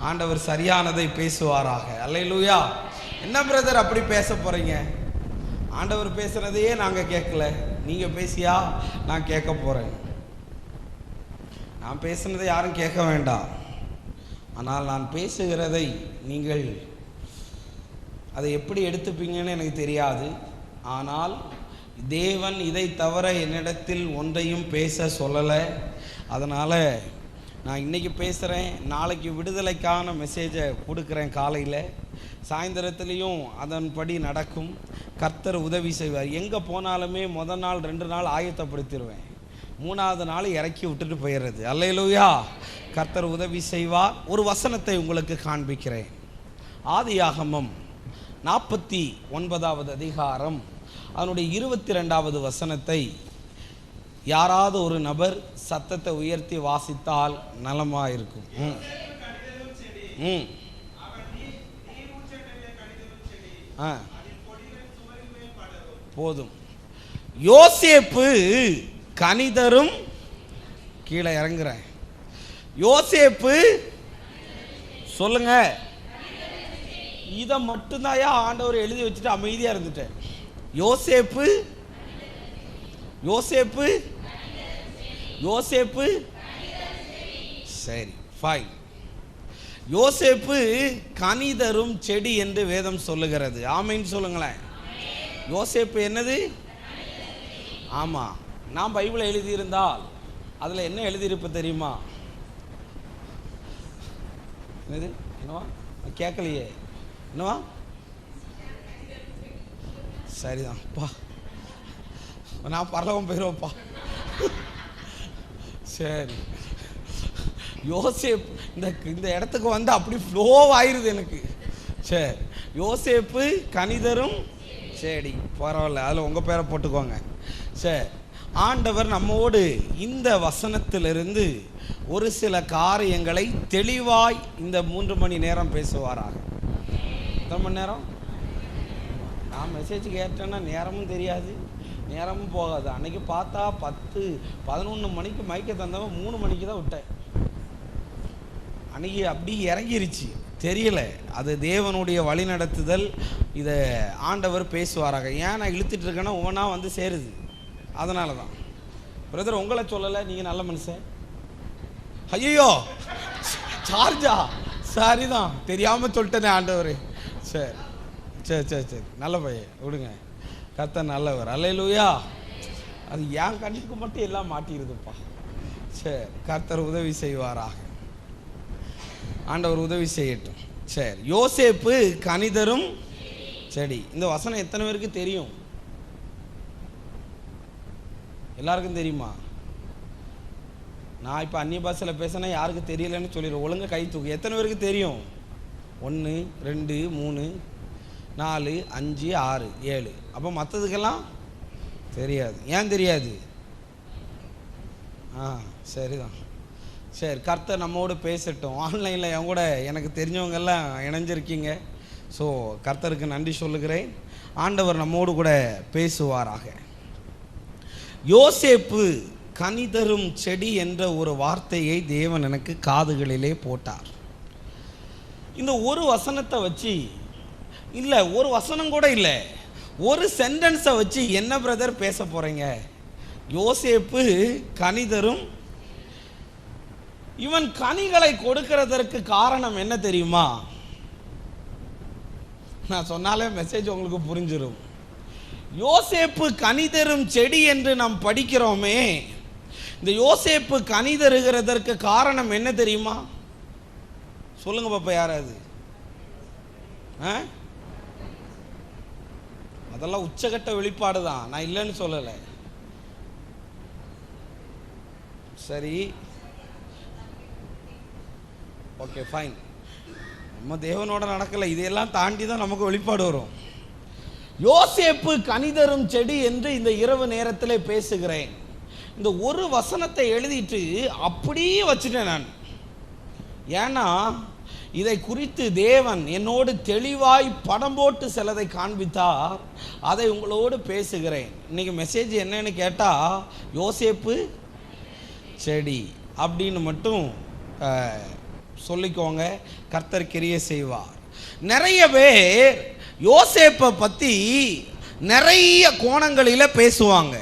ஆண்டவர் சரியானதை பேசுவாராக. அல்லேலூயா. என்ன பிரதர் அப்படி பேச போறீங்க? ஆண்டவர் பேசுறதையே நாங்கள் கேட்கல, நீங்கள் பேசியா நான் கேட்க போகிறேன். நான் பேசுனதை யாரும் கேட்க வேண்டாம், ஆனால் நான் பேசுகிறதை நீங்கள் அதை எப்படி எடுத்துப்பீங்கன்னு எனக்கு தெரியாது. ஆனால் தேவன் இதை தவிர என்னிடத்தில் ஒன்றையும் பேச சொல்லலை. அதனால் நான் இன்றைக்கி பேசுகிறேன், நாளைக்கு விடுதலைக்கான மெசேஜை கொடுக்குறேன். காலையில் சாயந்தரத்துலேயும் அதன்படி நடக்கும். கர்த்தர் உதவி செய்வார். எங்கே போனாலுமே முதல் நாள் 2 நாள் ஆயத்தப்படுத்திடுவேன், 3ஆவது நாள் இறக்கி விட்டுட்டு போயிடுறது. அல்லேலூயா. கர்த்தர் உதவி செய்வார். ஒரு வசனத்தை உங்களுக்கு காண்பிக்கிறேன். ஆதியாகமம் 49வது அதிகாரம் அதனுடைய 22வது வசனத்தை யாராவது ஒரு நபர் சத்தத்தை உயர்த்தி வாசித்தால் நலமாக இருக்கும். போதும். யோசேப்பு கனிதரும், கீழே இறங்குறேன், யோசேப்பு சொல்லுங்க, இதை மட்டும்தான் ஆண்டவர் எழுதி வச்சுட்டு அமைதியா இருந்துட்டேன். யோசேப்பு யோசேப்பு யோசேப்பு சரி, ஃபைன். யோசேப்பு கனிதரும் செடி என்று வேதம் சொல்லுகிறது. ஆமைன்னு சொல்லுங்களேன். யோசேப்பு என்னது? ஆமா, நான் பைபிளை எழுதியிருந்தால் அதுல என்ன எழுதியிருப்ப தெரியுமா? என்னது? என்னவா? கேட்கலையே. என்னவா? சரிதான்ப்பா, நான் பரலவம் போயிடுவேன்ப்பா. சரி, யோசேப்பு இந்த இடத்துக்கு வந்து அப்படி ஃப்ளோ ஆயிருது எனக்கு. சரி, யோசேப்பு கனிதரும் செடி, பரவாயில்ல, அதில் உங்கள் பேரை போட்டுக்கோங்க. சரி, ஆண்டவர் நம்மோடு இந்த வசனத்திலிருந்து ஒரு சில காரியங்களை தெளிவாய் இந்த 3 மணி நேரம் பேசுவாராக. எத்தனை மணி நேரம்? நான் மெசேஜ் கேட்டேன்னா நேரமும் தெரியாது, நேரமும் போகாது. அன்னைக்கு பார்த்தா 10-11 மணிக்கு மைக்க தந்தவன் 3 மணிக்கு தான் விட்டேன். அன்னைக்கு அப்படி இறங்கிருச்சு, தெரியல. அது தேவனுடைய வழி நடத்துதல். இதை ஆண்டவர் பேசுவாராக. ஏன் நான் இழுத்துட்டு இருக்கேன்னா ஒவ்வொன்றா வந்து சேருது. அதனால தான் பிரதர் உங்களை சொல்லலை, நீங்கள் நல்ல மனுஷன். ஐயோ சார்ஜா, சரிதான், தெரியாமல் சொல்லிட்டேனே ஆண்டவர். சரி சரி சரி சரி, நல்ல பையன், விடுங்க. கர்த்தர் நல்லவர். அல்லேலூயா. அது என் கண்ணுக்கு மட்டும் எல்லாம் மாட்டிடுதுப்பா. சரி, கர்த்தர் உதவி செய்வாராக. ஆண்டவர் உதவி செய்யட்டும். சரி, யோசேப்பு கனிதரும் செடி. இந்த வசனம் எத்தனை பேருக்கு தெரியும்? எல்லாருக்கும் தெரியுமா? நான் இப்போ அந்நிய பாஷையில் பேசினா யாருக்கு தெரியலன்னு சொல்லிடுறேன். ஒழுங்கா கை தூக்கு. எத்தனை பேருக்கு தெரியும்? 1 2 3 4 5 6 7. அப்போ மற்றதுக்கெல்லாம் தெரியாது. ஏன் தெரியாது? சரிதான். சரி, கர்த்தர் நம்மோடு பேசட்டும். ஆன்லைனில் என் கூட எனக்கு தெரிஞ்சவங்கெல்லாம் இணைஞ்சிருக்கீங்க. ஸோ கர்த்தருக்கு நன்றி சொல்லுகிறேன். ஆண்டவர் நம்மோடு கூட பேசுவாராக. யோசேப்பு கனிதரும் செடி என்ற ஒரு வார்த்தையை தேவன் எனக்கு காதுகளிலே போட்டார். இந்த ஒரு வசனத்தை வச்சு, இல்லை ஒரு வசனம் கூட இல்லை, ஒரு சென்டென்ஸை வச்சு என்ன பிரதர் பேச போறீங்க? யோசேப்பு கனிதரும், இவன் கனிகளை கொடுக்கிறதற்கு காரணம் என்ன தெரியுமா? நான் சொன்னாலே மெசேஜ் உங்களுக்கு புரிஞ்சிடும். யோசேப்பு கனிதரும் செடி என்று நாம் படிக்கிறோமே, இந்த யோசேப்பு கனிதருகிறதற்கு காரணம் என்ன தெரியுமா? சொல்லுங்க பாப்பா, யாராவது? அதெல்லாம் உச்சகட்ட வெளிப்பாடு தான், நான் இல்லைன்னு சொல்லலை. சரி, ஓகே ஃபைன். நம்ம தேவனோட நடக்கலை, இதையெல்லாம் தாண்டி தான் நமக்கு வெளிப்பாடு வரும். யோசேப்பு கனிதரும் செடி என்று இந்த இரவு நேரத்தில் பேசுகிறேன். இந்த ஒரு வசனத்தை எழுதிட்டு அப்படியே வச்சுட்டேன் நான். ஏன்னா இதை குறித்து தேவன் என்னோடு தெளிவாய் படம் போட்டு சிலதை காண்பித்தார். அதை உங்களோடு பேசுகிறேன். இன்னைக்கு மெசேஜ் என்னன்னு கேட்டால், யோசேப்பு செடி அப்படின்னு மட்டும் சொல்லிக்கோங்க, கர்த்தர் கிரியை செய்வார். நிறைய பேர் யோசேப்பை பற்றி நிறைய கோணங்களில் பேசுவாங்க.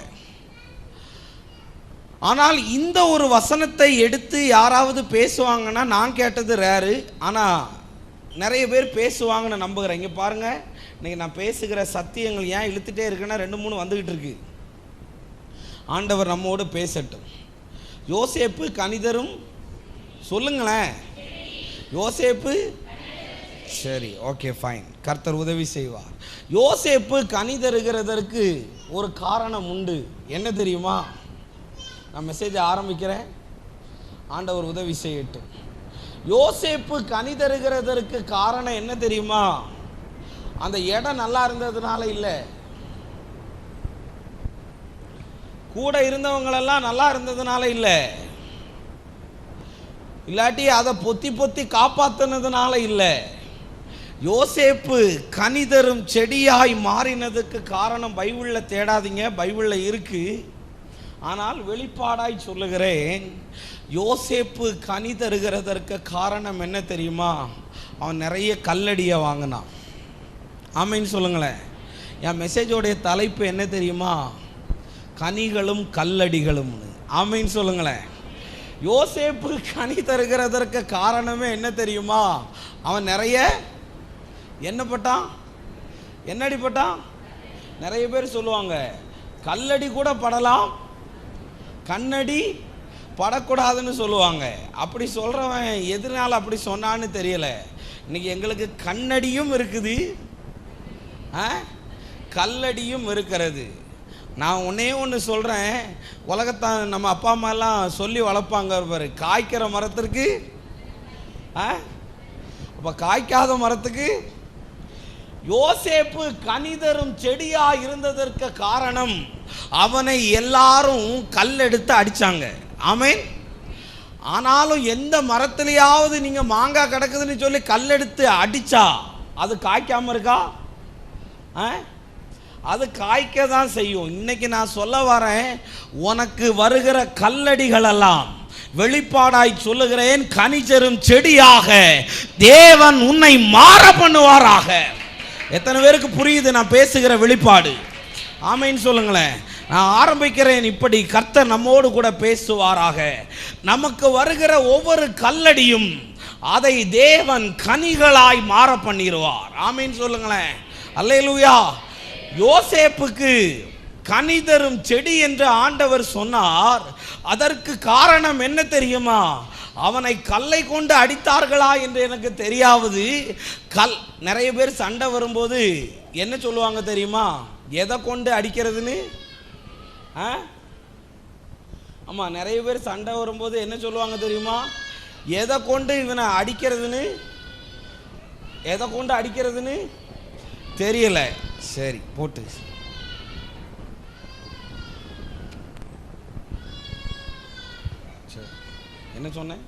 ஆனால் இந்த ஒரு வசனத்தை எடுத்து யாராவது பேசுவாங்கன்னா நான் கேட்டது ரேரு. ஆனால் நிறைய பேர் பேசுவாங்கன்னு நம்புகிறேன். இங்கே பாருங்கள், இன்றைக்கி நான் பேசுகிற சத்தியங்கள் ஏன் இழுத்துட்டே இருக்குன்னா 2-3 வந்துக்கிட்டு இருக்கு. ஆண்டவர் நம்மோடு பேசட்டும். யோசேப்பு கனிதரும், சொல்லுங்களேன். யோசேப்பு, சரி, ஓகே, ஃபைன், கர்த்தர் உதவி செய்வார். யோசேப்பு கனிதருகிறதற்கு ஒரு காரணம் உண்டு. என்ன தெரியுமா? நான் மெசேஜை ஆரம்பிக்கிறேன், ஆண்டவர் உதவி செய்யட்டும். யோசேப்பு கனிதருகிறதற்கு காரணம் என்ன தெரியுமா? அந்த இடம் நல்லா இருந்ததுனால இல்லை, கூட இருந்தவங்களெல்லாம் நல்லா இருந்ததுனால இல்லை, இல்லாட்டி அதை பொத்தி பொத்தி காப்பாற்றினதுனால இல்லை. யோசேப்பு கனிதரும் செடியாய் மாறினதுக்கு காரணம் பைபிளில் தேடாதீங்க, பைபிளில் இருக்கு. ஆனால் வெளிப்பாடாய் சொல்லுகிறேன், யோசேப்பு கனி தருகிறதற்கு காரணம் என்ன தெரியுமா? அவன் நிறைய கல்லடியை வாங்கினான். ஆமைன்னு சொல்லுங்களேன். என் மெசேஜோடைய தலைப்பு என்ன தெரியுமா? கனிகளும் கல்லடிகளும். ஆமைன்னு சொல்லுங்களேன். யோசேப்பு கனி தருகிறதற்கு காரணமே என்ன தெரியுமா? அவன் நிறைய என்ன பட்டான்? என்னடி பட்டான்? நிறைய பேர் சொல்லுவாங்க கல்லடி கூட படலாம், கண்ணடி படக்கூடாதுன்னு சொல்லுவாங்க. அப்படி சொல்கிறவன் எதனால் அப்படி சொன்னான்னு தெரியலை. இன்றைக்கி எங்களுக்கு கண்ணடியும் இருக்குது, கல்லடியும் இருக்கிறது. நான் ஒன்றே ஒன்று சொல்கிறேன், உலகத்தான் நம்ம அப்பா அம்மாலாம் சொல்லி வளர்ப்பாங்க பாரு, காய்க்கிற மரத்திற்கு அப்போ காய்க்காத மரத்துக்கு. யோசேப்பு கனிதரும் செடியா இருந்ததற்கு காரணம், அவனை எல்லாரும் கல்லெடுத்து அடித்தாங்க. ஆமென். ஆனாலும் எந்த மரத்துலையாவது நீங்கள் மாங்காய் கிடக்குதுன்னு சொல்லி கல்லெடுத்து அடித்தா அது காய்க்காமல் இருக்கா? அது காய்க்க தான் செய்யும். இன்னைக்கு நான் சொல்ல வரேன், உனக்கு வருகிற கல்லடிகளெல்லாம் வெளிப்பாடாய் சொல்லுகிறேன், கனிதரும் செடியாக தேவன் உன்னை மாற பண்ணுவாராக. எத்தனை பேருக்கு புரியுது நான் பேசுகிற வெளிப்பாடு? ஆமைன்னு சொல்லுங்களேன். நான் ஆரம்பிக்கிறேன் இப்படி, கர்த்தர் நம்மோடு கூட பேசுவாராக. நமக்கு வருகிற ஒவ்வொரு கல்லடியும் அதை தேவன் கனிகளாய் மாற பண்ணிடுவார். ஆமைன்னு சொல்லுங்களேன். அல்லேலூயா. யோசேப்புக்கு கனிதரும் செடி என்று ஆண்டவர் சொன்னார். அதற்கு காரணம் என்ன தெரியுமா? அவனை கல்லை கொண்டு அடித்தார்களா என்று எனக்கு தெரியாது. நிறைய பேர் சண்டை வரும்போது என்ன சொல்லுவாங்க தெரியுமா? எதை கொண்டு அடிக்கிறதுன்னு. ஆமாம், நிறைய பேர் சண்டை வரும்போது என்ன சொல்லுவாங்க தெரியுமா? எதை கொண்டு இவனை அடிக்கிறதுன்னு, எதை கொண்டு அடிக்கிறதுன்னு தெரியல. சரி, போட்டு. சரி, என்ன சொன்னேன்?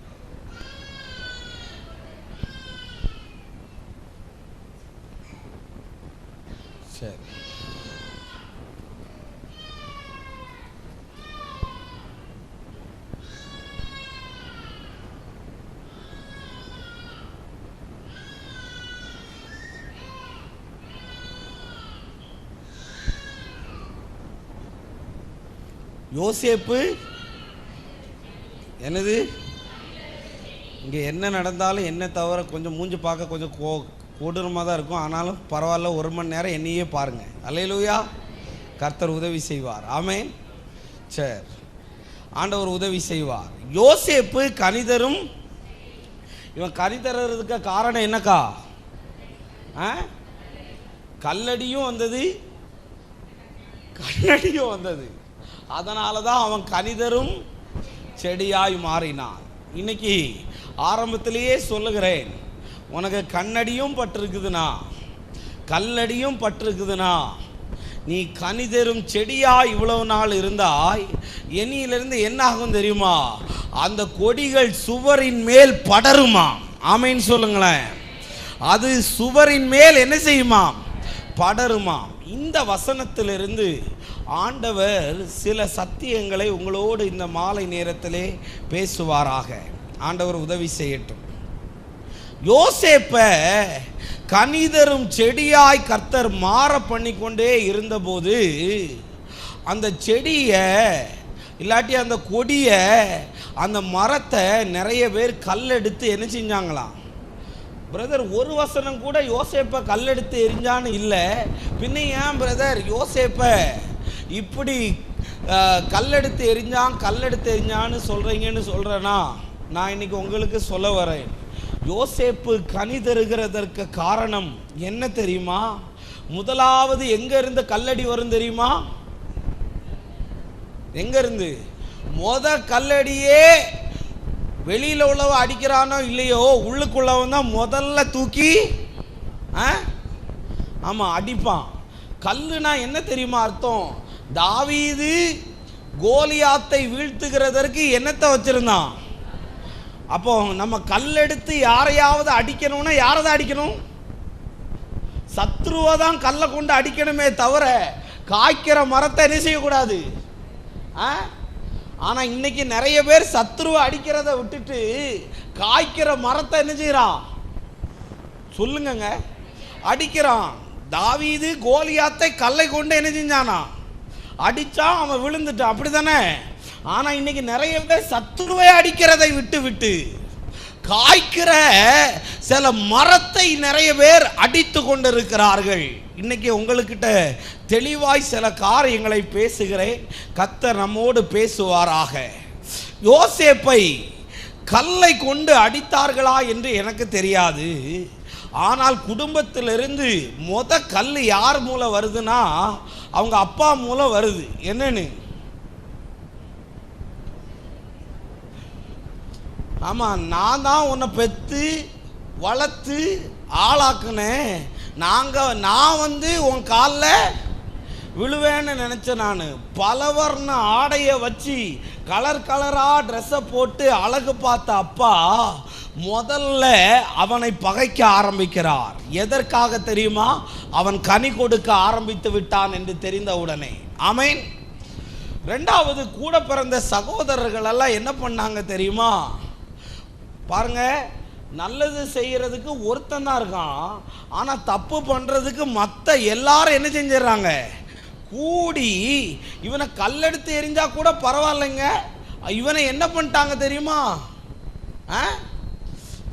சரி, யோசேப்பு என்னது? இங்கே என்ன நடந்தாலும் என்ன தவிர கொஞ்சம் மூஞ்சி பார்க்க கொஞ்சம் கொடூரமாக தான் இருக்கும். ஆனாலும் பரவாயில்ல, 1 மணி நேரம் என்னையே பாருங்கள். அல்லேலூயா. கர்த்தர் உதவி செய்வார். ஆமென். சரி, ஆண்டவர் உதவி செய்வார். யோசேப்பு கனிதரும், இவன் கனிதறதுக்கு காரணம் என்னக்கா? கல்லடியும் வந்தது, கல்லடியும் வந்தது. அதனால தான் அவன் கனிதரும் செடியாய் மாறினான். இன்னைக்கு ஆரம்பத்திலேயே சொல்லுகிறேன், உனக்கு கண்ணடியும் பட்டிருக்குதுன்னா, கல்லடியும் பட்டிருக்குதுன்னா, நீ கனிதரும் செடியா இவ்வளவு நாள் இருந்தாய். இனியிலிருந்து என்ன ஆகும் தெரியுமா? அந்த கொடிகள் சுவரின் மேல் படருமா. ஆமைன்னு சொல்லுங்களேன். அது சுவரின் மேல் என்ன செய்யுமா? படருமா. இந்த வசனத்திலிருந்து ஆண்டவர் சில சத்தியங்களை உங்களோடு இந்த மாலை நேரத்திலே பேசுவாராக. ஆண்டவர் உதவி செய்யட்டும். யோசேப்ப கனிதரும் செடியாய் கர்த்தர் மாற பண்ணிக்கொண்டே இருந்தபோது அந்த செடியை இல்லாட்டி அந்த கொடியை அந்த மரத்தை நிறைய பேர் கல்லெடுத்து என்ன செஞ்சாங்களாம்? பிரதர், ஒரு வசனம் கூட யோசேப்பை கல்லெடுத்து எரிஞ்சான்னு இல்லை. பின்ன ஏன் பிரதர் யோசேப்ப இப்படி கல்லெடுத்து எரிஞ்சான்னு சொல்கிறீங்கன்னு சொல்கிறேன்னா, நான் இன்னைக்கு உங்களுக்கு சொல்ல வரேன். யோசேப்பு கனி தருகிறதற்கு காரணம் என்ன தெரியுமா? முதலாவது எங்க இருந்து கல்லடி வரும் தெரியுமா? எங்க இருந்து? கல்லடியே வெளியில உள்ளவ அடிக்கிறானோ இல்லையோ, உள்ளுக்குள்ளவன் தான் முதல்ல தூக்கி ஆமா அடிப்பான். கல்லுனா என்ன தெரியுமா அர்த்தம்? தாவீது கோலியாத்தை வீழ்த்துகிறதற்கு என்னத்தை வச்சிருந்தான்? அப்போ நம்ம கல்லெடுத்து யாரையாவது அடிக்கணும்னா யாரதான் அடிக்கணும்? சத்ருவை தான் கல்லை கொண்டு அடிக்கணுமே தவிர காய்க்கிற மரத்தை என்ன செய்யக்கூடாது. ஆனா இன்னைக்கு நிறைய பேர் சத்ருவை அடிக்கிறத விட்டுட்டு காய்க்கிற மரத்தை என்ன செய்யறான்? சொல்லுங்க, அடிக்கிறான். தாவீது கோலியாத்தை கல்லை கொண்டு என்ன செஞ்சானா? அடிச்சான், அவன் விழுந்துட்டான், அப்படித்தானே? ஆனா இன்னைக்கு நிறைய பேர் சத்துருவை அடிக்கிறதை விட்டு காய்க்கிற சில மரத்தை நிறைய பேர் அடித்து கொண்டிருக்கிறார்கள். இன்னைக்கு உங்களுக்கிட்ட தெளிவாய் சில காரியங்களை பேசுகிறேன். கர்த்தர் நம்மோடு பேசுவாராக. யோசேப்பை கல்லை கொண்டு அடித்தார்களா என்று எனக்கு தெரியாது. ஆனால் குடும்பத்திலிருந்து கல் யார் மூலம் வருதுன்னா அவங்க அப்பா மூலம் வருது. என்னன்னு? ஆமாம், நான் தான் உன்னை பெற்று வளர்த்து ஆளாக்குனேன். நான் உன் காலில் விழுவேன்னு நினச்சேன். நான் பலவர்ண ஆடையை வச்சு கலர் கலராக ட்ரெஸ்ஸை போட்டு அழகு பார்த்த அப்பா முதல்ல அவனை பகைக்க ஆரம்பிக்கிறார். எதற்காக தெரியுமா? அவன் கனி கொடுக்க ஆரம்பித்து விட்டான் என்று தெரிந்த உடனே. ஆமென். ரெண்டாவது, கூட பிறந்த சகோதரர்கள் எல்லாம் என்ன பண்ணாங்க தெரியுமா? பாருங்க, நல்லது செய்யறதுக்கு ஒருத்தன் தான் இருக்கான், ஆனா தப்பு பண்றதுக்கு மற்ற எல்லாரும் என்ன செஞ்சிடறாங்க? கூடி இவனை கல்லெடுத்து எரிஞ்சா கூட பரவாயில்லைங்க, இவனை என்ன பண்ணிட்டாங்க தெரியுமா?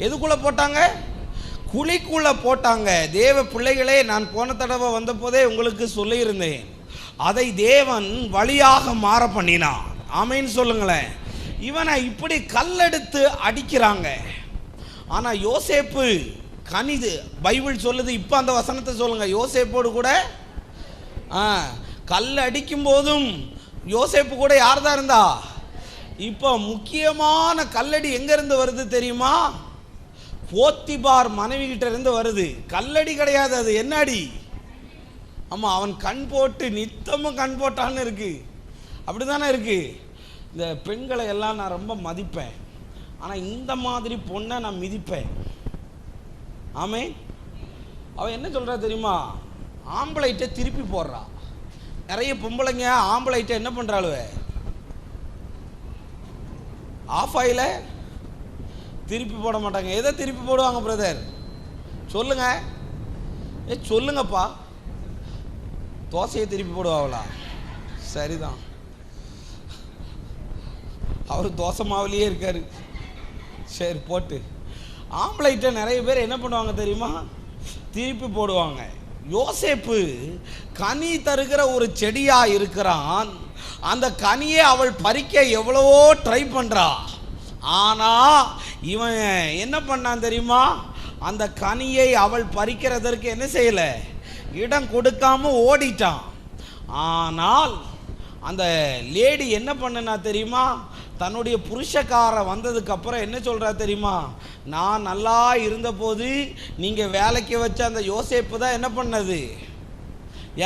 எதுக்குள்ள போட்டாங்க? குழிக்குள்ள போட்டாங்க. தேவ பிள்ளைகளே, நான் போன தடவை வந்த போதே உங்களுக்கு சொல்லியிருந்தேன், அதை தேவன் வழியாக மாற பண்ணினான். ஆமைன்னு சொல்லுங்களேன். இவனை இப்படி கல்லெடுத்து அடிக்கிறாங்க. ஆனா யோசேப்பு கனிது பைபிள் சொல்லுது. இப்ப அந்த வசனத்தை சொல்லுங்க. யோசேப்போடு கூட கல் அடிக்கும் போதும் யோசேப்பு கூட யார் தான் இருந்தா? இப்போ முக்கியமான கல்லடி எங்க இருந்து வருது தெரியுமா? போத்திபார் மனைவி கிட்ட இருந்து வருது. கல்லடி கிடையாது, அது என்ன அடி? ஆமா, அவன் கண் போட்டு நித்தமும் கண் போட்டான்னு இருக்கு. அப்படிதானே இருக்கு. இந்த பெண்களை எல்லாம் நான் ரொம்ப மதிப்பேன், ஆனால் இந்த மாதிரி பொண்ணை நான் மிதிப்பேன். ஆமே, அவன் என்ன சொல்கிறா தெரியுமா? ஆம்பளைட்டை திருப்பி போடுறா. நிறைய பொம்பளைங்க ஆம்பளைட்டை என்ன பண்ணுறாளுவ? ஆஃப் ஆயில திருப்பி போட மாட்டாங்க. எதை திருப்பி போடுவாங்க பிரதர்? சொல்லுங்க, சொல்லுங்கப்பா. தோசையை திருப்பி போடுவாங்களா? சரிதான், அவர் தோசை மாவுலேயே இருக்காரு. சரி போட்டு. ஆம்பளைட்ட நிறைய பேர் என்ன பண்ணுவாங்க தெரியுமா? திருப்பி போடுவாங்க. யோசேப்பு கனி தருகிற ஒரு செடியா இருக்கிறான். அந்த கனியை அவள் பறிக்க எவ்வளவோ ட்ரை பண்றா. ஆனா இவன் என்ன பண்ணான் தெரியுமா? அந்த கனியை அவள் பறிக்கிறதற்கு என்ன செய்யல, இடம் கொடுக்காம ஓடிட்டான். ஆனால் அந்த லேடி என்ன பண்ணனா தெரியுமா? தன்னுடைய புருஷக்கார வந்ததுக்கு அப்புறம் என்ன சொல்றா தெரியுமா? நான் நல்லா இருந்தபோது நீங்க வேலைக்கு வச்ச அந்த யோசேப்பு தான் என்ன பண்ணது,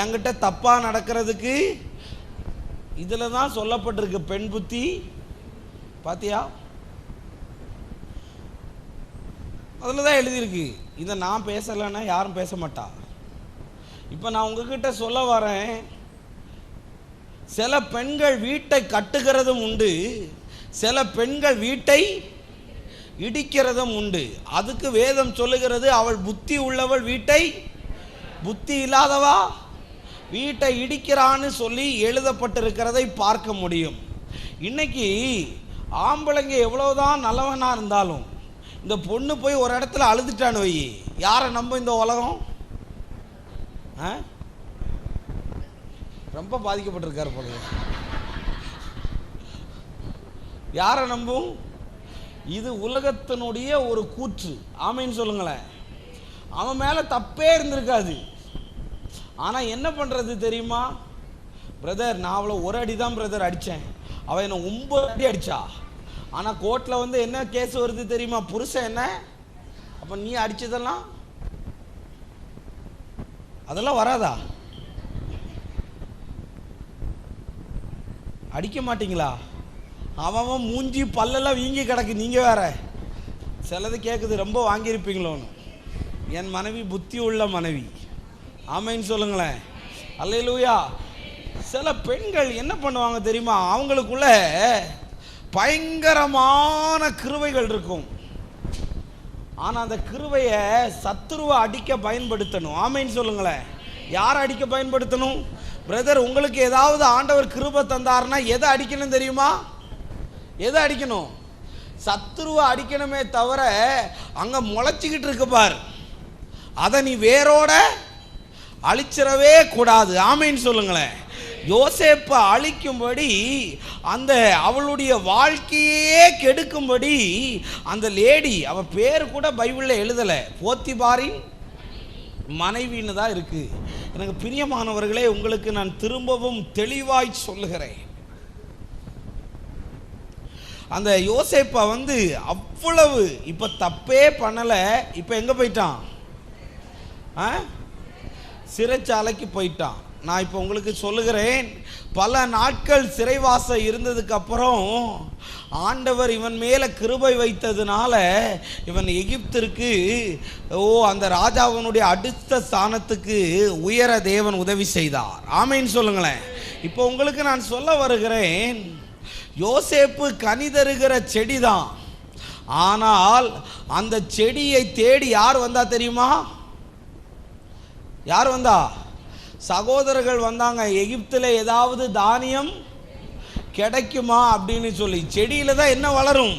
என்கிட்ட தப்பா நடக்கிறதுக்கு. இதுல தான் சொல்லப்பட்டிருக்கு பெண் புத்தி. பாத்தியா? அதுல தான் எழுதியிருக்கு. இதை நான் பேசலைன்னா யாரும் பேச மாட்டா. இப்போ நான் உங்ககிட்ட சொல்ல வரேன், சில பெண்கள் வீட்டை கட்டுகிறதும் உண்டு, சில பெண்கள் வீட்டை இடிக்கிறதும் உண்டு. அதுக்கு வேதம் சொல்லுகிறது, அவள் புத்தி உள்ளவள் வீட்டை, புத்தி இல்லாதவா வீட்டை இடிக்கிறான்னு சொல்லி எழுதப்பட்டிருக்கிறதை பார்க்க முடியும். இன்னைக்கு ஆம்பளைங்க எவ்வளவுதான் நல்லவனா இருந்தாலும் இந்த பொண்ணு போய் ஒரு இடத்துல அழுதுட்டான்னு வை, யாரை நம்ப இந்த உலகம்? ரொம்ப பாதிக்கப்பட்டிருக்காரு போல. யாரை நம்பும்? இது உலகத்தினுடைய ஒரு கூற்று. ஆமைன்னு சொல்லுங்களேன். அவன் மேல தப்பே இருந்திருக்காது. ஆனா என்ன பண்றது தெரியுமா? பிரதர், நான் அவளை ஒரு அடி தான் பிரதர் அடித்தேன், அவன் என்ன 9 அடி அடிச்சா. ஆனா கோர்ட்ல வந்து என்ன கேஸ் வருது தெரியுமா? புருஷன் என்ன, அப்ப நீ அடிச்சதெல்லாம் அதெல்லாம் வராதா? அடிக்க மாட்டீங்களா? அவன் மூஞ்சி பல்லெல்லாம் வீங்கி கிடக்கு, நீங்க வேற சிலது கேட்குது, ரொம்ப வாங்கியிருப்பீங்களோன்னு. என் மனைவி புத்தி உள்ள மனைவி. ஆமைன்னு சொல்லுங்களேன். அல்லேலூயா. சில பெண்கள் என்ன பண்ணுவாங்க தெரியுமா? அவங்களுக்குள்ள பயங்கரமான கிருபைகள் இருக்கும். ஆனா அந்த கிருபையை சத்துருவை அடிக்க பயன்படுத்தணும். ஆமைன்னு சொல்லுங்களேன். யாரை அடிக்க பயன்படுத்தணும்? பிரதர், உங்களுக்கு ஏதாவது ஆண்டவர் கிருபை தந்தாருன்னா எதை அடிக்கணும் தெரியுமா? எதை அடிக்கணும்? சத்துருவை அடிக்கணுமே தவிர அங்க முளைச்சிக்கிட்டு இருக்கு பார், அதை நீ வேரோட அழிச்சிடவே கூடாது. ஆமைன்னு சொல்லுங்களேன். யோசேப்பை அழிக்கும்படி, அந்த அவளுடைய வாழ்க்கையே கெடுக்கும்படி அந்த லேடி, அவ பேர் கூட பைபிளில் எழுதலை, போத்திபாரின் மனைவின்னு தான் இருக்கு. எனக்கு பிரியமானவர்களே, உங்களுக்கு நான் திரும்பவும் தெளிவாய் சொல்லுகிறேன், அந்த யோசேப்பை வந்து அவ்வளவு இப்ப தப்பே பண்ணல, இப்ப எங்க போயிட்டான்? சிறைச்சாலைக்கு போயிட்டான். நான் இப்போ உங்களுக்கு சொல்லுகிறேன், பல நாட்கள் சிறைவாசம் இருந்ததுக்கு அப்புறம் ஆண்டவர் இவன் மேலே கிருபை வைத்ததுனால இவன் எகிப்திற்கு அந்த ராஜாவினுடைய அடுத்த ஸ்தானத்துக்கு உயர தேவன் உதவி செய்தார். ஆமைன்னு சொல்லுங்களேன். இப்போ உங்களுக்கு நான் சொல்ல வருகிறேன், யோசேப்பு கனி தருகிற செடி தான். ஆனால் அந்த செடியை தேடி யார் வந்தா தெரியுமா? யார் வந்தா? சகோதரர்கள் வந்தாங்க. எகிப்தில் ஏதாவது தானியம் கிடைக்குமா அப்படின்னு சொல்லி. செடியில தான் என்ன வளரும்?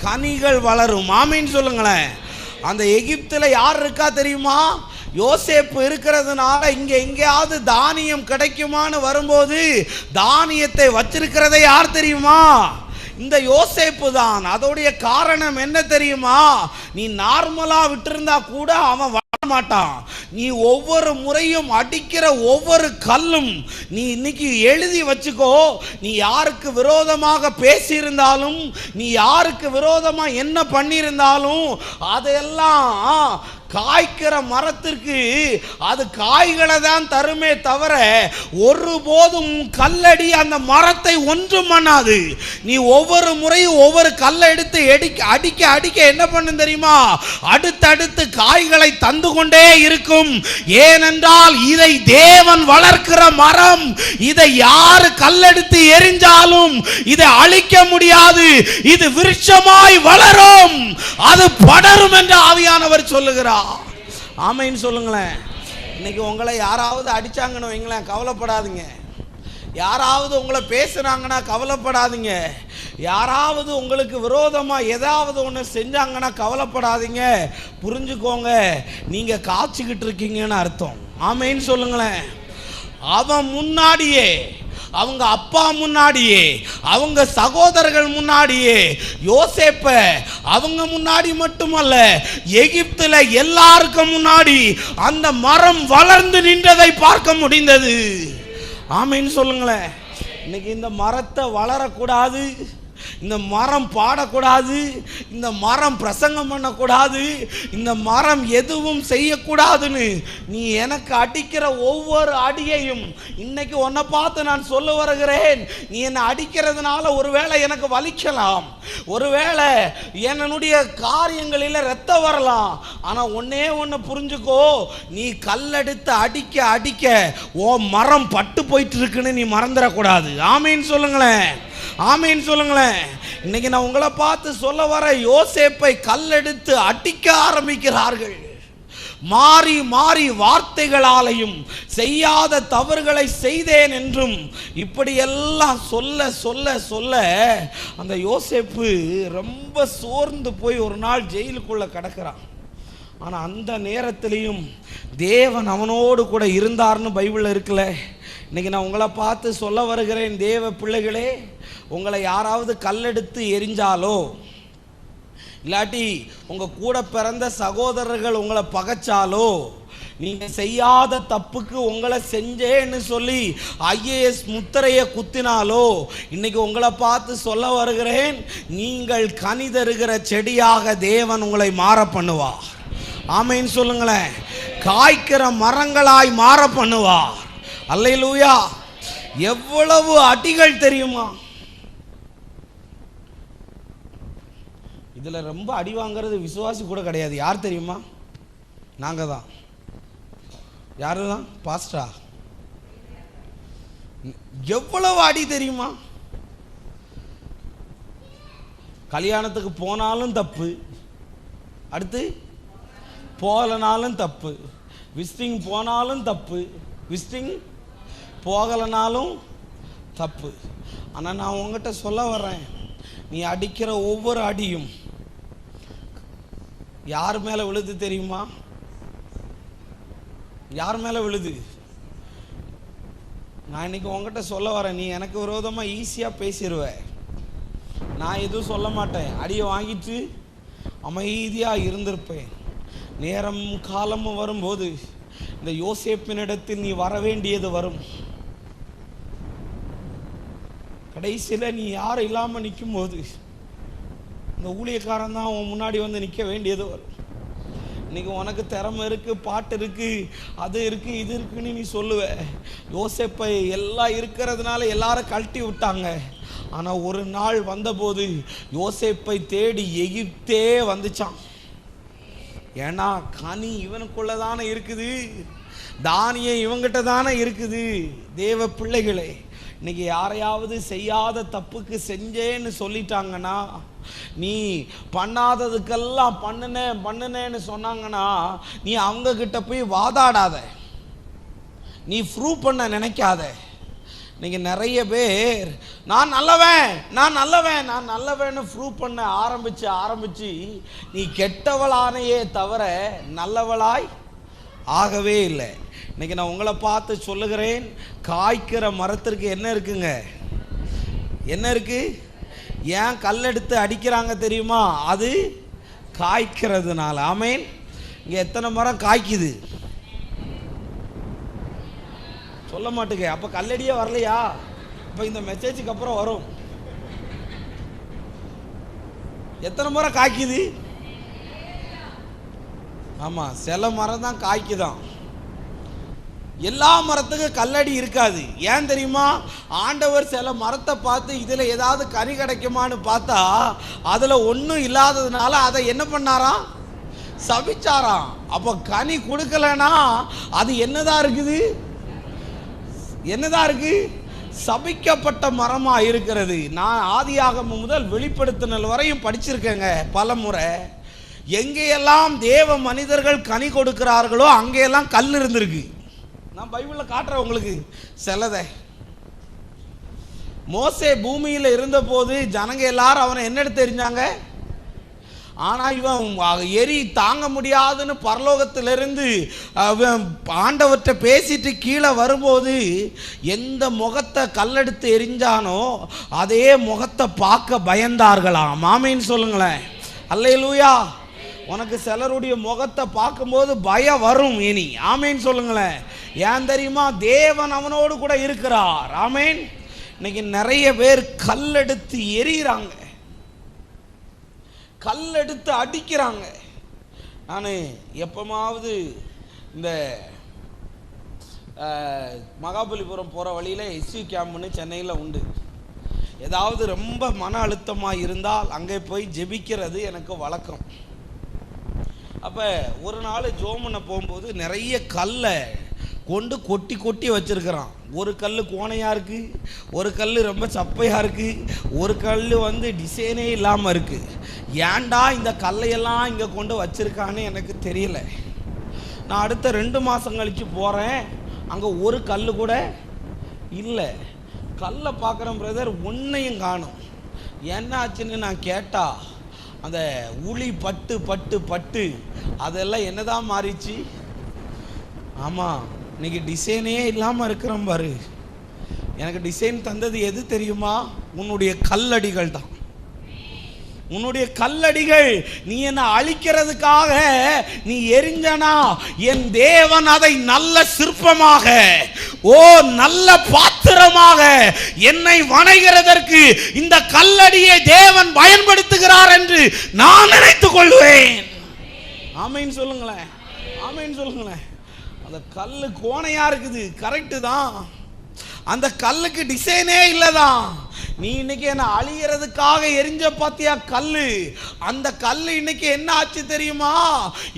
கனிகள் வளரும். ஆமீன் சொல்லுங்களேன். அந்த எகிப்தில் யார் இருக்கா தெரியுமா? யோசேப்பு இருக்கிறதுனால இங்க எங்கேயாவது தானியம் கிடைக்குமான்னு வரும்போது தானியத்தை வச்சிருக்கிறதை யார் தெரியுமா? இந்த யோசேப்பு தான். அதோடைய காரணம் என்ன தெரியுமா? நீ நார்மலா விட்டிருந்தா கூட அவன் மாட்டான். நீ ஒவ்வொரு முறையும் அடிக்கிற ஒவ்வொரு கல்லும் நீ இன்னைக்கு எழுதி வச்சுக்கோ. நீ யாருக்கு விரோதமாக பேசியிருந்தாலும், நீ யாருக்கு விரோதமா என்ன பண்ணியிருந்தாலும், அதையெல்லாம் காய்க்கிற மரத்திற்கு அது காய்களை தான் தருமே தவிர ஒருபோதும் கல்லடி அந்த மரத்தை ஒன்றும் பண்ணாது. நீ ஒவ்வொரு முறையும் ஒவ்வொரு கல்லை எடுத்து அடிக்க அடிக்க என்ன பண்ணும் தெரியுமா? அடுத்தடுத்து காய்களை தந்து கொண்டே இருக்கும். ஏனென்றால் இதை தேவன் வளர்க்கிற மரம். இதை யாரு கல்லெடுத்து எரிஞ்சாலும் இதை அழிக்க முடியாது. இது விருட்சமாய் வளரும், அது படரும் என்று ஆவியானவர் சொல்லுகிறார். ஆமைன்னு சொல்லுங்களேன். இன்னைக்கு உங்களை யாராவது அடிச்சாங்கன்னு வைங்களேன், கவலைப்படாதீங்க. யாராவது உங்களை பேசுறாங்கன்னா கவலைப்படாதீங்க. யாராவது உங்களுக்கு விரோதமா ஏதாவது ஒன்று செஞ்சாங்கன்னா கவலைப்படாதீங்க. புரிஞ்சுக்கோங்க, நீங்க காய்ச்சிக்கிட்டு இருக்கீங்கன்னு அர்த்தம். ஆமைன்னு சொல்லுங்களேன். அவன் முன்னாடியே, அவங்க அப்பா முன்னாடியே, அவங்க சகோதரர்கள் முன்னாடியே, யோசேப்ப அவங்க முன்னாடி மட்டுமல்ல, எகிப்துல எல்லாருக்கும் முன்னாடி அந்த மரம் வளர்ந்து நின்றதை பார்க்க முடிந்தது. ஆமைன்னு சொல்லுங்களேன். இன்னைக்கு இந்த மரத்தை வளரக்கூடாது, இந்த மரம் பாடக்கூடாது, இந்த மரம் பிரசங்கம் பண்ணக்கூடாது, இந்த மரம் எதுவும் செய்யக்கூடாதுன்னு நீ எனக்கு அடிக்கிற ஒவ்வொரு அடியையும் இன்னைக்கு உன்னை பார்த்து நான் சொல்ல வருகிறேன். நீ என்னை அடிக்கிறதுனால ஒருவேளை எனக்கு வலிக்கலாம், ஒருவேளை என்னுடைய காரியங்களில் ரத்தம் வரலாம். ஆனா ஒன்னே ஒன்று புரிஞ்சுக்கோ, நீ கல்லெடுத்து அடிக்க அடிக்க ஓ மரம் பட்டு போயிட்டு இருக்குன்னு நீ மறந்துடக்கூடாது. ஆமீன் சொல்லுங்களேன். ஆமீன் சொல்லுங்களேன். இன்னைக்கு நான் உங்களை பார்த்து சொல்ல வர, யோசேப்பை கல்லெடுத்து அடிக்க ஆரம்பிக்கிறார்கள். மாறி மாறி வார்த்தைகளாலையும் செய்யாத தவறுகளை செய்தேன் என்றும் இப்படியெல்லாம் சொல்ல சொல்ல சொல்ல அந்த யோசேப்பு ரொம்ப சோர்ந்து போய் ஒரு நாள் ஜெயிலுக்குள்ள கிடக்கிறான். ஆனால் அந்த நேரத்திலையும் தேவன் அவனோடு கூட இருந்தார்னு பைபிளில் இருக்குல்ல. இன்னைக்கு நான் உங்களை பார்த்து சொல்ல வருகிறேன், தேவ பிள்ளைகளே, உங்களை யாராவது கல்லெடுத்து எரிஞ்சாலோ, இல்லாட்டி உங்கள் கூட பிறந்த சகோதரர்கள் உங்களை பகைச்சாலோ, நீங்கள் செய்யாத தப்புக்கு உங்களை செஞ்சேன்னு சொல்லி IAS முத்திரையை குத்தினாலோ, இன்னைக்கு உங்களை பார்த்து சொல்ல வருகிறேன், நீங்கள் கனி தருகிற செடியாக தேவன் உங்களை மாற பண்ணுவார். ஆமென் சொல்லுங்களேன். காய்க்கிற மரங்களாய் மாற பண்ணுவார். அல்லேலூயா. எவ்வளவு அடிகள் தெரியுமா? இதில் ரொம்ப அடி வாங்கிறது விசுவாசி கூட கிடையாது. யார் தெரியுமா? நாங்கள் தான். யாரு தான்? பாஸ்டரா. எவ்வளவு அடி தெரியுமா? கல்யாணத்துக்கு போனாலும் தப்பு, அடுத்து போகலனாலும் தப்பு, விசிட்டிங் போனாலும் தப்பு, விசிட்டிங் போகலனாலும் தப்பு. ஆனால் நான் உங்ககிட்ட சொல்ல வர்றேன், நீ அடிக்கிற ஒவ்வொரு அடியும் யார் மேலே விழுது தெரியுமா? யார் மேலே விழுது? நான் இன்னைக்கு உங்ககிட்ட சொல்ல வரேன், நீ எனக்கு விரோதமாக ஈஸியாக பேசிடுவ. நான் எதுவும் சொல்ல மாட்டேன், அடியை வாங்கிட்டு அமைதியாக இருந்திருப்பேன். நேரம் காலமும் வரும்போது இந்த யோசேப்பினிடத்தில் நீ வர வேண்டியது வரும். கடைசியில் நீ யாரும் இல்லாமல் நிற்கும் போது இந்த ஊழியக்காரன் தான் உன் முன்னாடி வந்து நிற்க வேண்டியது வரும். இன்னைக்கு உனக்கு திறமை இருக்குது, பாட்டு இருக்குது, அது இருக்குது, இது இருக்குன்னு நீ சொல்லுவ. யோசேப்பை எல்லாம் இருக்கிறதுனால எல்லாரும் கழட்டி விட்டாங்க. ஆனால் ஒரு நாள் வந்தபோது யோசேப்பை தேடி எகிப்தே வந்துச்சான். ஏன்னா கனி இவனுக்குள்ள தானே இருக்குது, தானியம் இவங்கிட்ட தானே இருக்குது. தேவ பிள்ளைகளே, இன்னைக்கு யாரையாவது செய்யாத தப்புக்கு செஞ்சேன்னு சொல்லிட்டாங்கன்னா, நீ பண்ணாததுக்கெல்லாம் பண்ணுனேன்னு சொன்னாங்கன்னா, நீ அவங்க கிட்ட போய் வாதாடாத, நீ ப்ரூவ் பண்ண நினைக்காத. இன்னைக்கு நிறைய பேர் நான் நல்லவன்னு ப்ரூவ் பண்ண ஆரம்பிச்சு நீ கெட்டவளானையே தவிர நல்லவளாய் ஆகவே இல்லை. இன்னைக்கு நான் உங்களை பார்த்து சொல்லுகிறேன், காய்க்கிற மரத்திற்கு என்ன இருக்குங்க? என்ன இருக்கு? ஏன் கல்லெடுத்து அடிக்கிறாங்க தெரியுமா? அது காய்க்கிறதுனால. ஆமேன். இங்கே எத்தனை மரம் காய்க்குது? சொல்ல மாட்டேங்க. அப்போ கல்லடியே வரலையா? இப்போ இந்த மெசேஜுக்கு அப்புறம் வரும். எத்தனை மரம் காய்க்குது? ஆமாம், சில மரம் தான் காய்க்குதான். எல்லா மரத்துக்கும் கல்லடி இருக்காது. ஏன் தெரியுமா? ஆண்டவர் சில மரத்தை பார்த்து இதில் ஏதாவது கனி கிடைக்குமான்னு பார்த்தா அதில் ஒன்றும் இல்லாததுனால அதை என்ன பண்ணாராம்? சபிச்சாராம். அப்போ கனி கொடுக்கலன்னா அது என்னதான் இருக்குது? என்னதான் இருக்கு? சபிக்கப்பட்ட மரமா இருக்கிறது. நான் ஆதியாகமம் முதல் வெளிப்படுத்தினல் வரையும் படிச்சிருக்கேங்க பல முறை. எங்கேயெல்லாம் தேவ மனிதர்கள் கனி கொடுக்கிறார்களோ அங்கேயெல்லாம் கல் இருந்திருக்கு. நான் பைபிளில் காட்டுறேன் உங்களுக்கு சிலதை. மோசே பூமியில் இருந்தபோது ஜனங்க எல்லாரும் அவனை என்ன எடுத்து எறிஞ்சாங்க. ஆனால் இவன் எரி தாங்க முடியாதுன்னு பரலோகத்திலிருந்து ஆண்டவர்கிட்ட பேசிட்டு கீழே வரும்போது எந்த முகத்தை கல்லெடுத்து எரிஞ்சானோ அதே முகத்தை பார்க்க பயந்தார்களாம். ஆமீன் சொல்லுங்களேன். அல்லேலூயா. உனக்கு சிலருடைய முகத்தை பார்க்கும்போது பயம் வரும் இனி. ஆமீன் சொல்லுங்களேன். ஏன் தெரியுமா? தேவன் அவனோடு கூட இருக்கிறார். ஆமீன். இன்னைக்கு நிறைய பேர் கல்லெடுத்து எரிகிறாங்க, கல்லெடுத்து அடிக்கிறாங்க. நான் எப்பமாவது இந்த மகாபலிபுரம் போகிற வழியில் SU கேம்ப்னு சென்னையில் உண்டு. ஏதாவது ரொம்ப மன அழுத்தமாக இருந்தால் அங்கே போய் ஜெபிக்கிறது எனக்கு வழக்கம். அப்போ ஒரு நாள் ஜோம் பண்ண போகும்போது நிறைய கல்லை கொண்டு கொட்டி கொட்டி வச்சிருக்கிறான். ஒரு கல் கோணையாக இருக்குது, ஒரு கல் ரொம்ப சப்பையாக இருக்குது, ஒரு கல் டிசைனே இல்லாமல் இருக்குது. ஏன்டா இந்த கல்லையெல்லாம் இங்கே கொண்டு வச்சிருக்கான்னு எனக்கு தெரியல. நான் அடுத்த 2 மாதம் கழித்து போகிறேன், அங்கே ஒரு கல் கூட இல்லை. கல்லை பார்க்குறேன் பிரதர், ஒன்றையும் காணும். என்ன ஆச்சுன்னு நான் கேட்டா, அந்த உளி பட்டு பட்டு பட்டு அதெல்லாம் என்னதான் மாறிச்சு. ஆமாம், இன்னைக்கு டிசைனே இல்லாமல் இருக்கிறோம் பாரு. எனக்கு டிசைன் தந்தது எது தெரியுமா? உன்னுடைய கல்லடிகள் தான். உன்னுடைய கல்லடிகள். நீ என்ன அழிக்கிறதுக்காக நீ எரிஞ்சனா, என் தேவன் அதை நல்ல சிற்பமாக, நல்ல பாத்திரமாக என்னை வணைகிறதற்கு இந்த கல்லடியை தேவன் பயன்படுத்துகிறார் என்று நான் நினைத்துக் கொள்வேன். ஆமேன் சொல்லுங்களேன், ஆமேன் சொல்லுங்களேன். அந்த கல்லு கோணையா இருக்குது, கரெக்டு தான். அந்த கல்லுக்கு டிசைனே இல்லதான். நீ இன்னைக்கு என்ன அழிகிறதுக்காக எரிஞ்ச பாத்தியா கல்லு, அந்த கல்லு இன்னைக்கு என்ன ஆச்சு தெரியுமா?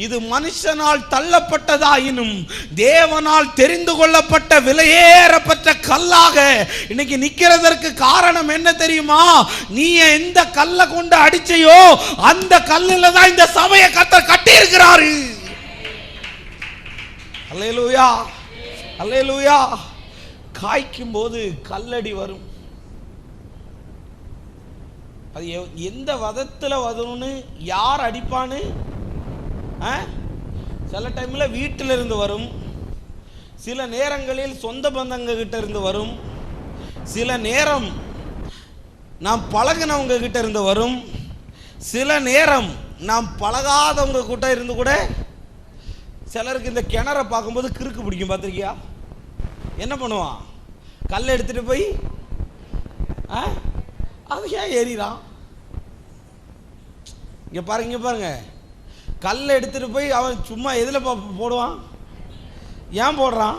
இது மனுஷனால் தள்ளப்பட்டதாயினும் தேவனால் தெரிந்து கொள்ளப்பட்ட விலையேறப்பட்ட கல்லாக இன்னைக்கு நிக்கிறதற்கு காரணம் என்ன தெரியுமா? நீ எந்த கல்லை கொண்டு அடிச்சையோ அந்த கல்லுல தான் இந்த சபையை கர்த்தர் கட்டி இருக்கிறாரு. அல்லேலூயா, அல்லேலூயா. காய்க்கும் போது கல்லடி வரும். அது எந்த விதத்தில் வரணும்னு, யார் அடிப்பான்னு, சில டைமில் வீட்டில் இருந்து வரும், சில நேரங்களில் சொந்த பந்தங்க கிட்ட இருந்து வரும், சில நேரம் நாம் பழகினவங்க கிட்ட இருந்து வரும், சில நேரம் நாம் பழகாதவங்க கிட்ட இருந்து கூட. சிலருக்கு இந்த கிணறை பார்க்கும்போது கிறுக்கு பிடிக்கும், பார்த்துருக்கியா? என்ன பண்ணுவான்? கல் எடுத்துட்டு போய் அது ஏன் ஏறிறான்? இங்க பாருங்க, இங்க பாருங்க. கல் எடுத்துட்டு போய் அவன் சும்மா எதுல போடுவான்? ஏன் போடுறான்?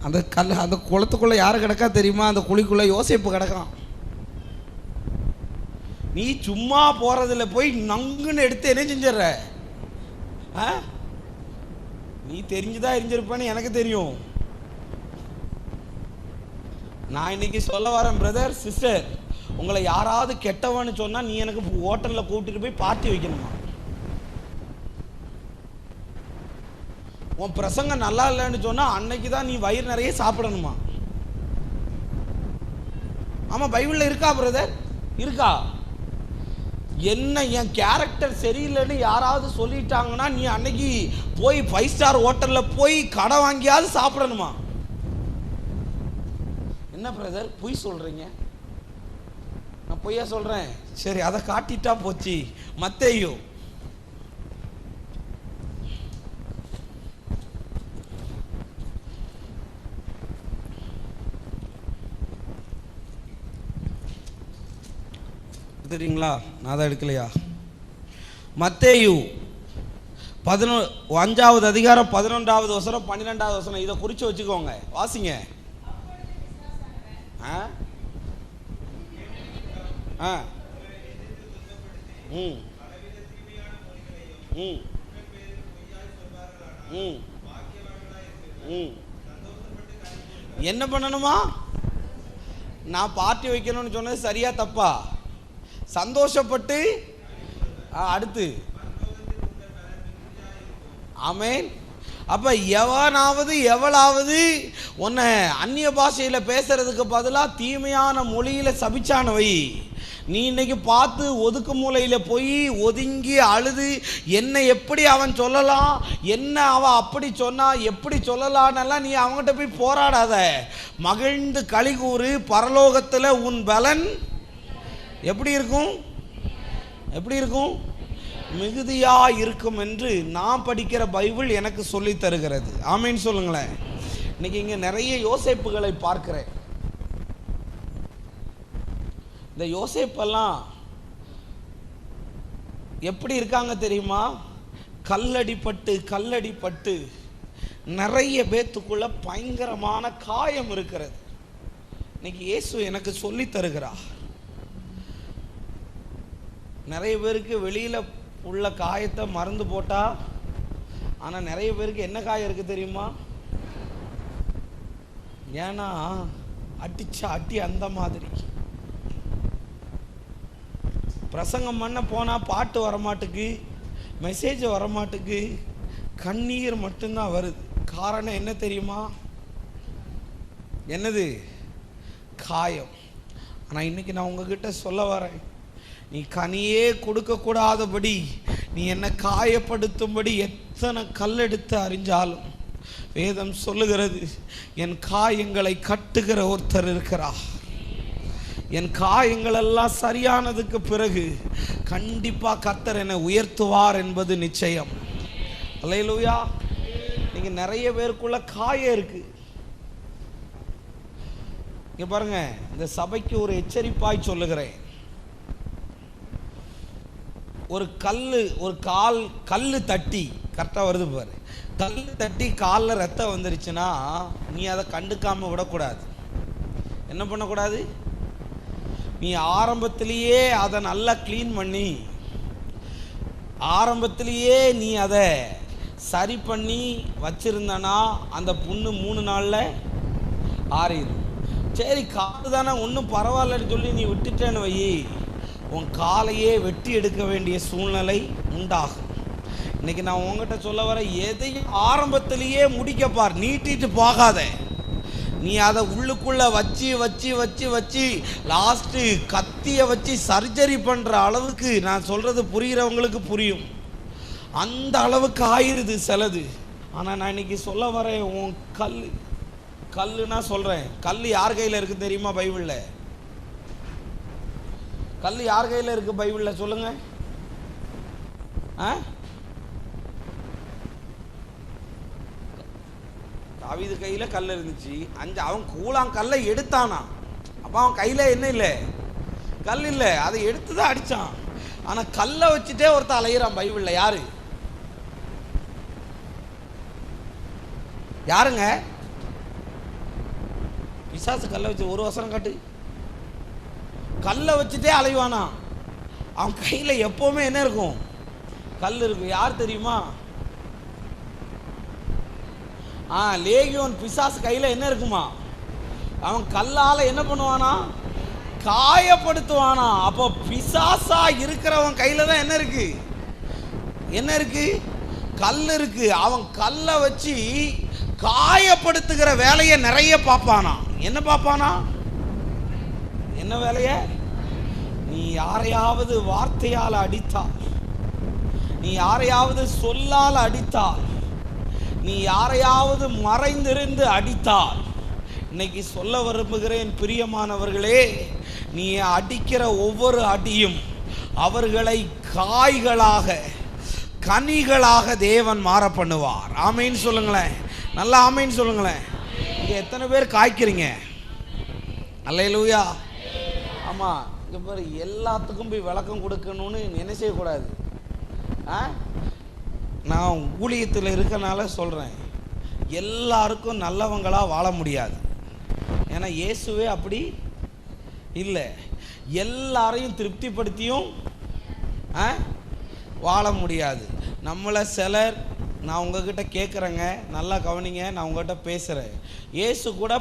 அந்த கல், அந்த குளத்துக்குள்ள யாரு கிடக்கா தெரியுமா? அந்த குழிக்குள்ள யோசேப்பு கிடக்கான். நீ சும்மா போறதுல போய் நங்குன்னு எடுத்து என்ன செஞ்சிடற? நீ தெரிஞ்சுதான் எரிஞ்சிருப்பான்னு எனக்கு தெரியும். நான் இன்னைக்கு சொல்ல வரேன் பிரதர் சிஸ்டர், உங்களை யாராவது கெட்டவன்னு சொன்னா நீ எனக்கு ஹோட்டலில் கூப்பிட்டு போய் பார்ட்டி வைக்கணுமா? உன் பிரசங்கம் நல்லா இல்லைன்னு சொன்னா அன்னைக்கு தான் நீ வயிறு நிறைய சாப்பிடணுமா? ஆமா, பைபிள்ல இருக்கா பிரதர்? இருக்கா? என்ன என் கேரக்டர் சரியில்லைன்னு யாராவது சொல்லிட்டாங்கன்னா நீ அன்னைக்கு போய் 5 ஸ்டார் ஹோட்டலில் போய் கடை வாங்கியாவது சாப்பிடணுமா? என்ன பிரதர் பொய் சொல்றீங்க? நான் பொய்யா சொல்றேன்? சரி, அதை காட்டிட்டா போச்சு. மத்தேயு தெரியுங்களா? நான் தான் எடுக்கலையா? மத்தேயு 5வது அதிகாரம் 11வது வசனம் 12வது வசனம். இதை குறிச்சு வச்சுக்கோங்க, வாசிங்க. என்ன பண்ணணுமா? நான் பார்ட்டி வைக்கணும்னு சொன்னது சரியா தப்பா? சந்தோஷப்பட்டு அடுத்து. ஆமென். அப்ப எவனாவது எவளாவது உன்னை அந்நிய பாஷையில பேசுறதுக்கு பதிலாக தீமையான மொழியில சபிச்சானவை நீ இன்னைக்கு பார்த்து ஒதுக்கு மூலையில போய் ஒதுங்கி அழுது என்ன எப்படி அவன் சொல்லலாம், என்ன அவன் அப்படி சொன்னா எப்படி சொல்லலான்னெல்லாம் நீ அவங்ககிட்ட போய் போராடாத. மகிழ்ந்து களிகூறு, பரலோகத்தில் உன் பலன் எப்படி இருக்கும்? எப்படி இருக்கும்? மிகுதியா இருக்கும் என்று நான் படிக்கிற பைபிள் எனக்கு சொல்லி தருகிறது. ஆமீன் சொல்லுங்களேன். இன்னைக்கு இங்க நிறைய யோசேப்புகளை பார்க்கிறேன். இந்த யோசேப்பெல்லாம் எப்படி இருக்காங்க தெரியுமா? கல்லடிப்பட்டு கல்லடிப்பட்டு நிறைய பேத்துக்குள்ள பயங்கரமான காயம் இருக்கிறது. இன்னைக்கு இயேசு எனக்கு சொல்லி தருகிறார். நிறைய பேருக்கு வெளியில உள்ள காயத்தை மருந்து போட்டா ஆனால் நிறைய பேருக்கு என்ன காயம் இருக்குது தெரியுமா? ஏன்னா அடிச்சா அடி அந்த மாதிரி. பிரசங்கம் பண்ண போனால் பாட்டு வரமாட்டுக்கு, மெசேஜ் வரமாட்டுக்கு, கண்ணீர் மட்டும்தான் வருது. காரணம் என்ன தெரியுமா? என்னது? காயம். ஆனால் இன்னைக்கு நான் உங்ககிட்ட சொல்ல வரேன், நீ கனியே கொடுக்கக்கூடாதபடி, நீ என்னை காயப்படுத்தும்படி எத்தனை கல்லெடுத்து அறிஞ்சாலும் வேதம் சொல்லுகிறது, என் காயங்களை கட்டுகிற ஒருத்தர் இருக்கிறார். என் காயங்கள் எல்லாம் சரியானதுக்கு பிறகு கண்டிப்பாக கர்த்தர் என்னை உயர்த்துவார் என்பது நிச்சயம். அல்லேலூயா. நீங்க நிறைய பேருக்குள்ள காயம் இருக்கு. இங்க பாருங்க, இந்த சபைக்கு ஒரு எச்சரிப்பாய் சொல்லுகிறேன். ஒரு கல்லு தட்டி, கரெக்டாக வருது பாரு, கல்லு தட்டி காலில் ரத்தம் வந்துருச்சுன்னா நீ அதை கண்டுக்காம விடக்கூடாது. என்ன பண்ணக்கூடாது? நீ ஆரம்பத்திலேயே அதை நல்லா க்ளீன் பண்ணி, ஆரம்பத்திலேயே நீ அதை சரி பண்ணி வச்சிருந்தனா அந்த புண்ணு 3 நாளில் ஆறிடும். சரி, காடு தானே, ஒன்றும் பரவாயில்லன்னு சொல்லி நீ விட்டுட்டேன்னு வை, உன் காலையே வெட்டி எடுக்க வேண்டிய சூழ்நிலை உண்டாகும். இன்னைக்கு நான் உங்ககிட்ட சொல்ல வர, எதையும் ஆரம்பத்திலேயே முடிக்கப்பார், நீட்டிட்டு போகாத. நீ அதை உள்ளுக்குள்ள வச்சு வச்சு வச்சு வச்சு லாஸ்ட்டு கத்தியை வச்சு சர்ஜரி பண்ணுற அளவுக்கு, நான் சொல்கிறது புரிகிறவங்களுக்கு புரியும், அந்த அளவுக்கு ஆயிடுது சிலது. ஆனால் நான் இன்னைக்கு சொல்ல வரேன், உன் கல்லுன்னா சொல்கிறேன், கல் யார் கையில் இருக்குது தெரியுமா? பைபிளில் கல் யார் கையில் இருக்குது பைபிளில் சொல்லுங்க. தாவீது கையில் கல் இருந்துச்சு. அவன் கூழாங்கல்லை எடுத்தானா, அப்போ அவன் கையில் என்ன இல்லை? கல் இல்லை, அதை எடுத்து தான் அடித்தான். ஆனால் கல்லை வச்சுட்டே ஒருத்தர் அலையிறான் பைபிளில். யாருங்க? பிசாசு கல்லை வச்சு ஒரு வசனம் காட்டு. கல்லை வச்சுட்டே அலைவானா, அவன் கையில் எப்போவுமே என்ன இருக்கும்? கல் இருக்கும். யார் தெரியுமா? லேகியோன் பிசாசு கையில் என்ன இருக்குமா? அவன் கல்லால் என்ன பண்ணுவானா? காயப்படுத்துவானா. அப்போ பிசாசா இருக்கிறவன் கையில் தான் என்ன இருக்கு? என்ன இருக்கு? கல் இருக்கு. அவன் கல்லை வச்சு காயப்படுத்துகிற வேலையை நிறைய பார்ப்பானா. என்ன பார்ப்பானா? என்ன வேலைய? நீ யாரையாவது வார்த்தையால் அடித்தால், நீ யாரையாவது சொல்லால் அடித்தால், நீ யாரையாவது மறைந்திருந்து அடித்தால், இன்னைக்கு சொல்ல விரும்புகிறேன் பிரியமானவர்களே, நீ அடிக்கிற ஒவ்வொரு அடியும் அவர்களை காய்களாக, கனிகளாக தேவன் மாற பண்ணுவார். ஆமீன் சொல்லுங்களேன். நல்லா ஆமீன் சொல்லுங்களேன். இங்கே எத்தனை பேர் காய்க்கிறீங்க? அல்லேலூயா. ஆமாம், இங்கே பாரு, எல்லாத்துக்கும் போய் விளக்கம் கொடுக்கணும்னு என்ன செய்யக்கூடாது. நான் ஊழியத்தில் இருக்கனால சொல்கிறேன், எல்லாருக்கும் நல்லவங்களாக வாழ முடியாது. ஏன்னா இயேசுவே அப்படி இல்லை. எல்லாரையும் திருப்திப்படுத்தியும் வாழ முடியாது. நம்மளை சிலர், நான் உங்ககிட்ட கேட்குறேங்க, நல்லா கவனிங்க, நான் உங்ககிட்ட பேசுகிறேன். இயேசு கூட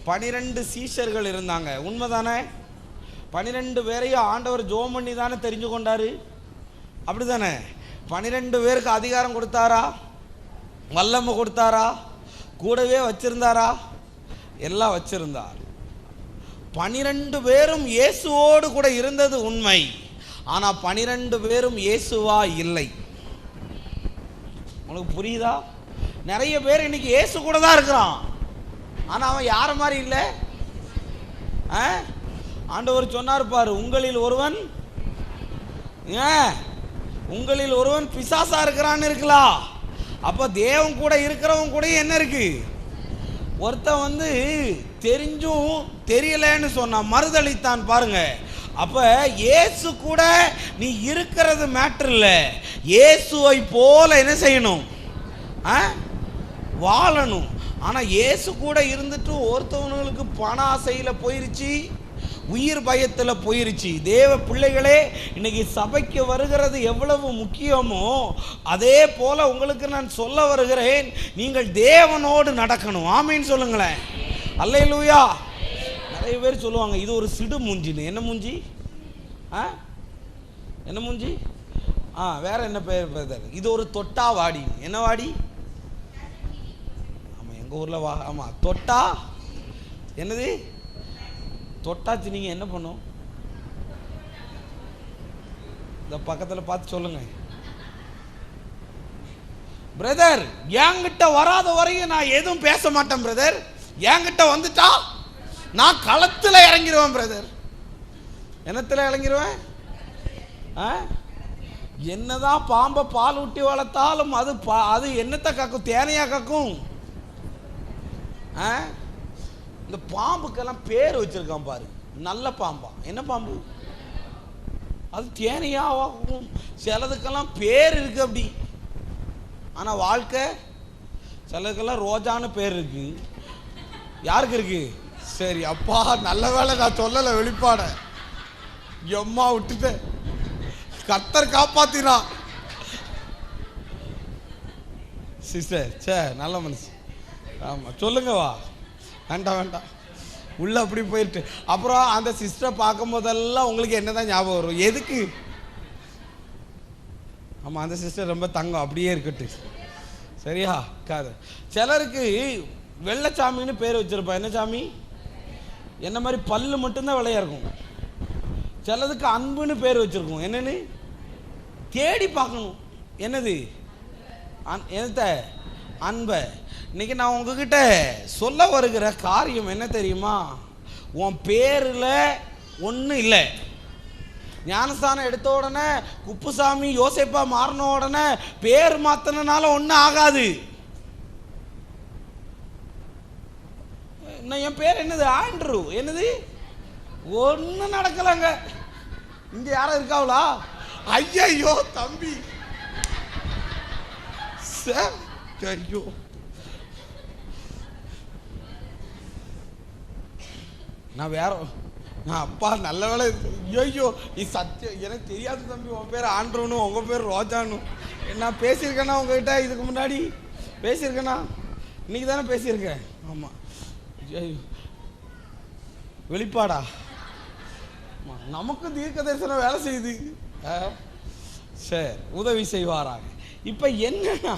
12 சீஷர்கள் இருந்தாங்க. உண்மைதானே? 12 பேரையும் ஆண்டவர் ஜோம் பண்ணி தானே தெரிஞ்சு கொண்டாரு. அப்படி தானே? 12 பேருக்கு அதிகாரம் கொடுத்தாரா? வல்லமை கொடுத்தாரா? கூடவே வச்சிருந்தாரா? எல்லாம் வச்சிருந்தார். 12 பேரும் இயேசுவோடு கூட இருந்தது உண்மை. ஆனால் 12 பேரும் இயேசுவா இல்லை. உங்களுக்கு புரியுதா? நிறைய பேர் இன்னைக்கு இயேசு கூட தான் இருக்கிறான், ஆனால் அவன் யார மாதிரி இல்லை. ஆண்டவர் சொன்னார் பாரு, உங்களில் ஒருவன் பிசாசா இருக்கிறான்னு இருக்கலாம். அப்போ தேவன் கூட இருக்கிறவன் கூட என்ன இருக்கு? ஒருத்தன் தெரிஞ்சும் தெரியலன்னு சொன்னான், மறுதளித்தான் பாருங்க. அப்ப இயேசு கூட நீ இருக்கிறது மேட்டர் இல்லை. இயேசுவை போல என்ன செய்யணும்? வாழணும். ஆனால் இயேசு கூட இருந்துட்டு ஒருத்தவங்களுக்கு பண ஆசையில் போயிருச்சு, உயிர் பயத்தில் போயிருச்சு. தேவ பிள்ளைகளே, இன்னைக்கு சபைக்கு வருகிறது எவ்வளவு முக்கியமோ அதே போல உங்களுக்கு நான் சொல்ல வருகிறேன், நீங்கள் தேவனோடு நடக்கணும். ஆமீன் சொல்லுங்களேன். அல்லேலூயா. நிறைய பேர் சொல்லுவாங்க இது ஒரு சிடு மூஞ்சின்னு. என்ன மூஞ்சி? என்ன மூஞ்சி? வேற என்ன பேர்? இது ஒரு தொட்டா வாடி. என்ன வாடி? ஆமாம், எங்கள் ஊரில் ஆமாம், தொட்டா என்னது? தொட்டாச்சு நீங்கள் என்ன பண்ணும்? இந்த பக்கத்தில் பார்த்து சொல்லுங்க. பிரதர், என்கிட்ட வராத வரையும் நான் எதுவும் பேச மாட்டேன் பிரதர். என்கிட்ட வந்துட்டா நான் களத்தில் இறங்கிடுவேன் பிரதர். என்னத்தில் இறங்கிடுவேன்? என்னதான் பாம்பை பால் ஊட்டி வளர்த்தாலும் அது என்னத்தை கக்கும்? தேனையா கக்கும்? இந்த பாம்புக்கெல்லாம் பேர் வச்சிருக்கான் பாரு, நல்ல பாம்பா. என்ன பாம்பு? அது தேனையாகும். சிலதுக்கெல்லாம் பேர் இருக்கு அப்படி. ஆனா வாழ்க்கை சிலதுக்கெல்லாம் ரோஜான்னு பேர் இருக்கு. யாருக்கு இருக்கு? சரி அப்பா, நல்ல வேலை நான் சொல்லலை வெளிப்பாட. எம்மா விட்டுட்டேன், கர்த்தர் காப்பாத்தினா. சிஸ்டர் சே நல்ல மனுஷன். ஆமாம் சொல்லுங்க. வா, வேண்டாம் வேண்டாம், உள்ள அப்படி போயிட்டு அப்புறம் அந்த சிஸ்டரை பார்க்கும் போதெல்லாம் உங்களுக்கு என்னதான் ஞாபகம் வரும்? எதுக்கு? ஆமாம், அந்த சிஸ்டர் ரொம்ப தங்கம், அப்படியே இருக்கட்டு. சரியா? காது சிலருக்கு வெள்ளச்சாமின்னு பேர் வச்சிருப்பா. என்ன சாமி? என்ன மாதிரி பல்லு மட்டும்தான் வெள்ளையா இருக்கும். சிலதுக்கு அன்புன்னு பேர் வச்சிருக்கோம். என்னன்னு தேடி பார்க்கணும். என்னது? என்னத்த? அன்பை. இன்னைக்கு நான் உங்ககிட்ட சொல்ல வருகிற காரியம் என்ன தெரியுமா? உன் பேரில் ஒன்றும் இல்லை. ஞானஸ்தானம் எடுத்த உடனே குப்புசாமி யோசேப்பா மாறின உடனே பேர் மாத்தினால ஒன்றும் ஆகாது. என் பேர் என்னது? ஆண்ட்ரூ. என்னது? ஒன்றும் நடக்கலங்க. இங்க யாரும் இருக்காவளா? ஐயோ தம்பி, ஐயோ நான் வேற, நான் அப்பா நல்ல வேலை. ஐயோ நீ சத்தியம் எனக்கு தெரியாது தம்பி, உன் பேர் ஆண்ட்ரூன்னு உங்க பேர் ரோஜான்னு. நான் பேசியிருக்கேன்னா உங்ககிட்ட இதுக்கு முன்னாடி பேசியிருக்கேனா? இன்னைக்கு தானே பேசியிருக்கேன். ஆமாம், வெளிப்பாடா? நமக்கு தீர்க்க தரிசனம் வேலை செய்யுது. சரி, உதவி செய்வாராங்க. இப்போ என்னன்னா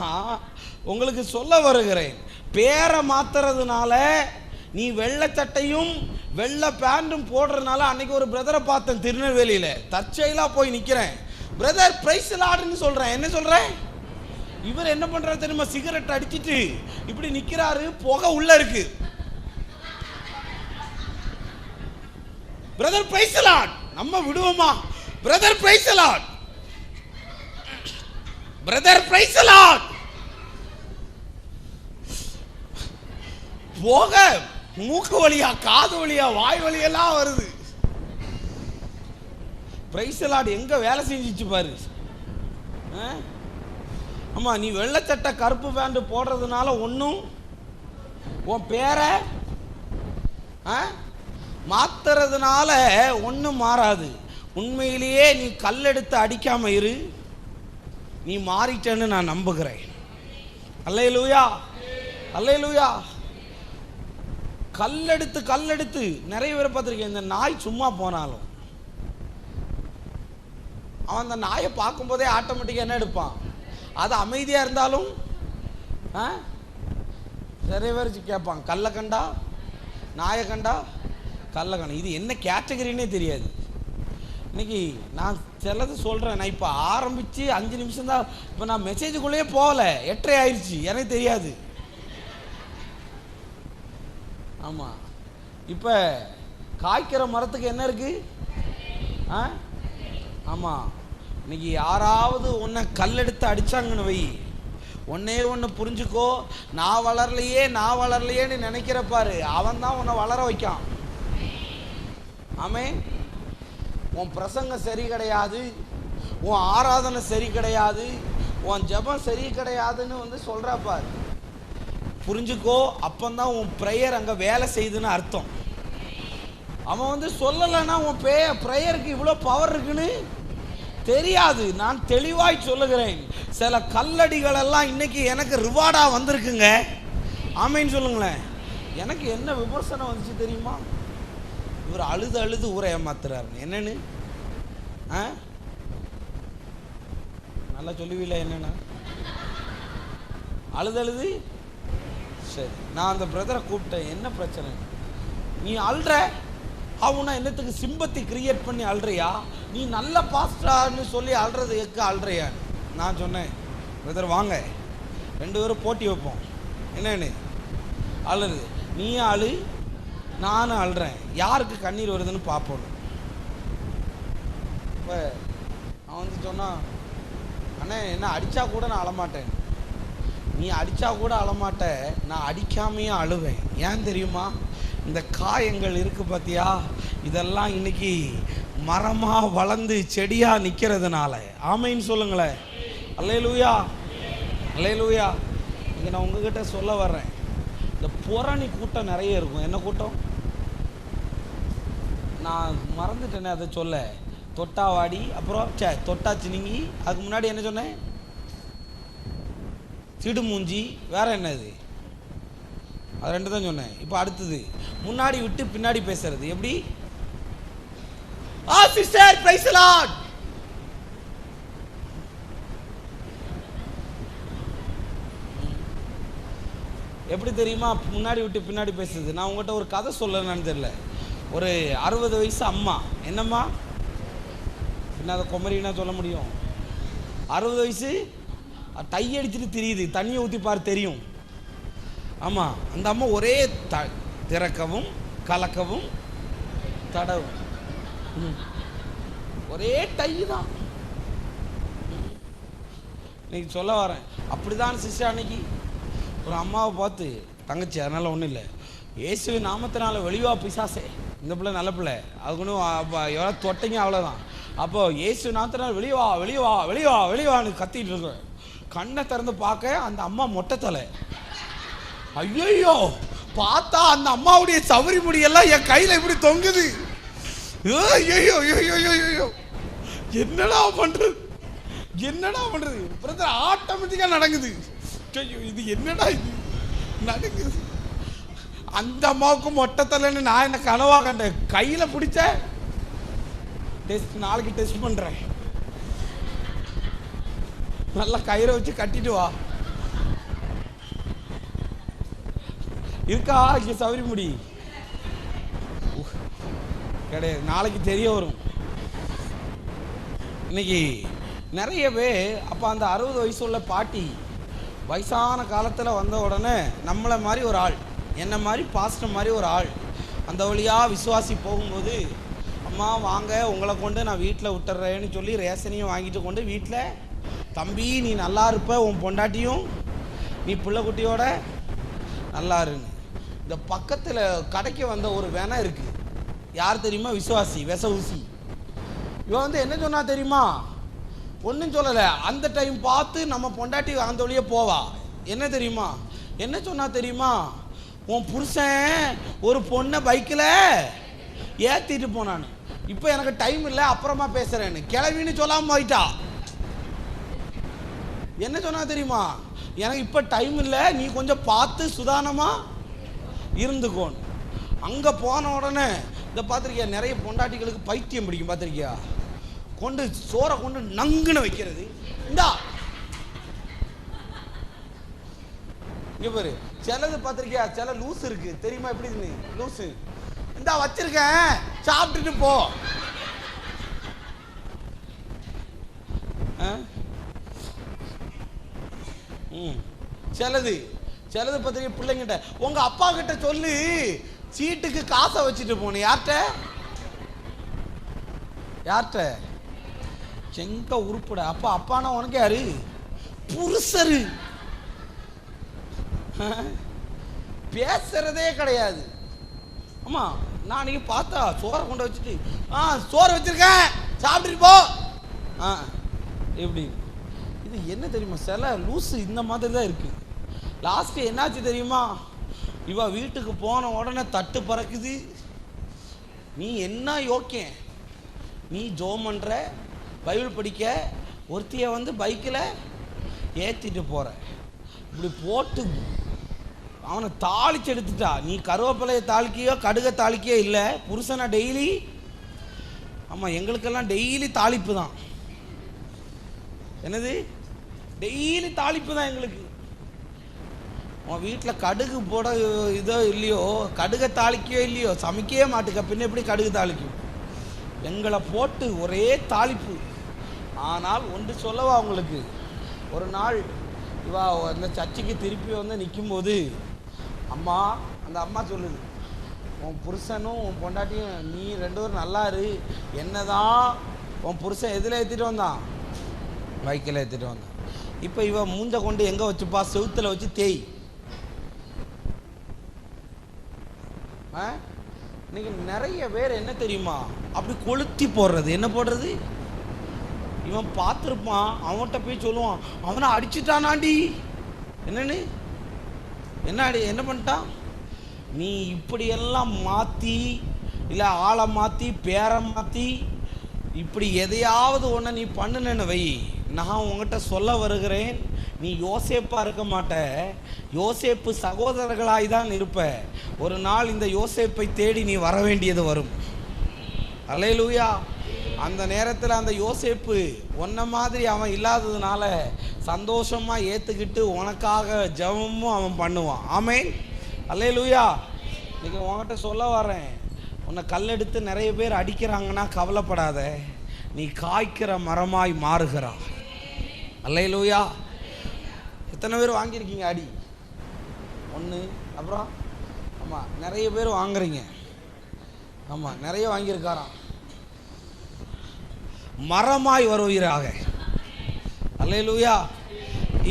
உங்களுக்கு சொல்ல வருகிறேன், பேரை மாத்துறதுனால நீ வெள்ளை சட்டையும் வெள்ளை பேண்டும் போடுறதுனால. அன்னைக்கு ஒரு பிரதரை பார்த்தேன் திருநெல்வேலியில், தற்செயலா போய் நிற்கிறேன். பிரதர் பிரைஸ் லார்ட்னு சொல்கிறேன். என்ன சொல்கிறேன்? இவர் என்ன பண்ணுறாரு தெரியுமா? சிகரெட் அடிச்சிட்டு இப்படி நிற்கிறாரு, புகை உள்ள இருக்கு. Brother praise lord. நம்ம விடுவோமா? Brother praise lord, brother praise lord. போக மூக்கு வழியா, காது வழியா, வாய் வழியெல்லாம் வருது. பிரைஸ் லார்ட் எங்க வேலை செஞ்சிச்சு பாரு. ஆமா, நீ வெள்ளச்சட்டை கருப்பு பேண்ட் போடுறதுனால ஒன்றும் உன் பேரை மாத்துறதுனால ஒன்றும் மாறாது. உண்மையிலேயே நீ கல்லெடுத்து அடிக்காம இரு, நீ மாறிட்டேன்னு நான் நம்புகிறேன். அல்லேலூயா, அல்லேலூயா. கல்லெடுத்து நிறைய பேரை பார்த்துருக்கேன். இந்த நாய் சும்மா போனாலும் அவன் அந்த நாயை பார்க்கும்போதே ஆட்டோமேட்டிக்காக என்ன எடுப்பான்? அது அமைதியாக இருந்தாலும் நிறைய பேர் கேட்பான், கல்லை கண்டா நாயை கண்டா கல்லை கண்டா. இது என்ன கேட்டகரின்னே தெரியாது. இன்னைக்கு நான் சிலது சொல்கிறேன். நான் இப்போ ஆரம்பித்து 5 நிமிஷம் தான், இப்போ நான் மெசேஜுக்குள்ளேயே போகலை, 8:30 ஆயிடுச்சு, எனக்கு தெரியாது. ஆமாம், இப்போ காய்க்கிற மரத்துக்கு என்ன இருக்கு? ஆமாம், இன்னைக்கு யாராவது உன்னை கல்லெடுத்து அடித்தாங்கன்னு வை, ஒன்னே ஒன்று புரிஞ்சுக்கோ, நான் வளரலையேன்னு நினைக்கிற பாரு, அவன் தான் உன்னை வளர வைக்கான். ஆமே, உன் பிரசங்கம் சரி கிடையாது, உன் ஆராதனை சரி கிடையாது, உன் ஜெபம் சரி கிடையாதுன்னு சொல்கிறா பாரு, புரிஞ்சுக்கோ. அப்பந்தான் உன் ப்ரேயர் அங்கே வேலை செய்யுதுன்னு அர்த்தம். அவன் வந்து சொல்லலைன்னா உன் ப்ரேயருக்கு இவ்வளோ பவர் இருக்குன்னு தெரியாது. நான் தெளிவாய் சொல்லுகிறேன், சில கல்லடிகள் எல்லாம் இன்னைக்கு எனக்கு ரிவார்டாக வந்திருக்குங்க. ஆமைன்னு சொல்லுங்களேன். எனக்கு என்ன விமர்சனம் வந்துச்சு தெரியுமா? இவர் அழுது அழுது ஊரை ஏமாத்துறாரு. என்னன்னு நல்லா சொல்லுவீல, என்னன்னா அழுது அழுது. சரி, நான் அந்த பிரதரை கூப்பிட்டேன், என்ன பிரச்சனை? நீ அழுற, அவனா என்னத்துக்கு சிம்பத்தி கிரியேட் பண்ணி அழுறியா? நீ நல்ல பாஸ்டர்னு சொல்லி அழுறது எக்க அழுறியா? நான் சொன்னேன், பிரதர் வாங்க 2 பேரும் போட்டி வைப்போம். என்னன்னு அழுறது, நீயும் அழு நானும் அழுறேன், யாருக்கு கண்ணீர் வருதுன்னு பார்ப்போம். இப்போ அவன் வந்து சொன்னான், அண்ணே என்ன அடித்தா கூட நான் அழமாட்டேன். நீ அடித்தா கூட அழமாட்ட, நான் அடிக்காமையே அழுவேன். ஏன் தெரியுமா? இந்த காயங்கள் இருக்குது பார்த்தியா, இதெல்லாம் இன்னைக்கு மரமாக வளர்ந்து செடியாக நிற்கிறதுனால. ஆமைன்னு சொல்லுங்களேன். அல்லேலூயா, அல்லேலூயா. இங்கே நான் உங்ககிட்ட சொல்ல வர்றேன், இந்த புறணி கூட்டம் நிறைய இருக்கும். என்ன கூட்டம்? நான் மறந்துட்டேனே அதை சொல்ல. தொட்டாவாடி, அப்புறம் தொட்டா சினிங்கி, அதுக்கு முன்னாடி என்ன சொன்னேன்? சிடுமூஞ்சி, வேற என்னது? அது 2 தான் சொன்னேன். இப்போ அடுத்தது முன்னாடி விட்டு பின்னாடி பேசுறது. எப்படி? Sister praise the Lord. எப்படி தெரியுமா முன்னாடி விட்டு பின்னாடி பேசுறது? நான் உங்கள்கிட்ட ஒரு கதை சொல்லணும்னு தெரியல. ஒரு 60 வயசு அம்மா. என்னம்மா? என்ன அதை கொமரின்னா சொல்ல முடியும்? 60 வயசு, டை அடிச்சுட்டு தெரியுது, தண்ணியை ஊற்றி பார் தெரியும். ஆமாம், அந்த அம்மா ஒரே திறக்கவும் கலக்கவும் தடவும், ஒரே டை தான். இன்னைக்கு சொல்ல வரேன், அப்படிதான் சிஸ்டர். அன்னைக்கு ஒரு அம்மாவை பார்த்து, தங்கச்சி அதனால ஒன்றும் இல்லை, இயேசுவின் நாமத்தினால வெளிவா பிசாசே. இந்த பிள்ளை நல்ல பிள்ளை, அதுக்குன்னு எவ்வளோ தொட்டைங்க அவ்வளோதான். அப்போ இயேசு நாமத்தினால வெளிவா வெளிவா வெளிவா வெளிவான்னு கத்திட்டு இருக்கேன். கண்ணை திறந்து பார்க்க அந்த அம்மா மொட்டை தலை. ஐயோ, பார்த்தா அந்த அம்மாவுடைய சவரி முடியெல்லாம் என் கையில் இப்படி தொங்குது. ஐயோ ஐயோ, என்னடா பண்றது, என்னடா பண்றது? பிரதர் ஆட்டோமேட்டிக்கா நடக்குது. ஐயோ, இது என்னடா இது நடக்குது? அந்த அம்மாவுக்கு மொட்டை தலைன்னு நான் என்ன கனவா கண்டேன். கையில் பிடிச்ச டெஸ்ட், நாளைக்கு டெஸ்ட் பண்றேன். நல்லா கயிறை வச்சு கட்டிட்டு வா. இருக்கா இங்க சவரி முடி? கிடையாது, நாளைக்கு தெரிய வரும். இன்னைக்கு நிறைய பேர் அப்போ அந்த 60 வயசு உள்ள பாட்டி வயசான காலத்தில் வந்த உடனே நம்மளை மாதிரி ஒரு ஆள், என்ன மாதிரி பாஸ்டர் மாதிரி ஒரு ஆள் அந்த வழியாக விசுவாசி போகும்போது, அம்மா வாங்க உங்களை கொண்டு நான் வீட்டில் விட்டுறேன்னு சொல்லி ரேஷனையும் வாங்கிட்டு கொண்டு வீட்டில், தம்பி நீ நல்லா இருப்ப, உன் பொண்டாட்டியும் நீ பிள்ளை குட்டியோட நல்லா இருன்னு. இந்த பக்கத்தில் கடைக்கு வந்த ஒரு வேனை இருக்குது. யார் தெரியுமா? விசுவாசி, விச ஊசி. இவன் வந்து என்ன சொன்னா தெரியுமா? ஒன்றும் சொல்லலை. அந்த டைம் பார்த்து நம்ம பொண்டாட்டி அந்த வழியே போவா. என்ன தெரியுமா? என்ன சொன்னா தெரியுமா? உன் புருஷன் ஒரு பொண்ணை பைக்கில் ஏற்றிட்டு போனான்னு. இப்போ எனக்கு டைம் இல்லை, அப்புறமா பேசுகிறேன்னு கிளவின்னு சொல்லாமல் போயிட்டா. என்ன சொன்னா தெரியுமா? எனக்கு இப்போ டைம் இல்லை, நீ கொஞ்சம் பார்த்து சுதானமாக இருந்துக்கோன்னு. அங்கே போன உடனே இந்த பார்த்துருக்கியா, நிறைய பொண்டாட்டிகளுக்கு பைத்தியம் பிடிக்கும். பார்த்துருக்கியா, கொண்டு சோறை கொண்டு நங்குன்னு வைக்கிறது. இந்தா இங்கே பாரு, சிலது பார்த்துருக்கியா, சில லூஸ் இருக்கு தெரியுமா? எப்படி லூஸு, இந்தா வச்சிருக்கேன் சாப்பிட்டுட்டு போ. சிலது பார்த்துருக்கிய பிள்ளைங்கிட்ட, உங்க அப்பா கிட்ட சொல்லு சீட்டுக்கு காசை வச்சுட்டு போன. யார்கிட்ட செங்க உருப்பட. அப்பா அப்பானா உனக்கு யாரு? புருஷரு. பேசுறதே கிடையாது. ஆமா, நான் அன்னைக்கு பார்த்தா சோறை கொண்டு வச்சுட்டு, சோறை வச்சிருக்கேன் சாப்பிட்டுட்டு போ. எப்படி? இது என்ன தெரியுமா? சில லூஸு இந்த மாதிரி தான் இருக்கு. லாஸ்ட்டு என்னாச்சு தெரியுமா? இவ வீட்டுக்கு போன உடனே தட்டு பறக்குது, நீ என்ன யோக்கியம்? நீ ஜோம் பண்ணுற, பைபிள் படிக்க, ஒருத்தியை வந்து பைக்கில் ஏற்றிட்டு போகிற. இப்படி போட்டு அவனை தாளிச்சு எடுத்துட்டா. நீ கருவேப்பிலையை தாளிக்கையோ கடுகை தாளிக்கையோ இல்லை, புருஷனை டெய்லி. ஆமாம், எங்களுக்கெல்லாம் டெய்லி தாளிப்பு தான். என்னது? டெய்லி தாளிப்பு தான் எங்களுக்கு. உன் வீட்டில் கடுகு போட இதோ இல்லையோ, கடுகை தாளிக்கையோ இல்லையோ, சமைக்கவே மாட்டுக்க, பின்ன எப்படி கடுகு தாளிக்கும்? எங்களை போட்டு ஒரே தாளிப்பு. ஆனால் ஒன்று சொல்லவா அவங்களுக்கு, ஒரு நாள் இவா அந்த சர்ச்சைக்கு திருப்பி வந்து நிற்கும்போது அம்மா, அந்த அம்மா சொல்லுது, உன் புருஷனும் உன் பொண்டாட்டியும் நீ 2 பேரும் நல்லா இரு. என்னதான் உன் புருஷன் எதில் ஏற்றிட்டு வந்தான்? பைக்கில் ஏற்றிட்டு வந்தான். இப்போ இவன் மூஞ்ச கொண்டு எங்கே வச்சுப்பா? செவுத்தில் வச்சு தேய். இன்னைக்கு நிறைய பேர் என்ன தெரியுமா, அப்படி கொளுத்தி போடுறது. என்ன போடுறது? இவன் பார்த்துருப்பான், அவன்கிட்ட போய் சொல்லுவான், அவனை அடிச்சுட்டானாண்டி. என்னன்னு? என்ன பண்ணிட்டான்? நீ இப்படியெல்லாம் மாற்றி, இல்லை ஆளை மாற்றி, பேரை மாற்றி, இப்படி எதையாவது ஒன்று நீ பண்ணுனேன்னு வை, நான் உங்ககிட்ட சொல்ல வருகிறேன், நீ யோசேப்பா இருக்க மாட்ட, யோசேப்பு சகோதரர்களாய் தான் இருப்ப. ஒரு நாள் இந்த யோசேப்பை தேடி நீ வர வேண்டியது வரும். அல்லேலூயா. அந்த நேரத்தில் அந்த யோசேப்பு ஒன்ன மாதிரி அவன் இல்லாததுனால சந்தோஷமாக ஏற்றுக்கிட்டு உனக்காக ஜெபமும் அவன் பண்ணுவான். ஆமென், அல்லேலூயா. இன்னைக்கு உன்கிட்ட சொல்ல வரேன், உன்னை கல்லெடுத்து நிறைய பேர் அடிக்கிறாங்கன்னா கவலைப்படாத, நீ காய்க்கிற மரமாய் மாறுகிறா. அல்லேலூயா. எத்தனை பேர் வாங்கியிருக்கீங்க அடி? 1. அப்புறம் ஆமாம், நிறைய பேர் வாங்குறீங்க. ஆமாம், நிறைய வாங்கியிருக்காராம். மரமாய் வருவீராக. அல்லேலூயா.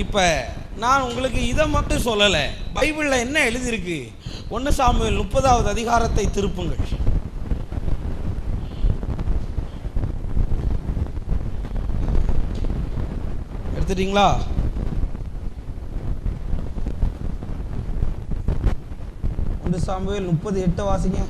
இப்போ நான் உங்களுக்கு இதை மட்டும் சொல்லலை, பைபிளில் என்ன எழுதியிருக்கு? 1 சாமுவேல் 30வது அதிகாரத்தை திருப்புங்கள். எடுத்துட்டீங்களா? சாமுவேல் 30:8 வாசிங்க.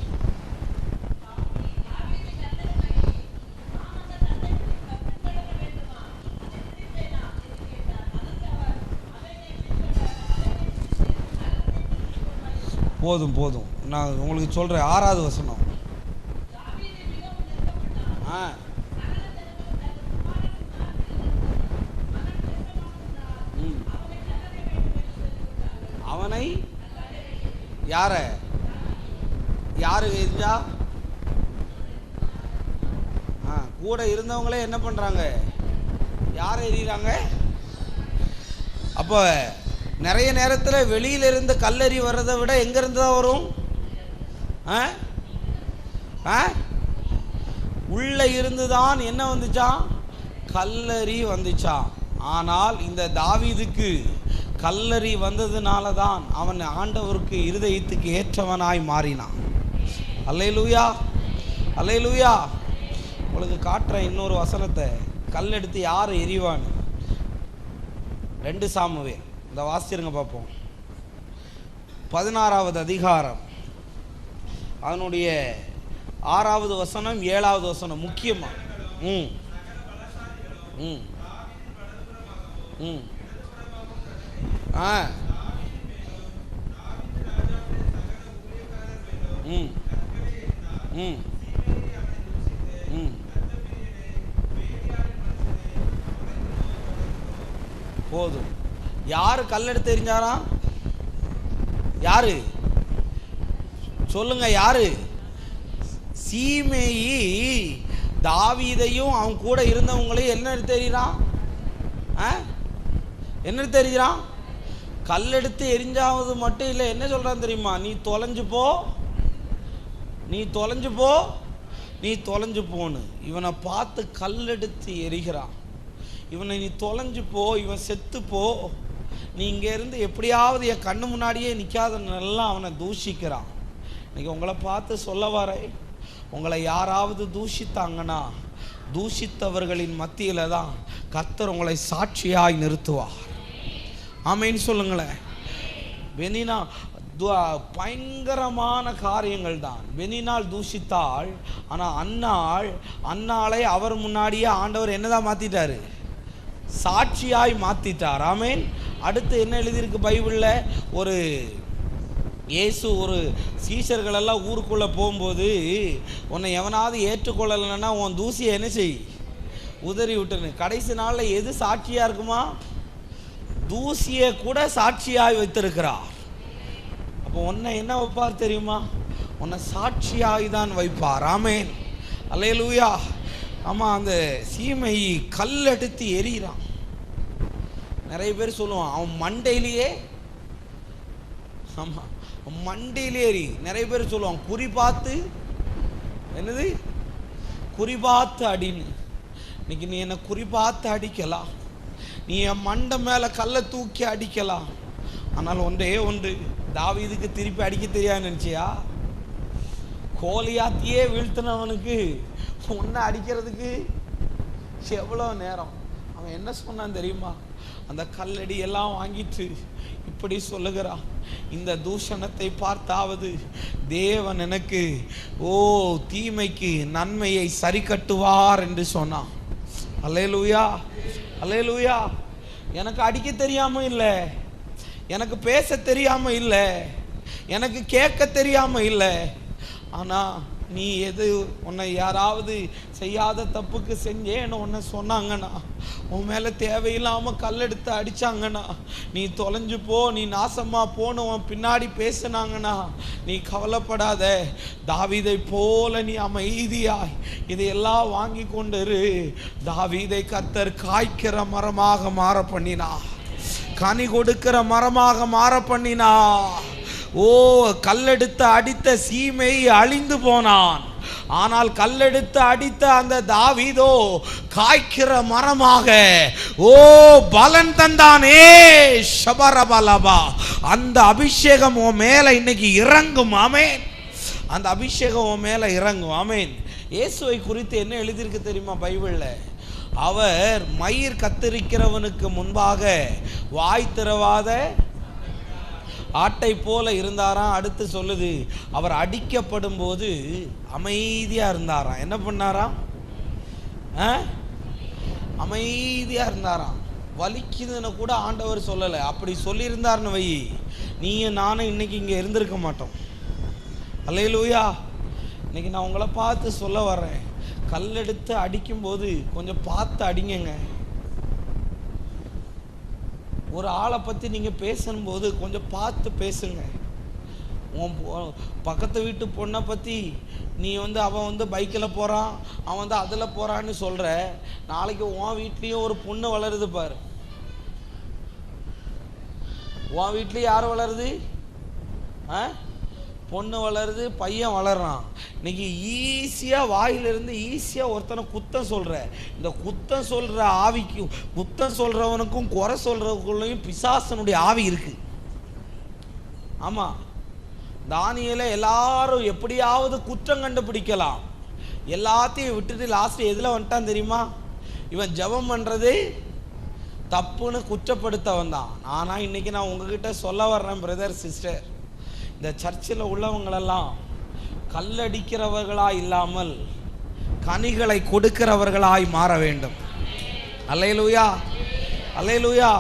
போதும் போதும், நான் உங்களுக்கு சொல்கிறேன். 6வது வசனம். அவனை யாரு எரிஞ்சா? கூட இருந்தவங்களே என்ன பண்ணுறாங்க? யாரை எறிகிறாங்க? அப்போ நிறைய நேரத்தில் வெளியிலிருந்து கல்லறி வர்றதை விட எங்கேருந்து தான் வரும்? உள்ளே இருந்து தான் என்ன வந்துச்சான்? கல்லறி வந்துச்சான். ஆனால் இந்த தாவீதுக்கு கல்லறி வந்ததுனால தான் அவன் ஆண்டவருக்கு இருதயத்துக்கு ஏற்றவனாய் மாறினான். அல்லேலூயா, அல்லேலூயா. உங்களுக்கு காட்டுற இன்னொரு வசனத்தை, கல்லெடுத்து யார் எறிவான்னு. 2 சாமுவேல், இந்த வாசிருங்க பார்ப்போம். 16வது அதிகாரம், அதனுடைய 6வது வசனம் 7வது வசனம் முக்கியமாக. ம் ம் ம் ம் ம் ம் போதும். யாரு கல்லெடுத்து எறிஞ்சாராம்? யாரு சொல்லுங்க? யாரு? சீமேயி தாவீதையும் அவன் கூட இருந்தவங்களையும் என்ன எடுத்து எறிகிறான்? என்ன தெரிகிறான்? கல்லெடுத்து எரிஞ்சாவது மட்டும் இல்லை, என்ன சொல்கிறான் தெரியுமா? நீ தொலைஞ்சு போ, நீ தொலைஞ்சு போ, நீ தொலைஞ்சு போன்னு இவனை பார்த்து கல்லெடுத்து எரிகிறான். இவனை நீ தொலைஞ்சு போ, இவன் செத்து போ, நீ இங்கேருந்து எப்படியாவது என் கண்ணு முன்னாடியே நிற்காத நல்லா அவனை தூஷிக்கிறான். இன்னைக்கு உங்களை பார்த்து சொல்ல வரேன், உங்களை யாராவது தூஷித்தாங்கன்னா தூஷித்தவர்களின் மத்தியில் தான் கர்த்தர் உங்களை சாட்சியாய் நிறுத்துவார். ஆமைன்னு சொல்லுங்களேன். வெனினா பயங்கரமான காரியங்கள் தான். பெனினால் தூஷித்தாள், ஆனால் அன்னாளை அவர் முன்னாடியே ஆண்டவர் என்னதான் மாற்றிட்டாரு? சாட்சியாய் மாற்றிட்டார். ஆமேன். அடுத்து என்ன எழுதியிருக்கு பைபிளில்? ஒரு இயேசு ஒரு சீஷர்களெல்லாம் ஊருக்குள்ளே போகும்போது, உன்னை எவனாவது ஏற்றுக்கொள்ளலைன்னா உன் தூசியை என்ன செய்? உதறி விட்டுருன்னு. கடைசி நாளில் எது சாட்சியாக இருக்குமா? தூசியை கூட சாட்சியாய் வைத்திருக்கிறார். அப்போ உன்னை என்ன வைப்பார் தெரியுமா? உன்னை சாட்சியாய் தான் வைப்பார். ஆமேன். அல்லேலூயா. ஆமாம், அந்த சீமை கல்லெடுத்து எறிகிறான். நிறைய பேர் சொல்லுவான் அவன் மண்டையிலேயே, ஆமாம் மண்டையிலே எறி. நிறைய பேர் சொல்லுவான் குறி பார்த்து, என்னது குறி பார்த்து அடின்னு. இன்னைக்கு நீ என்னை குறி பார்த்து அடிக்கலாம், நீ என் மண்டை மேலே கல்லை தூக்கி அடிக்கலாம். ஆனால் ஒன்றே ஒன்று, தாவீதுக்கு திருப்பி அடிக்க தெரியாது நினச்சியா? கோலியாத்தியே வீழ்த்தினவனுக்கு ஒன்றை அடிக்கிறதுக்கு எவ்வளோ நேரம்? அவன் என்ன சொன்னான் தெரியுமா? அந்த கல்லடி எல்லாம் வாங்கிட்டு இப்படி சொல்லுகிறான், இந்த தூஷணத்தை பார்த்தாவது தேவன் எனக்கு தீமைக்கு நன்மையை சரி கட்டுவார் என்று சொன்னான். அல்லேலூயா, அல்லேலூயா. எனக்கு அடிக்க தெரியாம இல்லை, எனக்கு பேச தெரியாம இல்லை, எனக்கு கேட்க தெரியாம இல்லை. ஆனால் நீ எது உன்னை யாராவது செய்யாத தப்புக்கு செஞ்சேன்னு உன்னை சொன்னாங்கன்னா, உன் மேலே தேவையில்லாமல் கல்லெடுத்து அடித்தாங்கன்னா, நீ தொலைஞ்சு போ, நீ நாசமாக போன்னு உன் பின்னாடி பேசினாங்கன்னா, நீ கவலைப்படாத. தாவீதை போல நீ அமைதியாய் இதையெல்லாம் வாங்கி கொண்டு தாவீதை கர்த்தர் காய்க்கிற மரமாக மாற பண்ணினா, கனி கொடுக்கிற மரமாக மாற பண்ணினா. கல்லெடுத்து அடித்த சீமை அழிந்து போனான், ஆனால் கல்லெடுத்து அடித்த அந்த தாவீதோ காய்க்கிற மரமாக பலன் தந்தானே. ஷபரபலபா. அந்த அபிஷேகம் உன் மேல இன்னைக்கு இறங்கும். ஆமேன். அந்த அபிஷேகம் உன் மேல இறங்கும். ஆமேன். இயேசுவை குறித்து என்ன எழுதியிருக்கு தெரியுமா பைபிள்ல? அவர் மயிர் கத்தரிக்கிறவனுக்கு முன்பாக வாய் திறவாத ஆட்டை போல இருந்தாராம். அடுத்து சொல்லுது, அவர் அடிக்கப்படும் போது அமைதியா இருந்தாராம். என்ன பண்ணாராம்? அமைதியா இருந்தாராம். வலிக்குதுன்னு கூட ஆண்டவர் சொல்லலை. அப்படி சொல்லியிருந்தார்னு வை, நீயும் நானும் இன்னைக்கு இங்கே இருந்திருக்க மாட்டோம். அல்லேலூயா. இன்னைக்கு நான் உங்களை பார்த்து சொல்ல வர்றேன், கல்லெடுத்து அடிக்கும்போது கொஞ்சம் பார்த்து அடிங்கங்க. ஒரு ஆளை பற்றி நீங்கள் பேசும்போது கொஞ்சம் பார்த்து பேசுங்க. உன் பக்கத்து வீட்டு பொண்ணை பற்றி நீ அவன் பைக்கில் போகிறான், அவன் அதில் போகிறான்னு சொல்கிற, நாளைக்கு உன் வீட்லேயும் ஒரு பொண்ணு வளருது பாரு. உன் வீட்லேயும் யார் வளருது? பொண்ணு வளருது, பையன் வளர்றான். இன்னைக்கு ஈஸியாக வாயிலிருந்து ஈஸியாக ஒருத்தனை குத்தம் சொல்கிற, இந்த குத்தம் சொல்கிற ஆவிக்கும் குத்தம் சொல்கிறவனுக்கும் குறை சொல்கிறவங்களுக்கும் பிசாசனுடைய ஆவி இருக்குது. ஆமாம். தானியேலை எல்லாரும் எப்படியாவது குற்றம் கண்டுபிடிக்கலாம், எல்லாத்தையும் விட்டுட்டு லாஸ்ட்டு எதில் வந்துட்டான் தெரியுமா? இவன் ஜெபம் பண்ணுறது தப்புன்னு குற்றப்படுத்த வந்தான். ஆனால் இன்றைக்கி நான் உங்ககிட்ட சொல்ல வர்றேன் பிரதர் சிஸ்டர், இந்த சர்ச்சில் உள்ளவங்களெல்லாம் கல்லடிக்கிறவர்களாய் இல்லாமல் கனிகளை கொடுக்கிறவர்களாய் மாற வேண்டும். அல்லேலூயா, அல்லேலூயா.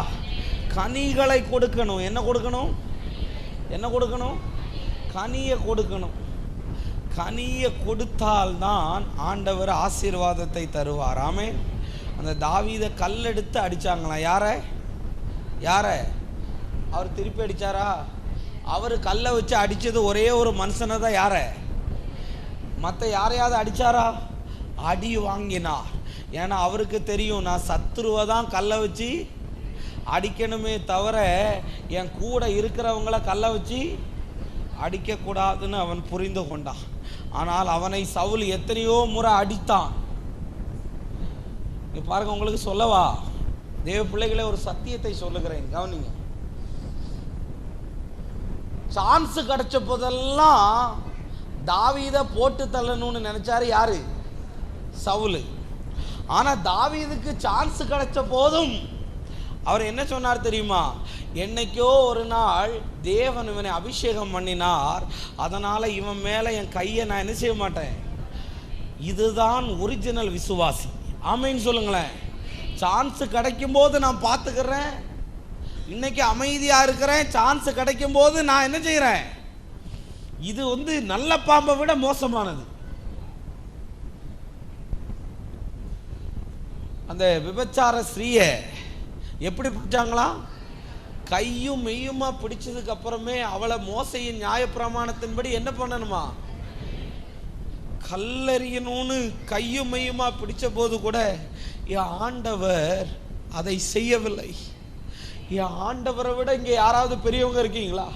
கனிகளை கொடுக்கணும். என்ன கொடுக்கணும்? என்ன கொடுக்கணும்? கனியை கொடுக்கணும். கனியை கொடுத்தால்தான் ஆண்டவர் ஆசீர்வாதத்தை தருவார். ஆமென். அந்த தாவீதை கல்லெடுத்து அடித்தாங்களாம். யார அவர் திருப்பி அடித்தாரா? அவர் கல்லை வச்சு அடித்தது ஒரே ஒரு மனுஷனை தான். மற்ற யாரையாவது அடித்தாரா? அடி வாங்கினார். ஏன்னா அவருக்கு தெரியும், நான் சத்துருவை தான் கல்லை வச்சு அடிக்கணுமே தவிர என் கூட இருக்கிறவங்கள கல்லை வச்சு அடிக்கக்கூடாதுன்னு அவன் புரிந்து கொண்டான். ஆனால் அவனை சவுல் எத்தனையோ முறை அடித்தான். நீ பாருங்க, உங்களுக்கு சொல்லவா தேவ பிள்ளைகளே, ஒரு சத்தியத்தை சொல்லுகிறேன், கவனிங்க. சான்ஸ் கிடைச்ச போதெல்லாம் தாவீதை போட்டு தள்ளணும்னு நினைச்சாரு யாரு? சவுல். ஆனா தாவீதுக்கு சான்ஸ் கிடைச்ச போதும் அவர் என்ன சொன்னார் தெரியுமா? என்னைக்கோ ஒரு நாள் தேவன் இவனை அபிஷேகம் பண்ணினார், அதனால இவன் மேல என் கையை நான் என்ன செய்ய மாட்டேன். இதுதான் ஒரிஜினல் விசுவாசி. ஆமைன்னு சொல்லுங்களேன். சான்ஸ் கிடைக்கும் போது நான் பார்த்துக்கிறேன், இன்னைக்கு அமைதியா இருக்கிறேன், சான்ஸ் கிடைக்கும் போது நான் என்ன செய்யறேன். இது நல்ல பாம்பை விட மோசமானது. அந்த விபச்சார ஸ்ரீய எப்படி பிடிச்சாங்களா? கையும் மெய்யுமா பிடிச்சதுக்கு அப்புறமே அவளை மோசையின் நியாயப்பிரமாணத்தின்படி என்ன பண்ணணுமா? கல்லறியணும்னு கையும் மெய்யுமா பிடிச்ச போது கூட என் ஆண்டவர் அதை செய்யவில்லை. என் ஆண்டவரை விட இங்க யாராவது பெரியவங்க இருக்கீங்களா?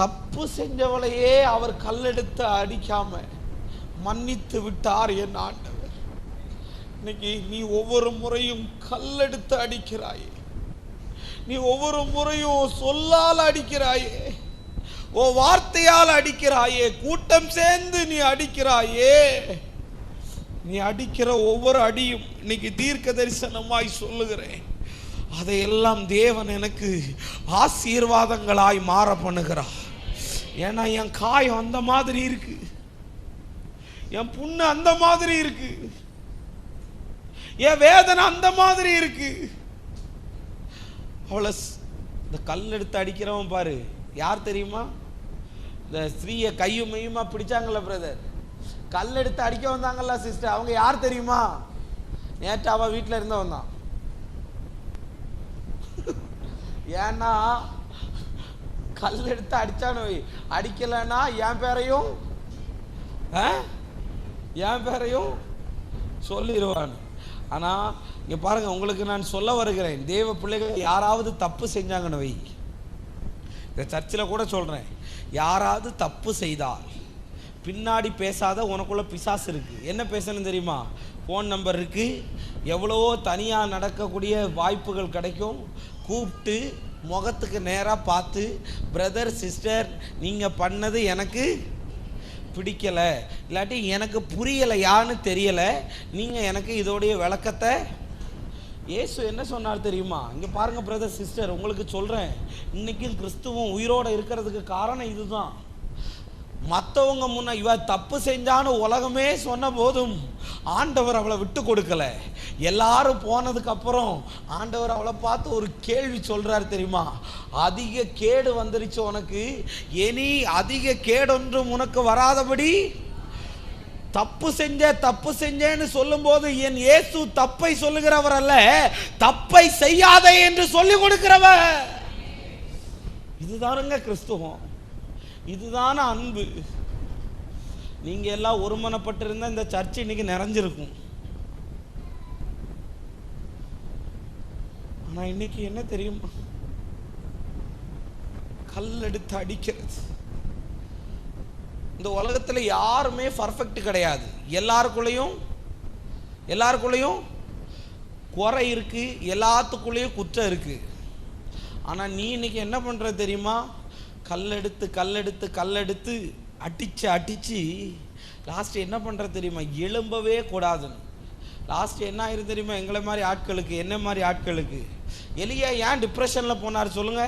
தப்பு செஞ்சவளையே அவர் கல்லெடுத்து அடிக்காம மன்னித்து விட்டார் என் ஆண்டவர். இன்னைக்கு நீ ஒவ்வொரு முறையும் கல்லெடுத்து அடிக்கிறாயே, நீ ஒவ்வொரு முறையும் சொல்லால் அடிக்கிறாயே, ஓ வார்த்தையால் அடிக்கிறாயே, கூட்டம் சேர்ந்து நீ அடிக்கிறாயே. நீ அடிக்கிற ஒவ்வொரு அடியும் இன்னைக்கு தீர்க்க தரிசனமாய் சொல்லுகிறேன், அதையெல்லாம் தேவன் எனக்கு ஆசீர்வாதங்களாய் மாற பண்ணுகிறார். ஏன்னா என் காயம் அந்த மாதிரி இருக்கு, என் புண்ணு அந்த மாதிரி இருக்கு, என் வேதனை அந்த மாதிரி இருக்கு. அவளை இந்த கல் எடுத்து அடிக்கிறவன் பாரு யார் தெரியுமா? இந்த ஸ்திரீயை கையும் மெய்யுமா பிடிச்சாங்கல்ல பிரதர், கல் எடுத்து அடிக்க வந்தாங்கல்ல சிஸ்டர், அவங்க யார் தெரியுமா? நேற்று அவ வீட்டில் இருந்தவன் தான். ஏன்னா கல் எடுத்து அடிச்சானு அடிக்கலைன்னா என் பேரையும் சொல்லிடுவான். ஆனால் இங்கே பாருங்க, உங்களுக்கு நான் சொல்ல வருகிறேன், தேவ பிள்ளைகள் யாராவது தப்பு செஞ்சாங்கன்னு வை, இந்த சர்ச்சில் கூட சொல்கிறேன், யாராவது தப்பு செய்தால் பின்னாடி பேசாத உனக்குள்ள பிசாசு இருக்கு. என்ன பேசணும் தெரியுமா? ஃபோன் நம்பர் இருக்கு, எவ்வளவோ தனியாக நடக்கக்கூடிய வாய்ப்புகள் கிடைக்கும். கூப்பிட்டு முகத்துக்கு நேராக பார்த்து, பிரதர் சிஸ்டர் நீங்கள் பண்ணது எனக்கு பிடிக்கலை, இல்லாட்டி எனக்கு புரியலையான்னு தெரியலை, நீங்கள் எனக்கு இதோடைய விளக்கத்தை. இயேசு என்ன சொன்னார் தெரியுமா? இங்கே பாருங்கள் பிரதர் சிஸ்டர், உங்களுக்கு சொல்கிறேன், இன்றைக்கும் கிறிஸ்துவம் உயிரோடு இருக்கிறதுக்கு காரணம் இதுதான். மற்றவங்க முன்ன இவ தப்பு செஞ்சான்னு உலகமே சொன்ன போதும் ஆண்டவர் அவளை விட்டு கொடுக்கல. எல்லாரும் போனதுக்கு அப்புறம் ஆண்டவர் அவளை பார்த்து ஒரு கேள்வி சொல்றாரு தெரியுமா? அதிக கேடு வந்துருச்சு உனக்கு, இனி அதிக கேடொன்றும் உனக்கு வராதபடி தப்பு செஞ்சேன்னு சொல்லும் போது என் இயேசு தப்பை சொல்லுகிறவர் அல்ல, தப்பை செய்யாதே என்று சொல்லிக் கொடுக்கிறவர். இதுதானுங்க கிறிஸ்துவம், இதுதான அன்பு. நீங்க எல்லாம் ஒருமனப்பட்டிருந்தா இந்த சர்ச் இன்னைக்கு நிறைஞ்சிருக்கும். ஆனா இன்னைக்கு என்ன தெரியுமா? கல் எடுத்து அடிக்கிறது. இந்த உலகத்துல யாருமே பர்ஃபெக்ட் கிடையாது. எல்லாருக்குள்ளேயும் குறை இருக்கு, எல்லாத்துக்குள்ளேயும் குற்றம் இருக்கு. ஆனா நீ இன்னைக்கு என்ன பண்ற தெரியுமா? கல்லெடுத்து அடிச்சு லாஸ்ட் என்ன பண்ற தெரியுமா? எழும்பவே கூடாதுன்னு. லாஸ்ட் என்ன ஆயிரும் தெரியுமா? எங்களை மாதிரி ஆட்களுக்கு, என்ன மாதிரி ஆட்களுக்கு, எலியா ஏன் டிப்ரெஷன்ல போனார் சொல்லுங்க?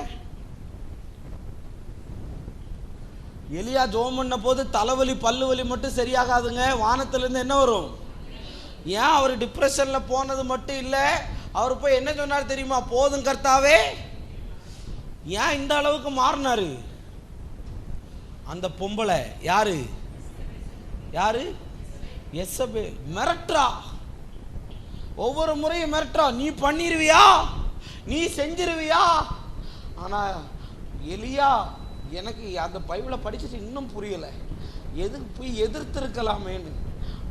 எலியா ஜோம் பண்ண போது தலைவலி பல்லு வலி மட்டும் சரியாகாதுங்க, வானத்திலிருந்து என்ன வரும்? ஏன் அவர் டிப்ரெஷன்ல போனது மட்டும் இல்ல, அவர் போய் என்ன சொன்னார் தெரியுமா? போதும் கர்த்தாவே. ஏன் இந்த அளவுக்கு மாறினாரு? அந்த பொம்பளை யாரு? எசபேல் மிரட்டுறா, ஒவ்வொரு முறையும் மிரட்டுறா, நீ பண்ணிருவியா, நீ செஞ்சிருவியா. ஆனா எலியா, எனக்கு அந்த பைபிளை படிச்சுட்டு இன்னும் புரியல, எதுக்கு போய் எதிர்த்திருக்கலாமேன்னு.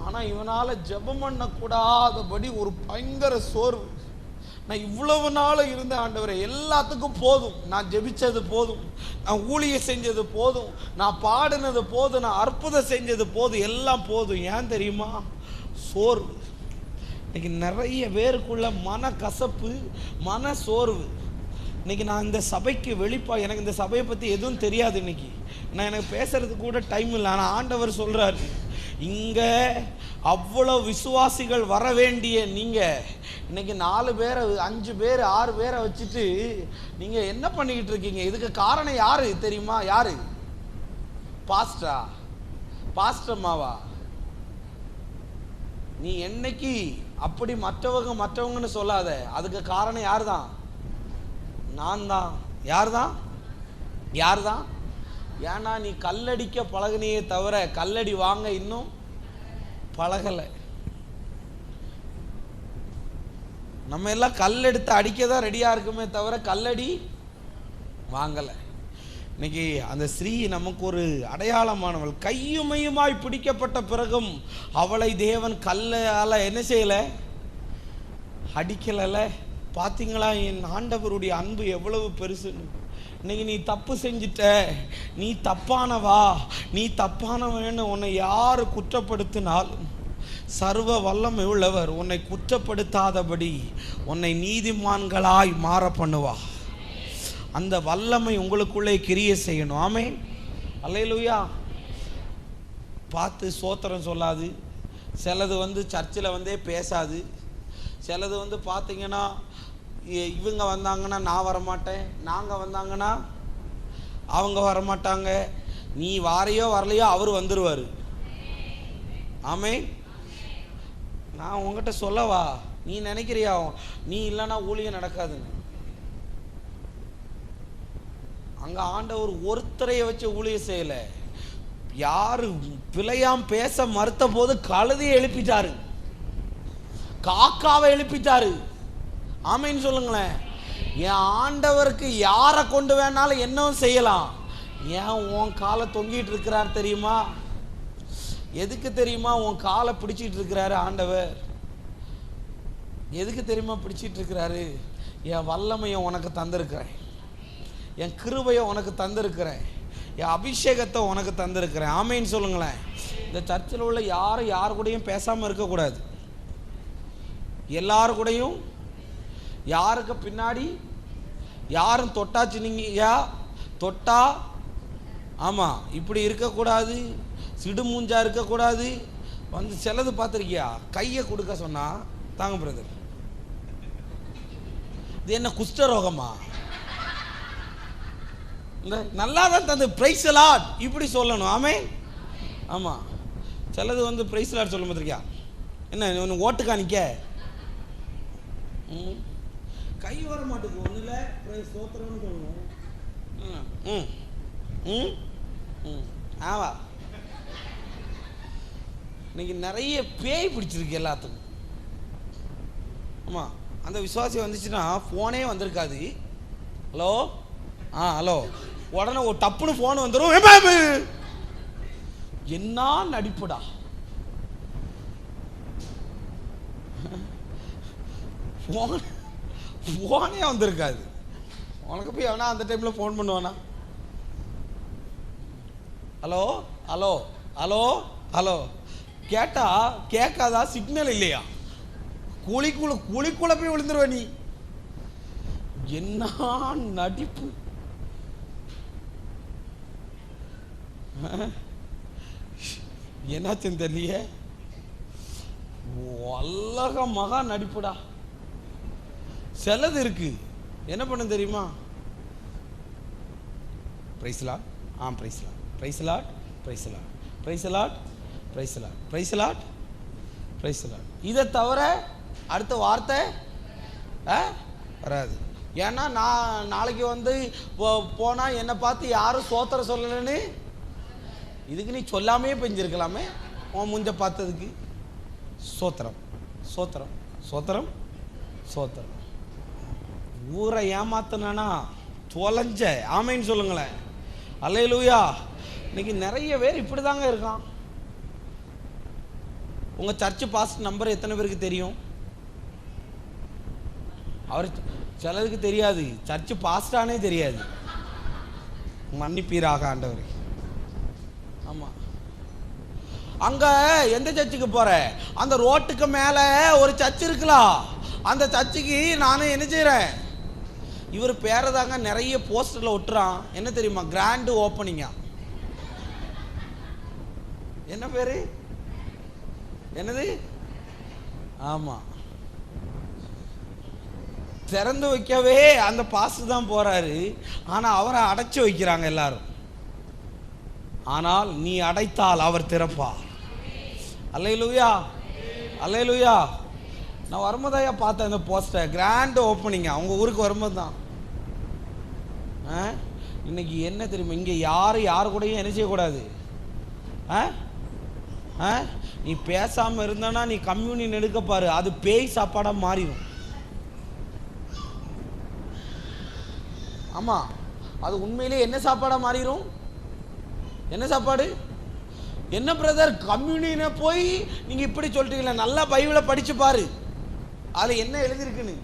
ஆனா இவனால ஜெபம் பண்ண கூடாதபடி ஒரு பயங்கர சோர்வு. நான் இவ்வளவு நாள் இருந்த ஆண்டவரே, எல்லாத்துக்கும் போதும், நான் ஜெபிச்சது போதும், நான் ஊழியம் செஞ்சது போதும், நான் பாடினது போதும், நான் அற்புதம் செஞ்சது போதும், எல்லாம் போதும். ஏன் தெரியுமா? சோர்வு. இன்னைக்கு நிறைய பேருக்குள்ள மன கசப்பு, மன சோர்வு. இன்னைக்கு நான் இந்த சபைக்கு எனக்கு இந்த சபையை பற்றி எதுவும் தெரியாது. இன்னைக்கு நான் எனக்கு பேசுறதுக்கு கூட டைம் இல்லை. ஆனால் ஆண்டவர் சொல்றாரு, இங்கே அவ்வளோ விசுவாசிகள் வர வேண்டிய நீங்கள் இன்னைக்கு 4 பேரை 5 பேர் 6 பேரை வச்சுட்டு நீங்கள் என்ன பண்ணிக்கிட்டு இருக்கீங்க? இதுக்கு காரணம் யாரு தெரியுமா? யாரு? பாஸ்டரா? பாஸ்டர்மாவா? நீ என்னைக்கு அப்படி மற்றவங்கன்னு சொல்லாத. அதுக்கு காரணம் யார் தான்? நான் தான். யார் தான்? யார் தான்? ஏன்னா நீ கல்லடிக்க பழகினியே தவிர கல்லடி வாங்க இன்னும் பழகலை. நம்ம எல்லாம் கல்லெடுத்து அடிக்க தான் ரெடியாக இருக்குமே தவிர கல்லடி வாங்கலை. இன்னைக்கு அந்த ஸ்ரீ நமக்கு ஒரு அடையாளமானவள். கையுமையுமாய் பிடிக்கப்பட்ட பிறகும் அவளை தேவன் கல்லால் என்ன செய்யலை? அடிக்கல. பார்த்தீங்களா என் ஆண்டவருடைய அன்பு எவ்வளவு பெருசுன்னு. இன்னைக்கு நீ தப்பு செஞ்சிட்ட, நீ தப்பானவா, நீ தப்பானவன்னு உன்னை யார் குற்றப்படுத்தினாலும் சர்வ வல்லமை உள்ளவர் உன்னை குற்றப்படுத்தாதபடி உன்னை நீதிமான்களாய் மாற பண்ணுவா. அந்த வல்லமை உங்களுக்குள்ளே கிரியை செய்யணும். ஆமென். அல்லேலூயா. பார்த்து சோத்திரம் சொல்லாது. சிலது சர்ச்சில் பேசாது. சிலது பார்த்தீங்கன்னா இவங்க வந்தாங்கன்னா நான் வரமாட்டேன், நாங்கள் வந்தாங்கன்னா அவங்க வரமாட்டாங்க. நீ வாரையோ வரலையோ அவர் வந்துடுவார். ஆமென். நான் உங்ககிட்ட சொல்லவா? நீ நினைக்கிறியா நீ இல்லைன்னா ஊழியம் நடக்காதுன்னு? அங்கே ஆண்டவர் ஒருத்தரையை வச்சு ஊழியம் செய்யலை. யாரு பிழையாம் பேச மறுத்த போது கழுதையை எழுப்பிட்டாரு, காக்காவை எழுப்பிட்டாரு. ஆமைன்னு சொல்லுங்களேன். என் ஆண்டவருக்கு யாரை கொண்டு வேணாலும் என்னவும் செய்யலாம். ஏன் உன் காலை தொங்கிட்டு இருக்கிறார் தெரியுமா? எதுக்கு தெரியுமா உன் காலை பிடிச்சிட்டு இருக்கிறாரு ஆண்டவர்? எதுக்கு தெரியுமா பிடிச்சிட்டு இருக்கிறாரு? என் வல்லமையை உனக்கு தந்திருக்கிறேன், என் கிருபையை உனக்கு தந்திருக்கிறேன், என் அபிஷேகத்தை உனக்கு தந்திருக்கிறேன். ஆமைன்னு சொல்லுங்களேன். இந்த சர்ச்சில் உள்ள யார் கூடயும் பேசாமல் இருக்கக்கூடாது. எல்லாரு கூடயும் யாருக்கு பின்னாடி யாரும் தொட்டாச்சு நீங்க தொட்டா ஆமாம் இப்படி இருக்கக்கூடாது, சிடுமூஞ்சா இருக்கக்கூடாது. சிலது பார்த்துருக்கியா கையை கொடுக்க சொன்னா தாங்க பிரதர், இது என்ன குஷ்டரோகமா? இந்த நல்லா தான் தந்து பிரைஸ் லார்ட் இப்படி சொல்லணும். ஆமென். ஆமாம். சிலது பிரைஸ் லார்ட் சொல்ல பார்த்துருக்கியா? என்ன ஓட்டு காணிக்க கை வர மாட்டுக்கு ஒன்றும் இல்லை, சோத்திரம்னு சொல்லணும். ஆவா இன்னைக்கு நிறைய பேய் பிடிச்சிருக்கு எல்லாத்துக்கும். ஆமாம். அந்த விசுவாசி வந்துச்சுன்னா ஃபோனே வந்திருக்காது. ஹலோ ஹலோ உடனே ஒரு டப்புன்னு ஃபோன் வந்துடும். என்ன நடிப்புடா! ஃபோனே வந்திருக்காது. உனக்கு போய் அவனா அந்த டைமில் ஃபோன் பண்ணுவானா? ஹலோ ஹலோ ஹலோ ஹலோ கேட்டா கேட்காதா? சிக்னல் இல்லையா? குழிக்குள்ள போய் விழுந்துருவ நீ. என்ன நடிப்பு! என்னாச்சுன்னு தெரியலையே. வல்லக மகா நடிப்புடா. சிலது இருக்கு என்ன பண்ண தெரியுமா? Praise lord, praise lord, praise lord, praise lord, praise lord, praise lord, praise lord, praise lord. இதை தவிர அடுத்த வார்த்தை வராது. ஏன்னா நான் நாளைக்கு போனால் என்னை பார்த்து யாரும் சோத்திரம் சொல்லலைன்னு இதுக்கு நீ சொல்லாமே பெஞ்சிருக்கலாமே. உன் முஞ்ச பார்த்ததுக்கு சோத்திரம் சோத்திரம் சோத்திரம் சோத்திரம். ஊரை ஏமாத்தினா தொலைஞ்ச. ஆமைன்னு சொல்லுங்களேன். அல்லேலூயா. இன்னைக்கு நிறைய பேர் இப்படி தாங்க இருக்கான். உங்கள் சர்ச்சு பாஸ்ட் நம்பர் எத்தனை பேருக்கு தெரியும்? அவர் சிலருக்கு தெரியாது, சர்ச்சு பாஸ்டானே தெரியாது. மன்னிப்பீராக ஆண்டவர். ஆமாம். அங்கே எந்த சர்ச்சுக்கு போகிற? அந்த ரோட்டுக்கு மேலே ஒரு சர்ச் இருக்கலாம். அந்த சர்ச்சுக்கு நானும் என்ன செய்கிறேன்? இவர் பேரை தாங்க நிறைய போஸ்டரில் ஒட்டுறான். என்ன தெரியுமா? கிராண்டு ஓப்பனிங்கா. என்ன பேரு? என்னது? ஆமா, திறந்து வைக்கவே அந்த பாஸ்டர் தான் போறாரு. ஆனா அவரை அடைச்சு வைக்கிறாங்க எல்லாரும். ஆனால் நீ அடைத்தால் அவர் திறப்பார். அல்லேலூயா, அல்லேலூயா. நான் வரும்போதையா பார்த்தேன் இந்த போஸ்டர், கிராண்ட் ஓப்பனிங் அவங்க ஊருக்கு வரும்போது தான். இன்னைக்கு என்ன தெரியுமா, இங்கே யாரு கூடயும் என்ன செய்யக்கூடாது. நீ பேசாமல் இருந்தனா நீ கம்யூனியன் எடுக்க பாரு, அது பேய் சாப்பாடாக மாறிடும். ஆமாம், அது உண்மையிலே என்ன சாப்பாடாக மாறிடும்? என்ன சாப்பாடு? என்ன பிரதர் கம்யூனியனை போய் நீங்கள் இப்படி சொல்லிட்டீங்களா? நல்லா பைபிளை படித்து பாரு, அதில் என்ன எழுதியிருக்குன்னு.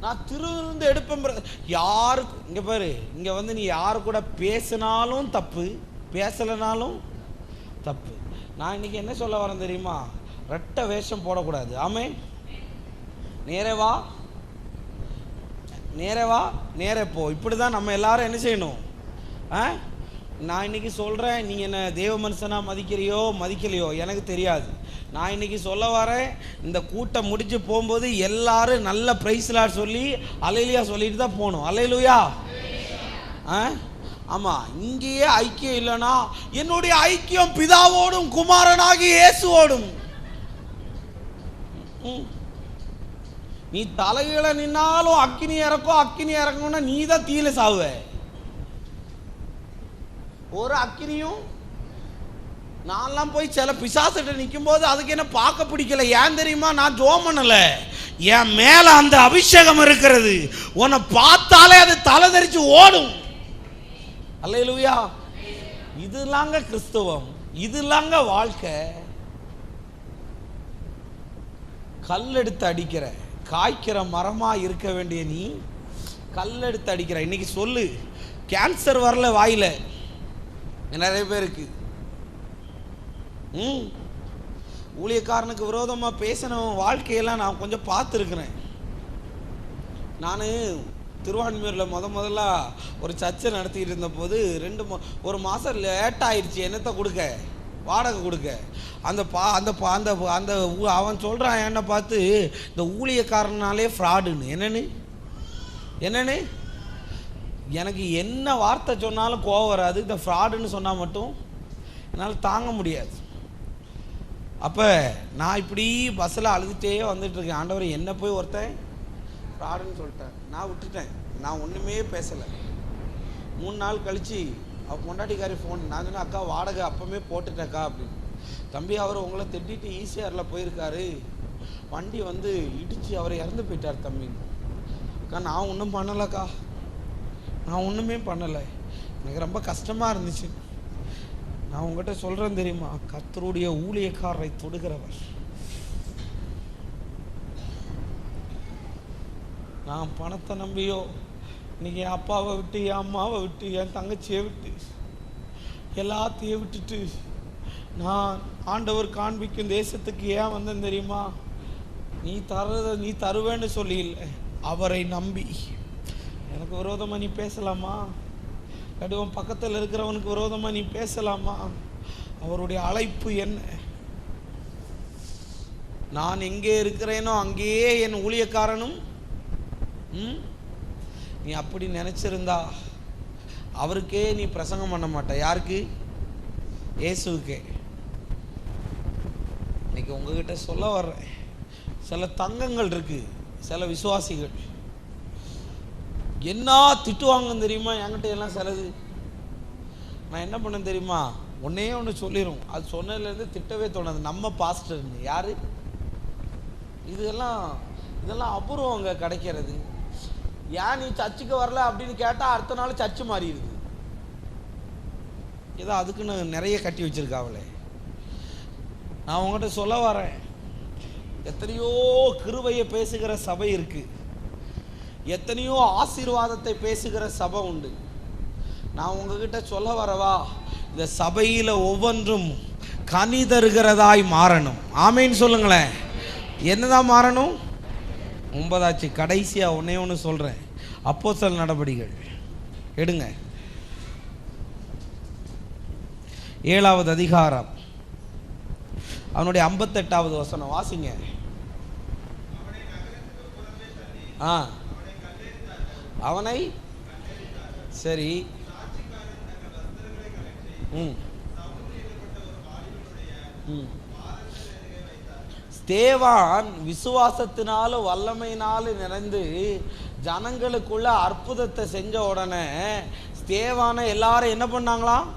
நான் திருவிருந்து எடுப்பேன் பிரதர். யாருக்கு இங்கே பாரு, இங்கே வந்து நீ யாரு கூட பேசினாலும் தப்பு, பேசலைனாலும் தப்பு. நான் இன்னைக்கு என்ன சொல்ல வரேன் தெரியுமா? ரெட்டை வேஷம் போடக்கூடாது. ஆமே, நேரே வா நேரே வா நேரே போ, இப்படி தான் நம்ம எல்லாரும் என்ன செய்யணும். நான் இன்னைக்கு சொல்கிறேன், நீங்கள் என்ன தேவ மனுஷனாக மதிக்கிறியோ மதிக்கலையோ எனக்கு தெரியாது. நான் இன்னைக்கு சொல்ல வரேன், இந்த கூட்டம் முடிச்சு போகும்போது எல்லாரும் நல்ல பிரைஸ்லாட் சொல்லி அல்லேலூயா சொல்லிட்டு தான் போகணும். அல்லேலூயா. ஆமாம், இங்கேயே ஐக்கியம் இல்லைன்னா என்னுடைய ஐக்கியம் பிதாவோடும் குமாரனாகி இயேசுவோடும். நீ தலையில நின்னாலும் அக்கினி இறக்கும்னா நீ தான் தீயில சாவுவ. ஒரு அக்கினியும் நான்லாம் போய் சில பிசாசிட்ட நிற்கும் போது அதுக்கு என்ன பார்க்க பிடிக்கல. ஏன் தெரியுமா? நான் ஜோம் பண்ணல, என் மேல அந்த அபிஷேகம் இருக்கிறது. உன்னை பார்த்தாலே அது தலை தெரிச்சு ஓடும். அல்லேலூயா. இதுலாங்க கிறிஸ்தவம், இதுலாங்க வாழ்க்கை. கல் எடுத்து அடிக்கிற காய்க்கிற மரமா இருக்க வேண்டிய நீ கல் எடுத்து அடிக்கிற. இன்னைக்கு சொல்லு, கேன்சர் வரல வாயில நிறைய பேருக்கு. ஊழியக்காரனுக்கு விரோதமாக பேசின வாழ்க்கையெல்லாம் நான் கொஞ்சம் பார்த்துருக்குறேன். நான் திருவான்மியூரில் முதல்ல ஒரு சர்ச்சை நடத்திட்டு இருந்த போது ஒரு மாதம் லேட் ஆயிடுச்சு என்னத்தை கொடுக்க, வாடகை கொடுக்க. அந்த அவன் சொல்கிறான் என்னை பார்த்து, இந்த ஊழியக்காரனாலே ஃப்ராடுன்னு. என்னன்னு எனக்கு என்ன வார்த்தை சொன்னாலும் கோவம் வராது, இந்த ஃப்ராடுன்னு சொன்னால் மட்டும் என்னால் தாங்க முடியாது. அப்போ நான் இப்படி பஸ்ஸில் அழுதுகிட்டே வந்துட்டுருக்கேன். ஆண்டவர் என்ன போய் ஒருத்தன் ஃப்ராடுன்னு சொல்லிட்டேன். நான் விட்டுட்டேன், நான் ஒன்றுமே பேசலை. 3 நாள் கழித்து அவள் பொண்டாட்டிக்காரி ஃபோன். நான் சொன்னேன், அக்கா வாடகை அப்போவே போட்டுட்டேக்கா அப்படின்னு. தம்பி, அவர் உங்களை திட்டிட்டு ஈசிஆரில் போயிருக்காரு, வண்டி வந்து இடித்து அவர் இறந்து போயிட்டார் தம்பி. அக்கா நான் ஒன்றும் பண்ணலைக்கா, நான் ஒன்றுமே பண்ணலை, எனக்கு ரொம்ப கஷ்டமாக இருந்துச்சு. நான் உங்கள்கிட்ட சொல்கிறேன் தெரியுமா, கர்த்தருடைய ஊழியக்காரரை தொடுகிறவர். நான் பணத்தை நம்பியோ, இன்னைக்கு என் அப்பாவை விட்டு, என் அம்மாவை விட்டு, என் தங்கச்சியை விட்டு, எல்லாத்தையும் விட்டுட்டு நான் ஆண்டவர் காண்பிக்கும் தேசத்துக்கு ஏன் வந்தேன் தெரியுமா? நீ தருவேன்னு சொல்லி இல்லை, அவரை நம்பி. எனக்கு விரோதமாக நீ பேசலாமா? கடுவன் பக்கத்தில் இருக்கிறவனுக்கு விரோதமாக நீ பேசலாமா? அவருடைய அழைப்பு என்ன? நான் எங்கே இருக்கிறேனோ அங்கேயே என் ஊழியக்காரனும். நீ அப்படி நினைச்சிருந்தா அவருக்கே நீ பிரசங்கம் பண்ண மாட்ட. யாருக்கு? இயேசுவுக்கே. இன்னைக்கு உங்ககிட்ட சொல்ல வர்றேன், சில தங்கங்கள் இருக்கு, சில விசுவாசிகள் என்ன திட்டுவாங்க தெரியுமா? என்கிட்ட எல்லாம் சிலது நான் என்ன பண்ண தெரியுமா? ஒன்னே ஒன்று சொல்லிடும், அது சொன்னதுலேருந்து திட்டவே தோணாது. நம்ம பாஸ்டர்னு யாரு? இதெல்லாம் அபூர்வங்க கிடைக்கிறது. ஏன் நீ சர்ச்சுக்கு வரல அப்படின்னு கேட்டால் அடுத்த நாள் சர்ச்சு மாறிடுது. ஏதோ அதுக்குன்னு நிறைய கட்டி வச்சிருக்காங்களே. நான் உங்கள்கிட்ட சொல்ல வரேன், எத்தனையோ கிருபையை பேசுகிற சபை இருக்கு, எத்தனையோ ஆசீர்வாதத்தை பேசுகிற சபை உண்டு. நான் உங்ககிட்ட சொல்ல வரவா, இந்த சபையில் ஒவ்வொன்றும் கனி தருகிறதாய் மாறணும். ஆமேன்னு சொல்லுங்களேன். என்னதான் மாறணும்? 9ஆச்சு, கடைசியாக ஒன்னே ஒன்று சொல்கிறேன். அப்போஸ்தலர் நடபடிகள் எடுங்க, 7வது அதிகாரம் அவனுடைய 58வது வசனம் வாசிங்க. அவனை சரி. ஸ்தேவான் விசுவாசத்தினாலும் வல்லமையினாலும் நிறைந்து ஜனங்களுக்குள்ள அற்புதத்தை செஞ்ச உடனே ஸ்தேவானை எல்லாரும் என்ன பண்ணாங்களாம்?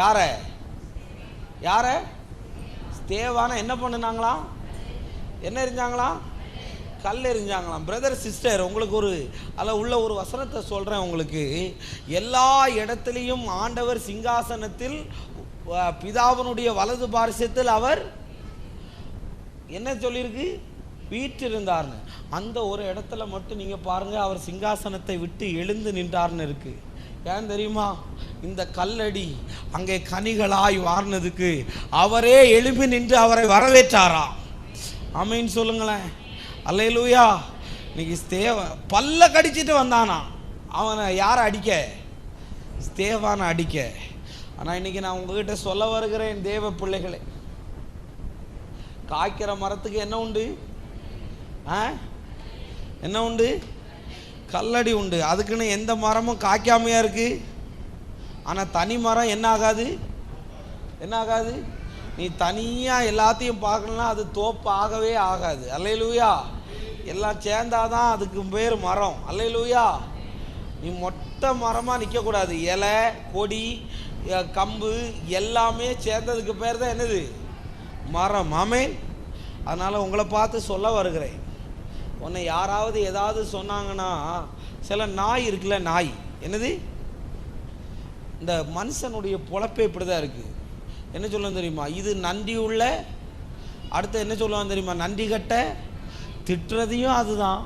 யார ஸ்தேவானை என்ன பண்ணினாங்களாம்? என்ன எரிஞ்சாங்களாம்? கல் எறிஞ்சாங்களாம். பிரதர் சிஸ்டர், உங்களுக்கு உள்ள ஒரு வசனத்தை சொல்கிறேன் உங்களுக்கு. எல்லா இடத்துலையும் ஆண்டவர் சிங்காசனத்தில் பிதாவினுடைய வலது பாரிசத்தில் அவர் என்ன சொல்லியிருக்கு? வீற்றிருந்தார்னு. அந்த ஒரு இடத்துல மட்டும் நீங்கள் பாருங்கள், அவர் சிங்காசனத்தை விட்டு எழுந்து நின்றார்னு இருக்கு. ஏன் தெரியுமா? இந்த கல்லடி அங்கே கனிகளாய் வார்னதுக்கு அவரே எழுப்பி நின்று அவரை வரவேற்றாராம். ஆமீன் சொல்லுங்களேன். அல்லேலூயா. இன்னைக்கு பல்ல கடிச்சிட்டு வந்தானா அவனை யாரை அடிக்க? ஸ்தேவானை அடிக்க. ஆனால் இன்னைக்கு நான் உங்ககிட்ட சொல்ல வருகிறேன் தேவ பிள்ளைகளே, காய்க்கிற மரத்துக்கு என்ன உண்டு? என்ன உண்டு? கல்லடி உண்டு. அதுக்குன்னு எந்த மரமும் காய்க்காமையா இருக்கு. ஆனால் தனி மரம் என்ன ஆகாது? என்ன ஆகாது? நீ தனியாக எல்லாத்தையும் பார்க்கணும்னா அது தோப்பு ஆகவே ஆகாது. அல்லேலூயா. எல்லாம் சேர்ந்தாதான் அதுக்கு பேர் மரம். அல்லேலூயா. நீ மொட்டை மரமாக நிற்கக்கூடாது. இலை, கொடி, கம்பு எல்லாமே சேர்ந்ததுக்கு பேர் தான் என்னது? மரம். ஆமென். அதனால் உங்களை பார்த்து சொல்ல வருகிறேன், உன்னை யாராவது ஏதாவது சொன்னாங்கன்னா, சில நாய் இருக்குல்ல, நாய் என்னது? இந்த மனுஷனுடைய பொழப்பே இப்படி தான் இருக்குது. என்ன சொல்லுவான் தெரியுமா? இது நன்றி உள்ள. அடுத்து என்ன சொல்லுவான் தெரியுமா? நன்றி கட்ட. திட்டுறதையும் அதுதான்,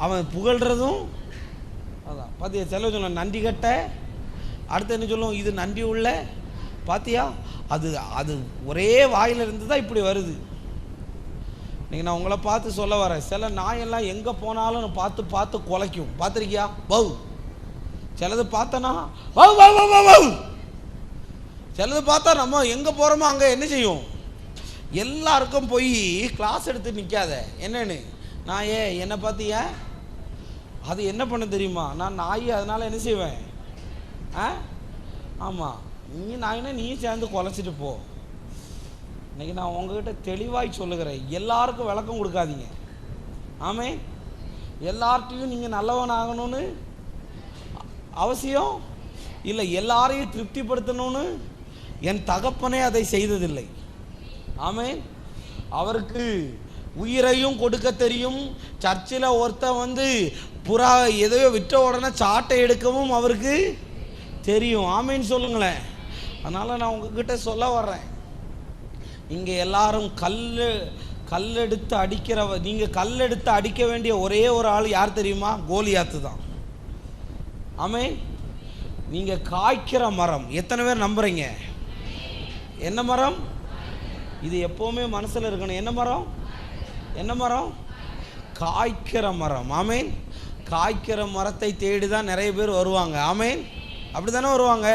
அவன் புகழ்கிறதும் அதான். பார்த்தியா? செலவு சொல்லுவான் நன்றி கட்ட. அடுத்து என்ன சொல்லுவோம்? இது நன்றி உள்ள. பார்த்தியா? அது ஒரே வாயிலிருந்து தான் இப்படி வருது. நீங்கள் நான் உங்களை பார்த்து சொல்ல வரேன், சில நாயெல்லாம் எங்கே போனாலும் பார்த்து பார்த்து குலைக்கும். பார்த்துருக்கியா? பவ். சிலது பார்த்தனா வவ் வவ் வவ் வவ். சிலது பார்த்தா நம்ம எங்கே போகிறோமோ அங்கே என்ன செய்யும்? எல்லாருக்கும் போய் கிளாஸ் எடுத்து நிற்காத. என்னன்னு நாயே என்னை பார்த்தியா? அது என்ன பண்ண தெரியுமா? நான் நாய், அதனால் என்ன செய்வேன்? ஆமாம், நீ நாயினா நீயும் சேர்ந்து குலைச்சிட்டு போ. இன்னைக்கு நான் உங்ககிட்ட தெளிவாய் சொல்லுகிறேன், எல்லாருக்கும் விளக்கம் கொடுக்காதீங்க. ஆமே, எல்லார்ட்டையும் நீங்கள் நல்லவன் ஆகணும்னு அவசியம் இல்லை. எல்லாரையும் திருப்திப்படுத்தணும்னு என் தகப்பனே அதை செய்ததில்லை. ஆமே, அவருக்கு உயிரையும் கொடுக்க தெரியும். சர்ச்சில் ஒருத்தன் புறா எதையோ விட்ட உடனே சாட்டை எடுக்கவும் அவருக்கு தெரியும். ஆமேன்னு சொல்லுங்களேன். அதனால் நான் உங்ககிட்ட சொல்ல வர்றேன், இங்கே எல்லாரும் கல்லெடுத்து அடிக்கிறவ. நீங்கள் கல்லெடுத்து அடிக்க வேண்டிய ஒரே ஒரு ஆள் யார் தெரியுமா? கோலியாத்து தான். ஆமே, நீங்கள் காய்க்கிற மரம். எத்தனை பேர் நம்புறீங்க? என்ன மரம் இது? எப்போவுமே மனசில் இருக்கணும். என்ன மரம்? என்ன மரம்? காய்க்கிற மரம். ஆமேன். காய்க்கிற மரத்தை தேடி தான் நிறைய பேர் வருவாங்க. ஆமேன். அப்படி தானே வருவாங்க.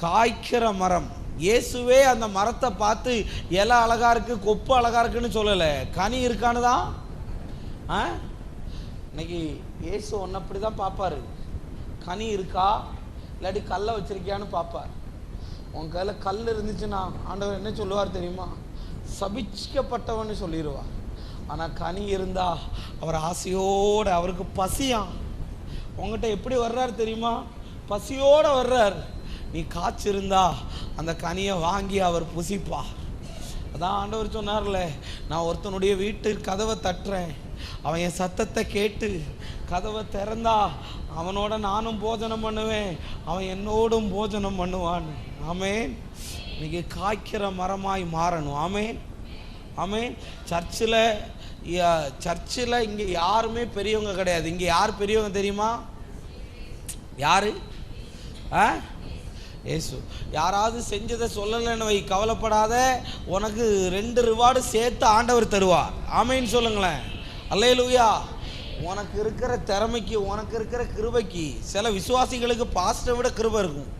காய்க்கிற மரம். இயேசுவே அந்த மரத்தை பார்த்து இலை அழகா இருக்கு, கொப்பு அழகா இருக்குன்னு சொல்லலை, கனி இருக்கான்னு தான். இன்னைக்கு இயேசு ஒன்று அப்படி தான் பார்ப்பாரு. கனி இருக்கா இல்லாட்டி கல்லை வச்சிருக்கியான்னு பார்ப்பார். உன் கையில் கல் இருந்துச்சுன்னா ஆண்டவர் என்ன சொல்லுவார் தெரியுமா? சபிக்கப்பட்டவன்னு சொல்லிடுவார். ஆனால் கனி இருந்தா அவர் ஆசையோடு, அவருக்கு பசியாம். உங்ககிட்ட எப்படி வர்றார் தெரியுமா? பசியோடு வர்றார். நீ காய்ச்சிருந்தா அந்த கனியை வாங்கி அவர் புசிப்பா. அதான் ஆண்டவர் சொன்னார்ல, நான் ஒருத்தனுடைய வீட்டு கதவை தட்டுறேன், அவன் என் சத்தத்தை கேட்டு கதவை திறந்தா அவனோட நானும் போஜனம் பண்ணுவேன், அவன் என்னோடும் போஜனம் பண்ணுவான். ஆமேன். இன்னைக்கு காய்க்கிற மரமாய் மாறணும். ஆமேன். ஆமேன். சர்ச்சில் இங்கே யாருமே பெரியவங்க கிடையாது. இங்கே யார் பெரியவங்க தெரியுமா? யாரு? ஏசு. யாராவது செஞ்சதை சொல்லலைன்னு வை, கவலைப்படாத, உனக்கு 2 ரிவார்டு சேர்த்து ஆண்டவர் தருவார். ஆமேன்னு சொல்லுங்களேன். அல்லேலூயா. உனக்கு இருக்கிற திறமைக்கு, உனக்கு இருக்கிற கிருபைக்கு, சில விசுவாசிகளுக்கு பாஸ்டரை விட கிருபை இருக்கும்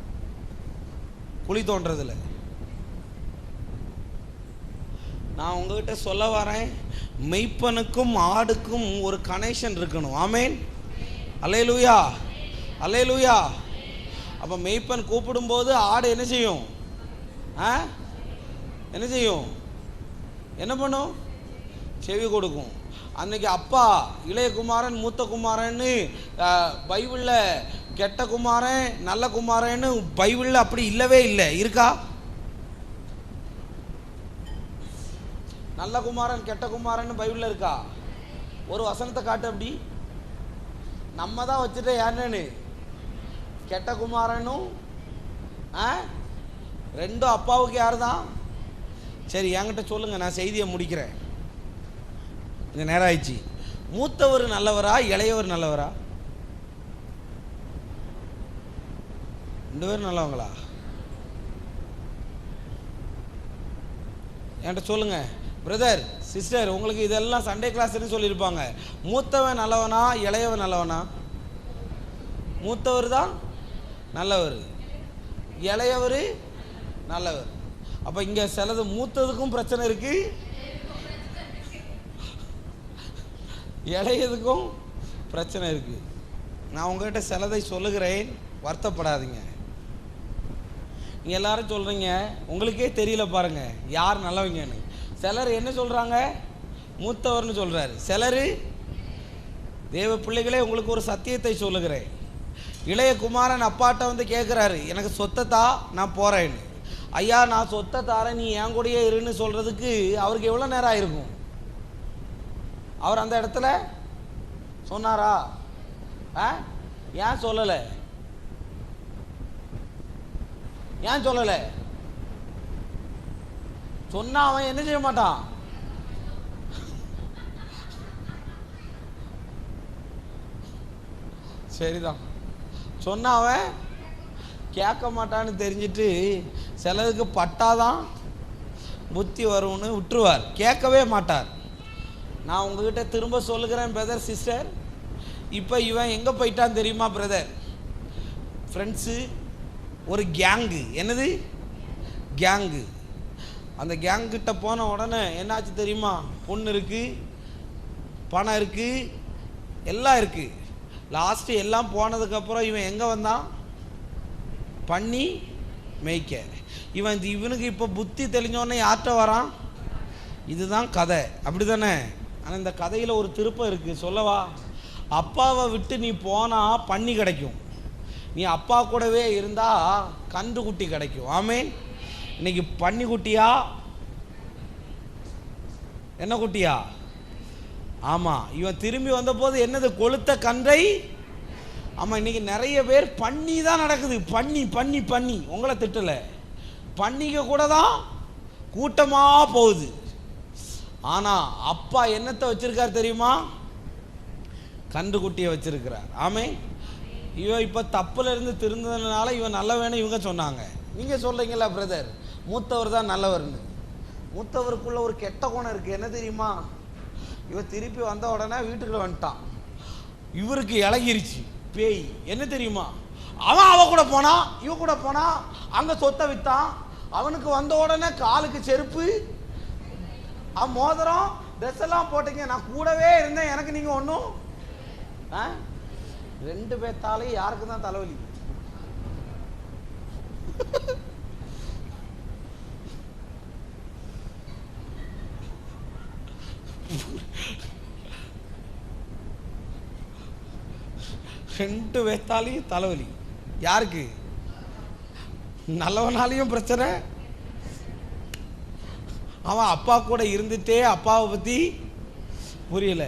குழி தோன்றதில். நான் உங்ககிட்ட சொல்ல வரேன், மெய்ப்பனுக்கும் ஆடுக்கும் ஒரு கனெக்ஷன் இருக்கணும். ஆமேன், அல்லேலூயா, அல்லேலூயா. அப்போ மெய்ப்பன் கூப்பிடும்போது ஆடு என்ன செய்யும்? என்ன செய்யும்? என்ன பண்ணும்? செவி கொடுக்கும். அன்னைக்கு அப்பா இளைய குமாரன் மூத்த குமாரன்னு பைபிளில் கெட்ட குமாரன் நல்ல குமாரன்னு பைபிளில் அப்படி இல்லவே இல்லை. இருக்கா? நல்ல குமாரன் கெட்ட குமாரன்னு பைபிளில் இருக்கா? ஒரு வசனத்தை காட்டு. அப்படி நம்ம தான் வச்சுட்டு யாருன்னு கெட்ட குமாரனும் ரெண்டும் அப்பாவுக்கு யார் தான்? சரி, என்கிட்ட சொல்லுங்க, நான் செய்தியை முடிக்கிறேன். இந்த நேரம் ஆயிடுச்சு. மூத்தவர் நல்லவரா இளையவர் நல்லவரா? ரெண்டு பேரும் நல்லவங்களா? என்கிட்ட சொல்லுங்க பிரதர் சிஸ்டர். உங்களுக்கு இதெல்லாம் சண்டே கிளாஸ்ன்னு சொல்லியிருப்பாங்க. மூத்தவன் நல்லவனா இளையவன் நல்லவனா? மூத்தவர் தான் நல்லவர், இளையவர் நல்லவர். அப்போ இங்கே சிலது மூத்ததுக்கும் பிரச்சனை இருக்கு, இளையதுக்கும் பிரச்சனை இருக்கு. நான் உங்ககிட்ட சிலதை சொல்லுகிறேன், வருத்தப்படாதீங்க. நீங்கள் எல்லாரும் சொல்கிறீங்க, உங்களுக்கே தெரியல பாருங்க யார் நல்லவங்கன்னு. சிலர் என்ன சொல்கிறாங்க? மூத்தவர்னு சொல்கிறாரு. சிலர் தேவ பிள்ளைகளே, உங்களுக்கு ஒரு சத்தியத்தை சொல்லுகிறேன். இளைய குமாரன் அப்பாட்ட வந்து கேட்குறாரு, எனக்கு சொத்தை தா, நான் போகிறேன்னு. ஐயா, நான் சொத்தை தாரேன், நீ என் கூடயே இருன்னு சொல்கிறதுக்கு அவருக்கு எவ்வளோ நேரம் ஆயிருக்கும்? அவர் அந்த இடத்துல சொன்னாரா? ஏன் சொல்லலை? ஏன் சொல்லலை? சொன்னா அவன் என்ன செய்ய மாட்டான்? சரிதான், சொன்னா அவன் கேட்க மாட்டான்னு தெரிஞ்சிட்டு சிலதுக்கு பட்டாதான் புத்தி வரும்னு விட்டுருவார், கேட்கவே மாட்டார். நான் உங்ககிட்ட திரும்ப சொல்லுகிறேன் பிரதர் சிஸ்டர், இப்போ இவன் எங்கே போயிட்டான் தெரியுமா பிரதர்? ஃப்ரெண்ட்ஸு ஒரு கேங்கு. என்னது கேங்கு? அந்த கேங்கிட்ட போன உடனே என்னாச்சு தெரியுமா? பொண்ணு இருக்குது, பணம் இருக்குது, எல்லாம் இருக்குது. லாஸ்ட்டு எல்லாம் போனதுக்கப்புறம் இவன் எங்கே வந்தான்? பண்ணி மேய்க்க. இவனுக்கு இப்போ புத்தி தெளிஞ்சோடனே யார்கிட்ட வரான்? இதுதான் கதை, அப்படி தானே? ஆனால் இந்த கதையில் ஒரு திருப்பம் இருக்குது, சொல்லவா? அப்பாவை விட்டு நீ போனால் பண்ணி கிடைக்கும், நீ அப்பா கூடவே இருந்தால் கன்று குட்டி கிடைக்கும். ஆமேன். இன்னைக்கு பண்ணி குட்டியா என்ன குட்டியா? ஆமாம், இவன் திரும்பி வந்தபோது என்னது? கொளுத்த கன்றை. ஆமாம், இன்னைக்கு நிறைய பேர் பண்ணி தான் நடக்குது. பண்ணி பண்ணி பண்ணி, உங்களை திட்டலை, பண்ணிக்க கூட தான் கூட்டமாக போகுது. ஆனால் அப்பா என்னத்தை வச்சிருக்கார் தெரியுமா? கன்று குட்டியை வச்சிருக்கிறார். ஆமே. இவன் இப்போ தப்புல இருந்து திருந்ததுனால இவன் நல்லவன்னு இவங்க சொன்னாங்க. நீங்கள் சொல்கிறீங்களா பிரதர் மூத்தவர் தான் நல்லவர்னு? மூத்தவருக்குள்ள ஒரு கெட்ட குணம் இருக்குது. என்ன தெரியுமா? இவன் திருப்பி வந்த உடனே வீட்டுக்குள்ள வந்துட்டான், இவருக்கு இழகிருச்சு பேய். என்ன தெரியுமா? அவன் அவ கூட போனான், இவ கூட போனான், அங்கே சொத்தை விற்றான். அவனுக்கு வந்த உடனே காலுக்கு செருப்பு, அவன் மோதிரம், ட்ரெஸ் எல்லாம் போட்டீங்க. நான் கூடவே இருந்தேன், எனக்கு நீங்கள் ஒன்றும். ரெண்டு பேர்த்தாலையும் யாருக்கு தான் தலைவலி? ரெண்டு பேர்த்தாலையும் தலைவலி. யாருக்கு? நல்லவனாலையும் பிரச்சனை. அவன் அப்பா கூட இருந்துட்டே அப்பாவை பற்றி புரியல.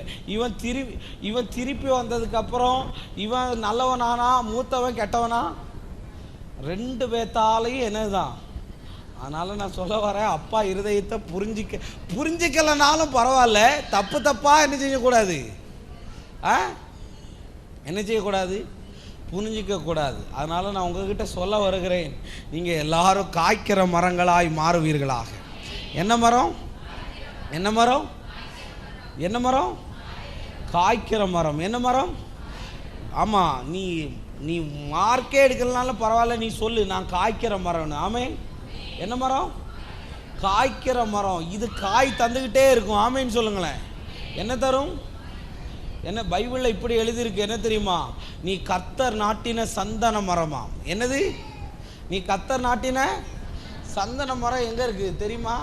இவன் திருப்பி வந்ததுக்கு அப்புறம் இவன் நல்லவனானா மூத்தவன் கெட்டவனா? ரெண்டு பேர்த்தாலையும் என்னதுதான். அதனால நான் சொல்ல வரேன், அப்பா இருதயத்தை புரிஞ்சிக்கலனாலும் பரவாயில்ல, தப்பு தப்பா என்ன செய்யக்கூடாது? என்ன செய்யக்கூடாது? புரிஞ்சிக்க கூடாது. அதனால நான் உங்ககிட்ட சொல்ல வருகிறேன், நீங்க எல்லாரும் காய்க்கிற மரங்களாய் மாறுவீர்களாக. என்ன மரம்? என்ன மரம்? என்ன மரம்? காய்க்கிற மரம். என்ன மரம்? ஆமாம், நீ மார்க்கே எடுக்கலனாலும் பரவாயில்ல, நீ சொல்லு நான் காய்க்கிற மரம்னு. ஆமே. என்ன மரம்? காய்க்கிற மரம். இது காய் தந்துக்கிட்டே இருக்கும். ஆமேன்னு சொல்லுங்களேன். என்ன தரும்? என்ன பைபிளில் இப்படி எழுதியிருக்கு என்ன தெரியுமா? நீ கர்த்தர் நாட்டின சந்தன மரமா. என்னது? நீ கர்த்தர் நாட்டின சந்தன மரம் எங்கே இருக்குது தெரியுமா?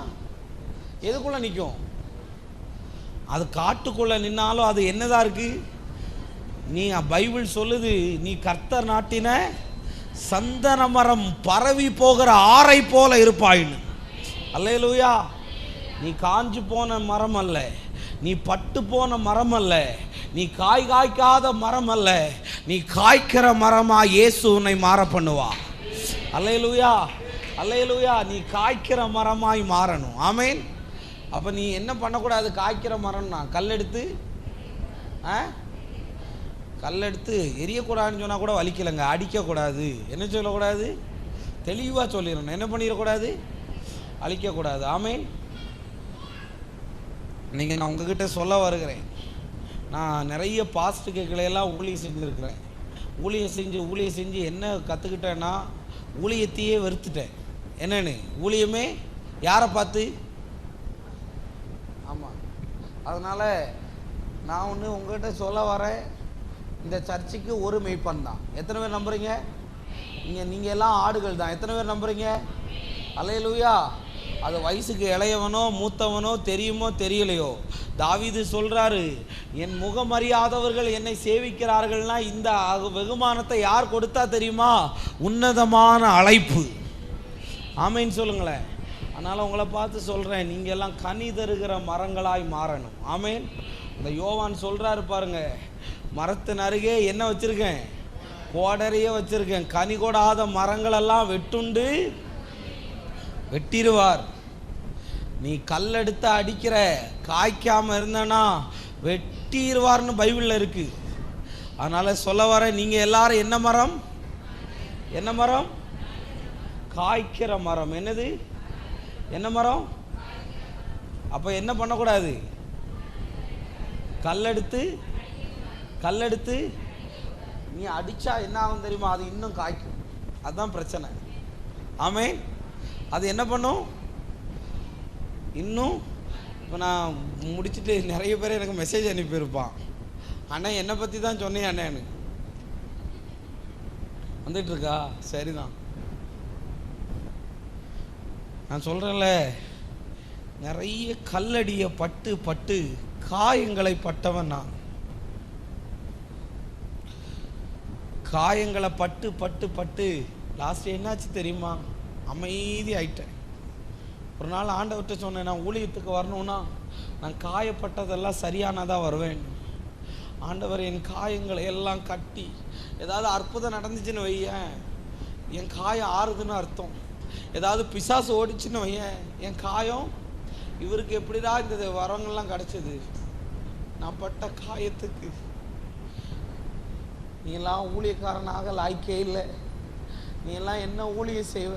எதுக்குள்ளே நிற்கும்? அது காட்டுக்குள்ளே நின்னாலும் அது என்னதான் இருக்குது? நீ பைபிள் சொல்லுது, நீ கர்த்தர் நாட்டின சந்தன மரம், பரவி போகிற ஆறை போல இருப்பாயின்னு. அல்லேலூயா. நீ காஞ்சு போன மரம் அல்ல, நீ பட்டு போன மரம் அல்ல, நீ காய் காய்க்காத மரம் அல்ல, நீ காய்க்கிற மரமா இயேசு உன்னை மாற பண்ணுவா. அல்லேலூயா, அல்லேலூயா. நீ காய்க்கிற மரமாய் மாறணும். ஆமேன். அப்போ நீ என்ன பண்ணக்கூடாது? காய்க்கிற மரம்னா கல்லெடுத்து எரியக்கூடாதுன்னு சொன்னால் கூட வலிக்கலைங்க. அடிக்கக்கூடாது. என்ன சொல்லக்கூடாது? தெளிவாக சொல்லிடணும். என்ன பண்ணிடக்கூடாது? அழிக்கக்கூடாது. ஆமேன். நீங்கள் நான் உங்ககிட்ட சொல்ல வருகிறேன், நான் நிறைய பாஸ்ட்டுக்களையெல்லாம் ஊழியம் செஞ்சுருக்கிறேன். ஊழியம் செஞ்சு என்ன கற்றுக்கிட்டேன்னா, ஊழியத்தையே வெறுத்துட்டேன். என்னன்னு? ஊழியமே யாரை பார்த்து? ஆமாம். அதனால் நான் ஒன்று உங்கள்கிட்ட சொல்ல வரேன், இந்த சர்ச்சுக்கு ஒரு மெய்ப்பன் தான். எத்தனை பேர் நம்புறீங்க? நீங்கள் எல்லாம் ஆடுகள் தான். எத்தனை பேர் நம்புறீங்க? அல்லேலூயா. அது வயசுக்கு இளையவனோ மூத்தவனோ தெரியுமோ தெரியலையோ, தாவீது சொல்கிறாரு, என் முகம் அறியாதவர்கள் என்னை சேவிக்கிறார்கள்னா இந்த வெகுமானத்தை யார் கொடுத்தா தெரியுமா? உன்னதமான அழைப்பு. ஆமேன்னு சொல்லுங்களேன். அதனால் உங்களை பார்த்து சொல்கிறேன், நீங்கள் எல்லாம் கனி தருகிற மரங்களாய் மாறணும். ஆமேன். இந்த யோவான் சொல்கிறாரு பாருங்க, மரத்தின் அருகே என்ன வச்சுருக்கேன்? கோடரையே வச்சுருக்கேன். கனி கொடாத மரங்களெல்லாம் வெட்டிடுவார். நீ கல்லெடுத்து அடிக்கிற, காய்க்காமல் இருந்தனா வெட்டிடுவார்னு பைபிளில் இருக்குது. அதனால் சொல்ல வர, நீங்கள் எல்லாரும் என்ன மரம்? என்ன மரம்? காய்க்கிற மரம். என்னது? என்ன மரம்? அப்போ என்ன பண்ணக்கூடாது? கல்லெடுத்து நீ அடித்தா என்ன ஆகும் தெரியுமா? அது இன்னும் காய்க்கும். அதுதான் பிரச்சனை. ஆமேன். அது என்ன பண்ணும்? இன்னும். இப்போ நான் முடிச்சுட்டு நிறைய பேர் எனக்கு மெசேஜ் அனுப்பியிருப்பான், அண்ணா என்னை பற்றி தான் சொன்னேன் அண்ணேன்னு. வந்துட்டுருக்கா? சரிதான். நான் சொல்கிறேன்ல, நிறைய கல்லடியை பட்டு காயங்களை பட்டவன் நான். காயங்களை பட்டு லாஸ்ட் என்னாச்சு தெரியுமா? அமைதி ஆயிட்டேன். ஒரு நாள் ஆண்டவர்கிட்ட சொன்னேன், நான் ஊழியத்துக்கு வரணும்னா நான் காயப்பட்டதெல்லாம் சரியானதாக வருவேன். ஆண்டவர் என் காயங்களை எல்லாம் கட்டி, ஏதாவது அற்புதம் நடந்துச்சுன்னு வையேன், என் காயம் ஆறுதுன்னு அர்த்தம். ஏதாவது பிசாசு ஓடிச்சுன்னு வையேன், என் காயம். இவருக்கு எப்படிதான் இந்த வரங்கள்லாம் கிடச்சிது? நான் பட்ட காயத்துக்கு. நீ எல்லாம் ஊழியக்காரனாக லாய்க்கே இல்லை. நீ எல்லாம் என்ன ஊழியம் செய்வ?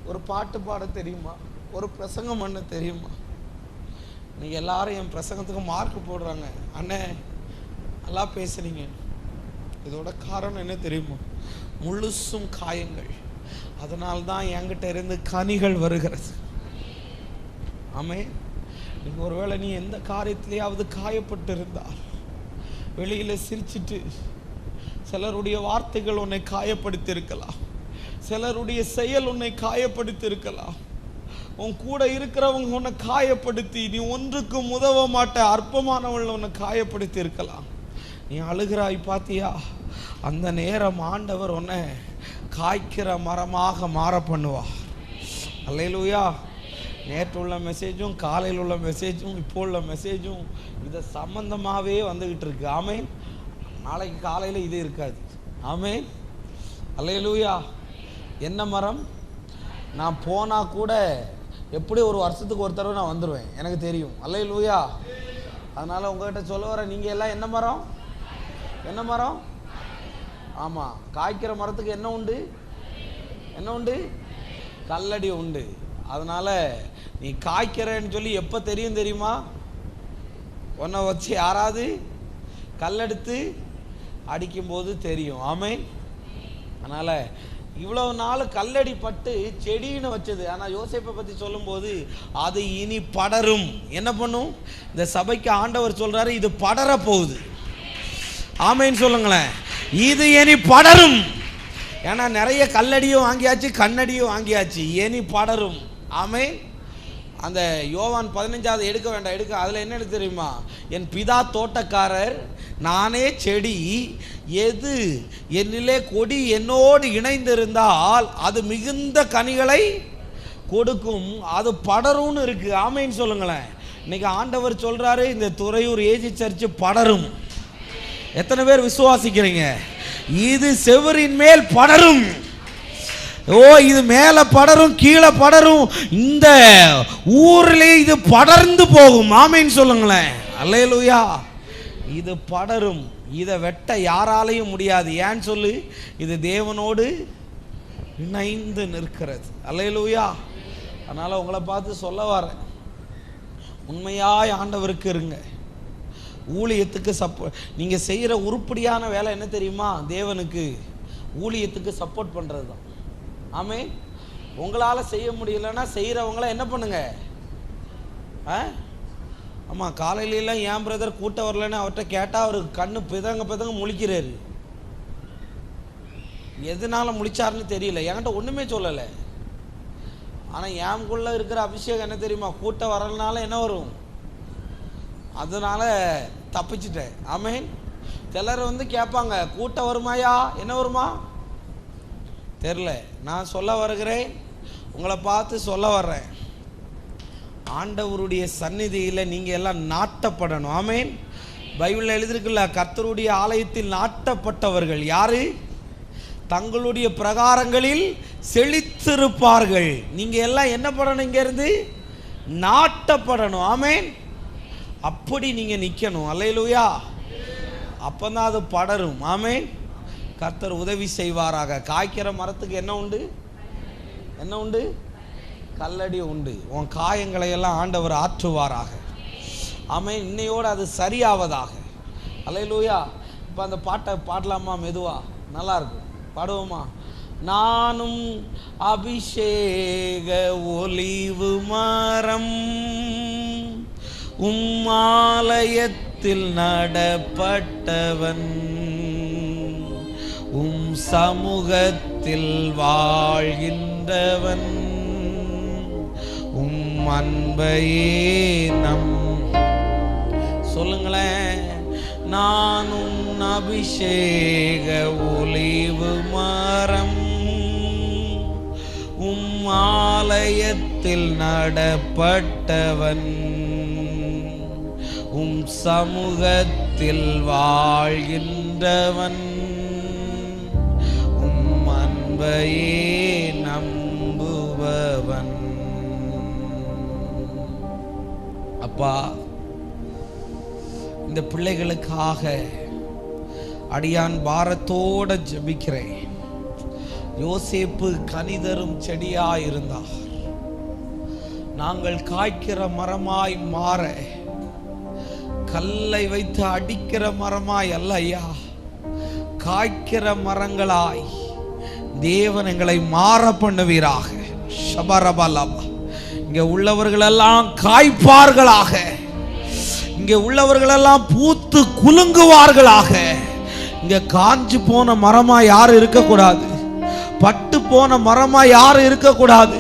ஒரு பாட்டு பாட தெரியுமா? ஒரு பிரசங்கம் பண்ண தெரியுமா? நீங்கள் எல்லாரும் என் பிரசங்கத்துக்கு மார்க் போடுறாங்க, அண்ணே நல்லா பேசுறீங்க. இதோட காரணம் என்ன தெரியுமா? முழுசும் காயங்கள். அதனால்தான் என்கிட்ட இருந்து கனிகள் வருகிறது. ஆமே. நீங்கள் ஒருவேளை நீ எந்த காரியத்திலேயாவது காயப்பட்டு இருந்தால், வெளியில் சிரிச்சிட்டு சிலருடைய வார்த்தைகள் உன்னை காயப்படுத்தி இருக்கலாம், சிலருடைய செயல் உன்னை காயப்படுத்தி இருக்கலாம், உன் கூட இருக்கிறவங்க உன்னை காயப்படுத்தி நீ ஒன்றுக்கும் உதவ மாட்ட அற்பமானவள் உன்னை காயப்படுத்தி இருக்கலாம். நீ அழுகிறாய் பார்த்தியா? அந்த நேரம் ஆண்டவர் உன்னை காய்க்கிற மரமாக மாற பண்ணுவார். அல்லேலூயா. நேற்று உள்ள மெசேஜும் காலையில் உள்ள மெசேஜும் இப்போ உள்ள மெசேஜும் இதை சம்பந்தமாகவே வந்துக்கிட்டு இருக்கு. ஆமேன். நாளைக்கு காலையில் இது இருக்காது. ஆமேன். அல்லேலூயா. என்ன மரம்? நான் போனால் கூட எப்படி ஒரு வருஷத்துக்கு ஒரு தடவை நான் வந்துடுவேன், எனக்கு தெரியும். அல்லேலூயா. அதனால் உங்கள்கிட்ட சொல்ல வர, நீங்கள் எல்லாம் என்ன மரம்? என்ன மரம்? ஆமாம், காய்க்கிற மரத்துக்கு என்ன உண்டு? என்ன உண்டு? கல்லடி உண்டு. அதனால் நீ காய்க்கிறேன்னு சொல்லி எப்போ தெரியும் தெரியுமா? உன்னை வச்சு யாராவது கல்லெடுத்து அடிக்கும்போது தெரியும். ஆமேன். அதனால் இவ்வளவு நாள் கல்லடி பட்டு செடின்னு வச்சது. ஆனால் யோசேப்பை பற்றி சொல்லும்போது அது இனி படரும். என்ன பண்ணும்? இந்த சபைக்கு ஆண்டவர் சொல்றாரு, இது படர போகுது. ஆமைன்னு சொல்லுங்களேன். இது இனி படரும். ஏன்னா நிறைய கல்லடியும் வாங்கியாச்சு, கண்ணடியும் வாங்கியாச்சு, இனி படரும். ஆமென். அந்த யோவான் 15 எடுக்க வேண்டாம், எடுக்க. அதில் என்ன தெரியுமா? என் பிதா தோட்டக்காரர், நானே செடி. எது என்னிலே கொடி என்னோடு இணைந்திருந்தால் அது மிகுந்த கனிகளை கொடுக்கும், அது படரும்னு இருக்கு. ஆமைன்னு சொல்லுங்களேன். இன்னைக்கு ஆண்டவர் சொல்றாரு, இந்த துறையூர் ஏஜி சர்ச்சு படரும். எத்தனை பேர் விசுவாசிக்கிறீங்க? இது செவரின் மேல் படரும். ஓ, இது மேலே படரும், கீழே படரும், இந்த ஊரிலே இது படர்ந்து போகும். ஆமென் சொல்லுங்களேன். அல்லேலூயா. இது படரும். இதை வெட்ட யாராலையும் முடியாது. ஏன்னு சொல்லு? இது தேவனோடு இணைந்து நிற்கிறது. அல்லேலூயா. அதனால் உங்களை பார்த்து சொல்ல வரேன், உண்மையாய் ஆண்டவருக்கு இருங்க. ஊழியத்துக்கு நீங்கள் செய்கிற உருப்படியான வேலை என்ன தெரியுமா? தேவனுக்கு ஊழியத்துக்கு சப்போர்ட் பண்ணுறது தான். ஆமென். உங்களால் செய்ய முடியலன்னா செய்கிறவங்கள என்ன பண்ணுங்க? ஆமாம், காலையிலலாம் ஏன் பிரதர் கூட்ட வரலன்னு அவர்கிட்ட கேட்டால் அவர் கண்ணு பிதங்க முழிக்கிறாரு. எதனால முழிச்சாருன்னு தெரியல, என்கிட்ட ஒன்றுமே சொல்லலை. ஆனால் என்குள்ளே இருக்கிற அபிஷேகம் என்ன தெரியுமா? கூட்ட வரலனால என்ன வரும்? அதனால தப்பிச்சிட்டேன். ஆமென். சிலர் கேட்பாங்க, கூட்டம் வருமாயா? என்ன வருமா தெரில. நான் சொல்ல வருகிறேன், உங்களை பார்த்து சொல்ல வர்றேன், ஆண்டவருடைய சந்நிதியில் நீங்கள் எல்லாம் நாட்டப்படணும். ஆமென். பைபிளில் எழுதிருக்குல்ல, கர்த்தருடைய ஆலயத்தில் நாட்டப்பட்டவர்கள் யாரு? தங்களுடைய பிரகாரங்களில் செழித்திருப்பார்கள். நீங்கள் எல்லாம் என்ன பண்ணணும்? இங்கேருந்து நாட்டப்படணும். ஆமென். அப்படி நீங்கள் நிற்கணும். அல்லேலூயா. அப்போ தான் அது படரும். ஆமென். கர்த்தர் உதவி செய்வாராக. காய்க்கிற மரத்துக்கு என்ன உண்டு? என்ன உண்டு? கல்லடி உண்டு. உன் காயங்களை எல்லாம் ஆண்டவர் ஆற்றுவாராக. ஆமென். இன்னையோடு அது சரியாவதாக. அல்லேலூயா. இப்போ அந்த பாட்டை பாடலாமா? மெதுவா, நல்லா இருக்கும். பாடுவோமா? நானும் அபிஷேக ஒலிவு மரம், ஆலயத்தில் நடப்பட்டவன், சமூகத்தில் வாழ்கின்றவன், அன்பையே நம். சொல்லுங்களேன். நானும் அபிஷேக ஒலிவு மரம், ஆலயத்தில் நடப்பட்டவன், சமூகத்தில் வாழ்கின்றவன், அன்பையே நம்புபவன். அப்பா, இந்த பிள்ளைகளுக்காக அடியான் பாரத்தோட ஜெபிக்கிறேன். யோசேப்பு கனிதரும் செடியாய் இருந்தார். நாங்கள் காய்க்கிற மரமாய் மாற, கல்லை வைத்து அடிக்கிற மரமாய் அல்ல ஐயா, காய்க்கிற மரங்களாய் தேவன் எங்களை மாற பண்ணுவீராக. ஷபரபலபா. இங்கே உள்ளவர்களெல்லாம் காய்ப்பார்களாக. இங்கே உள்ளவர்களெல்லாம் பூத்து குலுங்குவார்களாக. இங்கே காஞ்சு போன மரமா யாரும் இருக்கக்கூடாது. பட்டு போன மரமா யாரும் இருக்கக்கூடாது.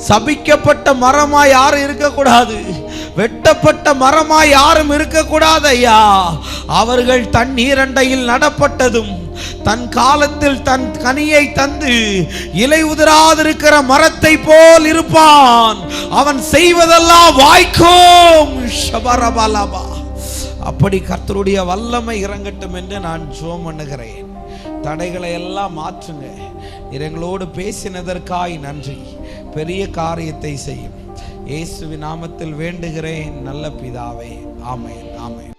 சபிக்கப்பட்ட மரமா யாரும் இருக்கக்கூடாது. வெட்டப்பட்ட மரமா யாரும் இருக்கக்கூடாது ஐயா. அவர்கள் தண்ணீரண்டையில் நடப்பட்டதும் தன் காலத்தில் தன் கனியை தந்து இலை உதிராதிருக்கிற மரத்தை போல் இருப்பான். அவன் செய்வதெல்லாம் வாய்க்கும். ஷபரபலபா. அப்படி கர்த்தருடைய வல்லமை இறங்கட்டும் என்று நான் ஜெபம் பண்ணுகிறேன். தடைகளை எல்லாம் மாற்றுங்க. எங்களோடு பேசினதற்காய் நன்றி. பெரிய காரியத்தை செய்யும் இயேசுவின் நாமத்தில் வேண்டுகிறேன் நல்ல பிதாவே. ஆமென். ஆமென்.